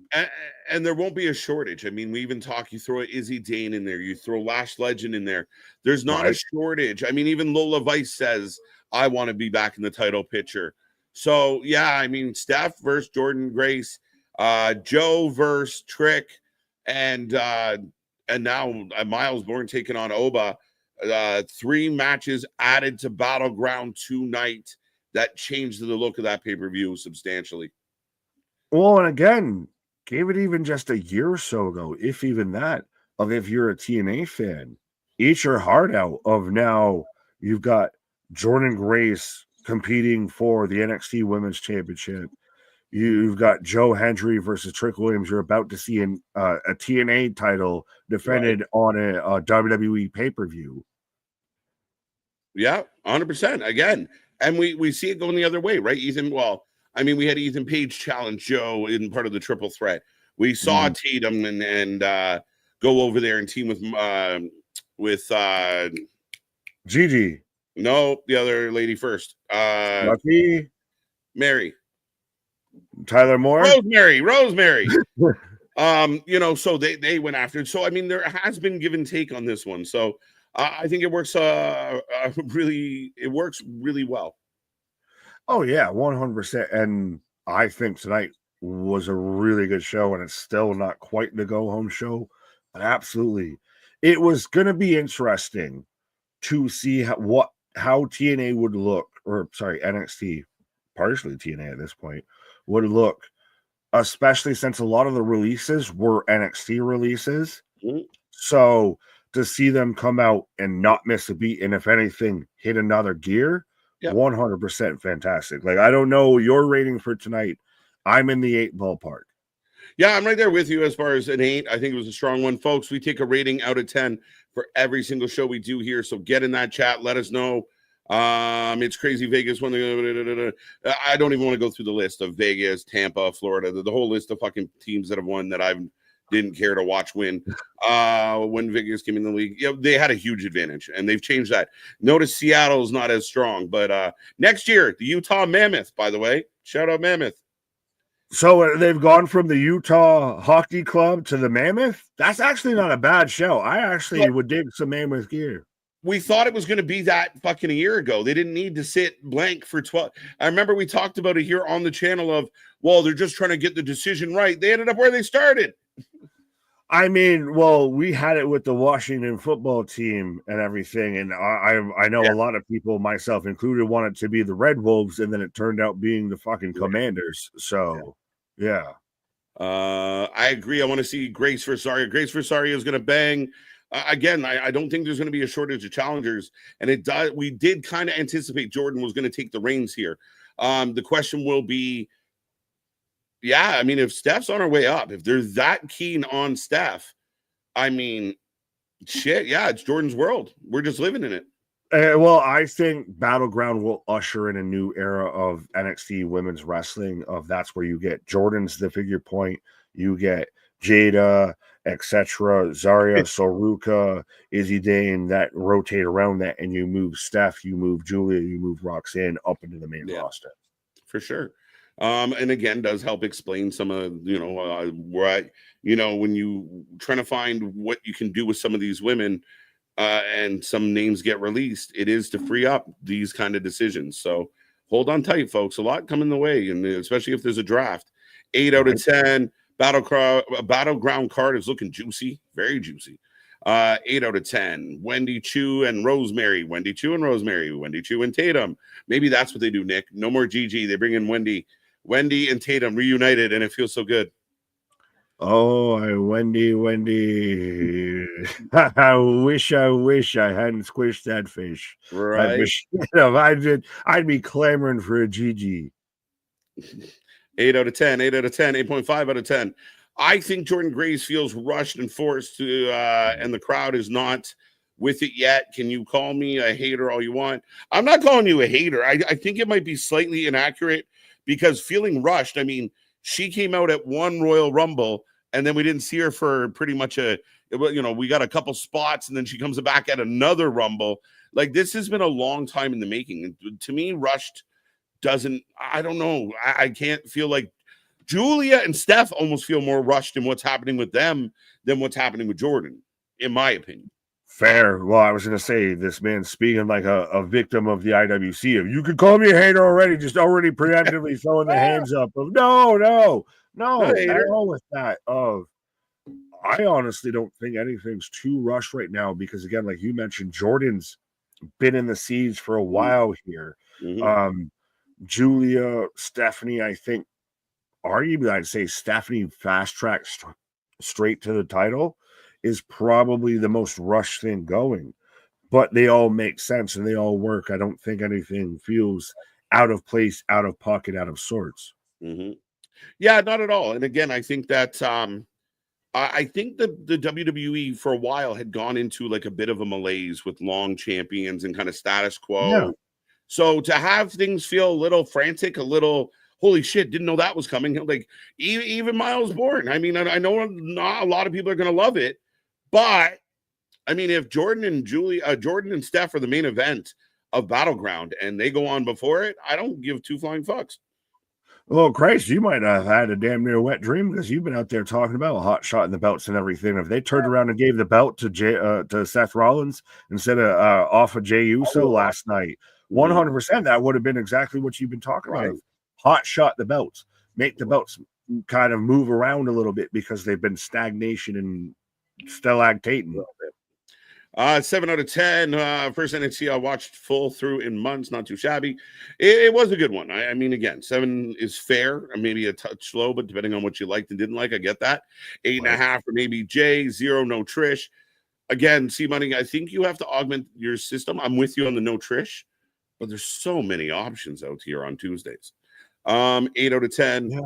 And there won't be a shortage. I mean, we even talk, you throw Izzy Dane in there, you throw Lash Legend in there. There's not a shortage. I mean, even Lola Vice says, I want to be back in the title picture. So, yeah, I mean, Steph versus Jordan Grace, Joe versus Trick, and now Miles Bourne taking on Oba. 3 matches added to Battleground tonight that changed the look of that pay-per-view substantially. Well, and again, gave it even just a year or so ago, if even that, of if you're a TNA fan, eat your heart out of now you've got Jordan Grace competing for the NXT Women's Championship. You've got Joe Hendry versus Trick Williams. You're about to see a TNA title defended on a WWE pay-per-view. Yeah, 100%. Again, and we see it going the other way, right, Ethan? Well, I mean, we had Ethan Page challenge Joe in part of the triple threat. We saw Tatum and go over there and team with Gigi. No, the other lady first. Lucky. Mary. Tyler Moore. Rosemary. You know, so they went after it. So I mean, there has been give and take on this one. So I think it works really well. Oh yeah, 100%. And I think tonight was a really good show, and it's still not quite the go home show, but absolutely, it was going to be interesting to see how TNA would look, or sorry, NXT, partially TNA at this point, would look, especially since a lot of the releases were NXT releases. Mm-hmm. So to see them come out and not miss a beat, and if anything, hit another gear, 100% fantastic. Like, I don't know your rating for tonight. I'm in the 8 ballpark. Yeah, I'm right there with you as far as an 8. I think it was a strong one. Folks, we take a rating out of 10 for every single show we do here. So get in that chat. Let us know. It's Crazy Vegas. I don't even want to go through the list of Vegas, Tampa, Florida, the whole list of fucking teams that have won that I didn't care to watch win. When Vegas came in the league, they had a huge advantage, and they've changed that. Notice Seattle's not as strong, but next year, the Utah Mammoth, by the way, shout out Mammoth. So they've gone from the Utah Hockey Club to the Mammoth. That's actually not a bad show. I actually would dig some Mammoth gear. We thought it was going to be that fucking a year ago. They didn't need to sit blank for 12. I remember we talked about it here on the channel of, well, they're just trying to get the decision right. They ended up where they started. I mean, well, we had it with the Washington football team and everything, and I know a lot of people, myself included, wanted to be the Red Wolves, and then it turned out being the fucking Commanders. So, yeah. I agree. I want to see Grace versus Zarya. Grace versus Zarya is going to bang. Again, I don't think there's going to be a shortage of challengers, and it does. We did kind of anticipate Jordan was going to take the reins here. The question will be, I mean, if Steph's on her way up, if they're that keen on Steph, I mean, shit, it's Jordan's world. We're just living in it. Well, I think Battleground will usher in a new era of NXT women's wrestling. That's where you get Jordan's the figure point, you get Jada, etc., Zarya, Soruka, Izzy Dane that rotate around that, and you move Steph, you move Julia, you move Roxanne up into the main roster. For sure. And again, does help explain some of, when you trying to find what you can do with some of these women and some names get released, it is to free up these kind of decisions. So hold on tight, folks. A lot coming the way, and especially if there's a draft. 8 out of 10. Battleground card is looking juicy, very juicy. 8 out of 10. Wendy Chu and Rosemary. Wendy Chu and Tatum. Maybe that's what they do, Nick. No more Gigi. They bring in Wendy and Tatum reunited, and it feels so good. Oh, Wendy. I wish I hadn't squished that fish. Right. I'd be clamoring for a Gigi. 8 out of 10, 8.5 out of 10. I think Jordan Grace feels rushed and forced to, and the crowd is not with it yet. Can you call me a hater all you want? I'm not calling you a hater. I think it might be slightly inaccurate because feeling rushed, I mean, she came out at one Royal Rumble and then we didn't see her for pretty much a we got a couple spots, and then she comes back at another Rumble. Like, this has been a long time in the making. And to me, rushed doesn't. I don't know. I can't feel like Julia and Steph almost feel more rushed in what's happening with them than what's happening with Jordan, in my opinion. Fair. Well, I was going to say, this man speaking like a victim of the IWC. If you could call me a hater already, just already preemptively throwing the hands up of no, at all with that. I honestly don't think anything's too rushed right now because, again, like you mentioned, Jordan's been in the seeds for a while here. Mm-hmm. Julia, Stephanie, I think, arguably, I'd say Stephanie fast track straight to the title is probably the most rushed thing going, but they all make sense and they all work. I don't think anything feels out of place, out of pocket, out of sorts. Mm-hmm. Yeah, not at all. And again, I think that I think the WWE for a while had gone into like a bit of a malaise with long champions and kind of status quo. Yeah. So to have things feel a little frantic, a little holy shit, didn't know that was coming. Like even Miles Bourne. I mean, I know not a lot of people are going to love it, but I mean, if Jordan and Steph are the main event of Battleground and they go on before it, I don't give two flying fucks. Well, Christ, you might have had a damn near wet dream because you've been out there talking about hot shot and the belts and everything. If they turned around and gave the belt to Seth Rollins instead of off of Jey Uso last night, 100%, that would have been exactly what you've been talking about. Hot shot the belts, make the belts kind of move around a little bit because they've been stagnation and stalactating. 7 out of 10. First NXT I watched full through in months, not too shabby. It was a good one. I mean, again, 7 is fair, maybe a touch slow, but depending on what you liked and didn't like, I get that. 8.5 for maybe Jay. 0, no Trish. Again, C-Money, I think you have to augment your system. I'm with you on the no Trish, but there's so many options out here on Tuesdays. 8 out of 10. Yeah.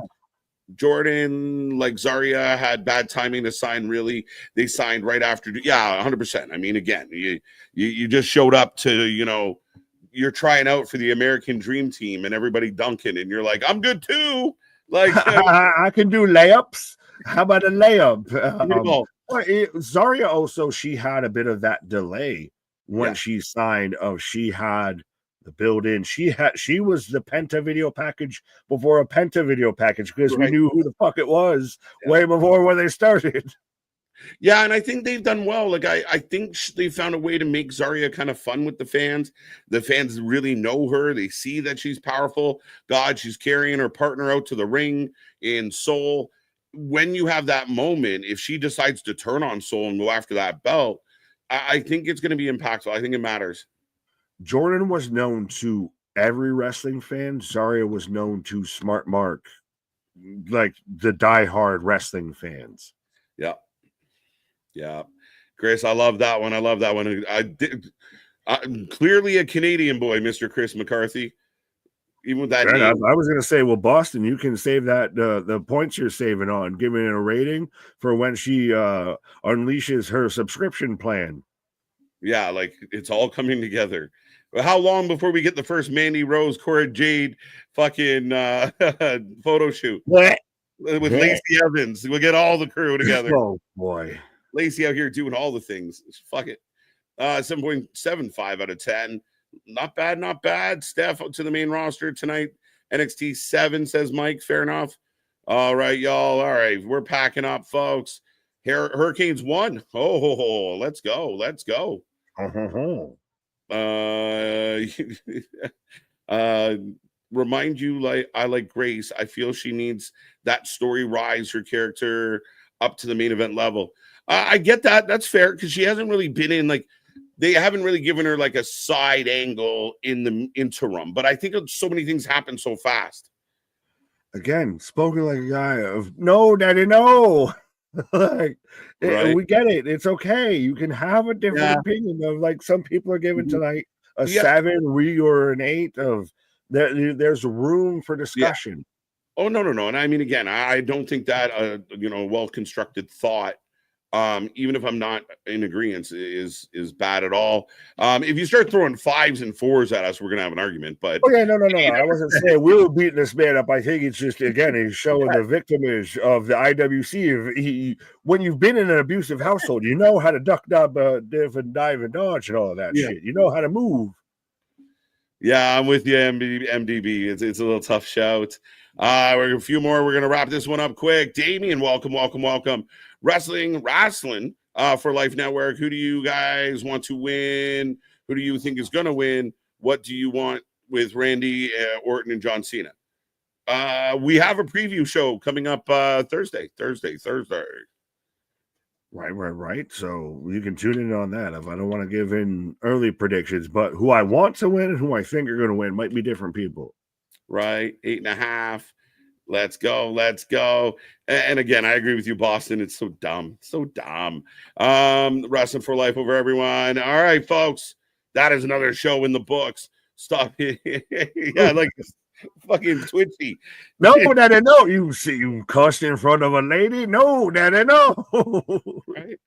Jordan, like Zarya, had bad timing to sign. Really, they signed right after. 100%. I mean, again, you just showed up to, you're trying out for the American Dream Team and everybody dunking, and you're like, I'm good too. Like, I can do layups. How about a layup? Zarya also, she had a bit of that delay when she signed. She had the build-in. She was the Penta video package before a Penta video package because we knew who the fuck it was way before when they started. Yeah, and I think they've done well. Like, I think they found a way to make Zarya kind of fun with the fans. The fans really know her. They see that she's powerful. God, she's carrying her partner out to the ring in Seoul. When you have that moment, if she decides to turn on Seoul and go after that belt, I think it's going to be impactful. I think it matters. Jordan was known to every wrestling fan. Zarya was known to Smart Mark, like the diehard wrestling fans. Yeah. Chris, I love that one. I'm clearly a Canadian boy, Mr. Chris McCarthy. Even with that name. I was going to say, well, Boston, you can save that the points you're saving on giving it a rating for when she unleashes her subscription plan. Yeah, like it's all coming together. How long before we get the first Mandy Rose, Cora Jade fucking photo shoot with Lacey Evans? We'll get all the crew together. Oh boy, Lacey out here doing all the things. Fuck it. 7.75 out of 10. Not bad. Steph to the main roster tonight. NXT 7, says Mike. Fair enough. All right, y'all. All right, we're packing up, folks. Hurricanes 1. Oh, let's go. Remind you, like I like Grace. I feel she needs that story rise her character up to the main event level. I get that. That's fair because she hasn't really been in, like, they haven't really given her like a side angle in the interim. But I think so many things happen so fast. Again, spoken like a guy of no, daddy, no. Like, we get it. It's okay. You can have a different opinion of, like, some people are giving tonight a 7, or an 8 of there's room for discussion. Oh, no. And I mean, again, I don't think that well-constructed thought even if I'm not in agreement, is bad at all. If you start throwing 5s and 4s at us, we're gonna have an argument. But oh yeah, no. I wasn't saying we were beating this man up. I think it's just, again, he's showing the victimage of the IWC. When you've been in an abusive household, you know how to duck, dive, and dodge, and all of that shit. You know how to move. Yeah, I'm with you, MDB. It's a little tough shout. We're a few more. We're gonna wrap this one up quick. Damien, welcome. Wrestling for Life Network. Who do you guys want to win? Who do you think is gonna win? What do you want with Randy Orton and John Cena? We have a preview show coming up Thursday. Right. So you can tune in on that. If I don't want to give in early predictions, but who I want to win and who I think are going to win might be different people. Right. 8.5. Let's go. And again, I agree with you, Boston. It's so dumb. Wrestling for Life over everyone. All right, folks. That is another show in the books. Stop it. Yeah, like fucking twitchy. No, Daddy, no. You see, you cussed in front of a lady. No, Daddy, no. Right.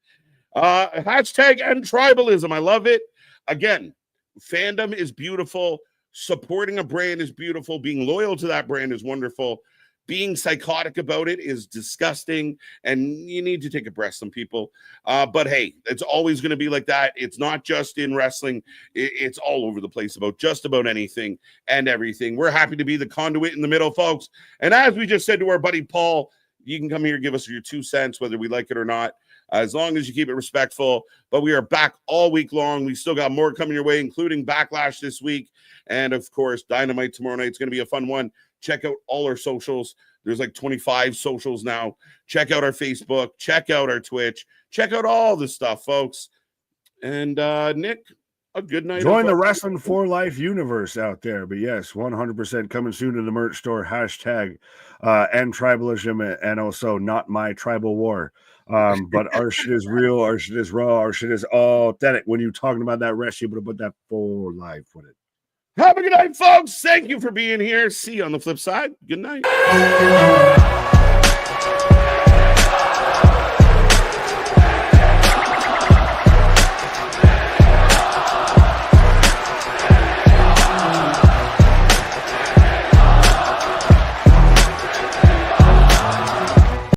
Hashtag end tribalism. I love it. Again, fandom is beautiful. Supporting a brand is beautiful. Being loyal to that brand is wonderful. Being psychotic about it is disgusting, and you need to take a breath, some people. But hey, it's always going to be like that. It's not just in wrestling. It's all over the place about just about anything and everything. We're happy to be the conduit in the middle, folks. And as we just said to our buddy Paul, you can come here and give us your 2 cents, whether we like it or not, as long as you keep it respectful. But we are back all week long. We still got more coming your way, including Backlash this week. And, of course, Dynamite tomorrow night. It's going to be a fun one. Check out all our socials. There's like 25 socials now. Check out our Facebook. Check out our Twitch. Check out all the stuff, folks. And, Nick, a good night. Join the Wrestling for Life universe out there. But, yes, 100% coming soon to the merch store. Hashtag end tribalism, and also not my tribal war. But our shit is real. Our shit is raw. Our shit is authentic. When you're talking about that rest, you're able to put that for life with it. Have a good night, folks. Thank you for being here. See you on the flip side. Good night.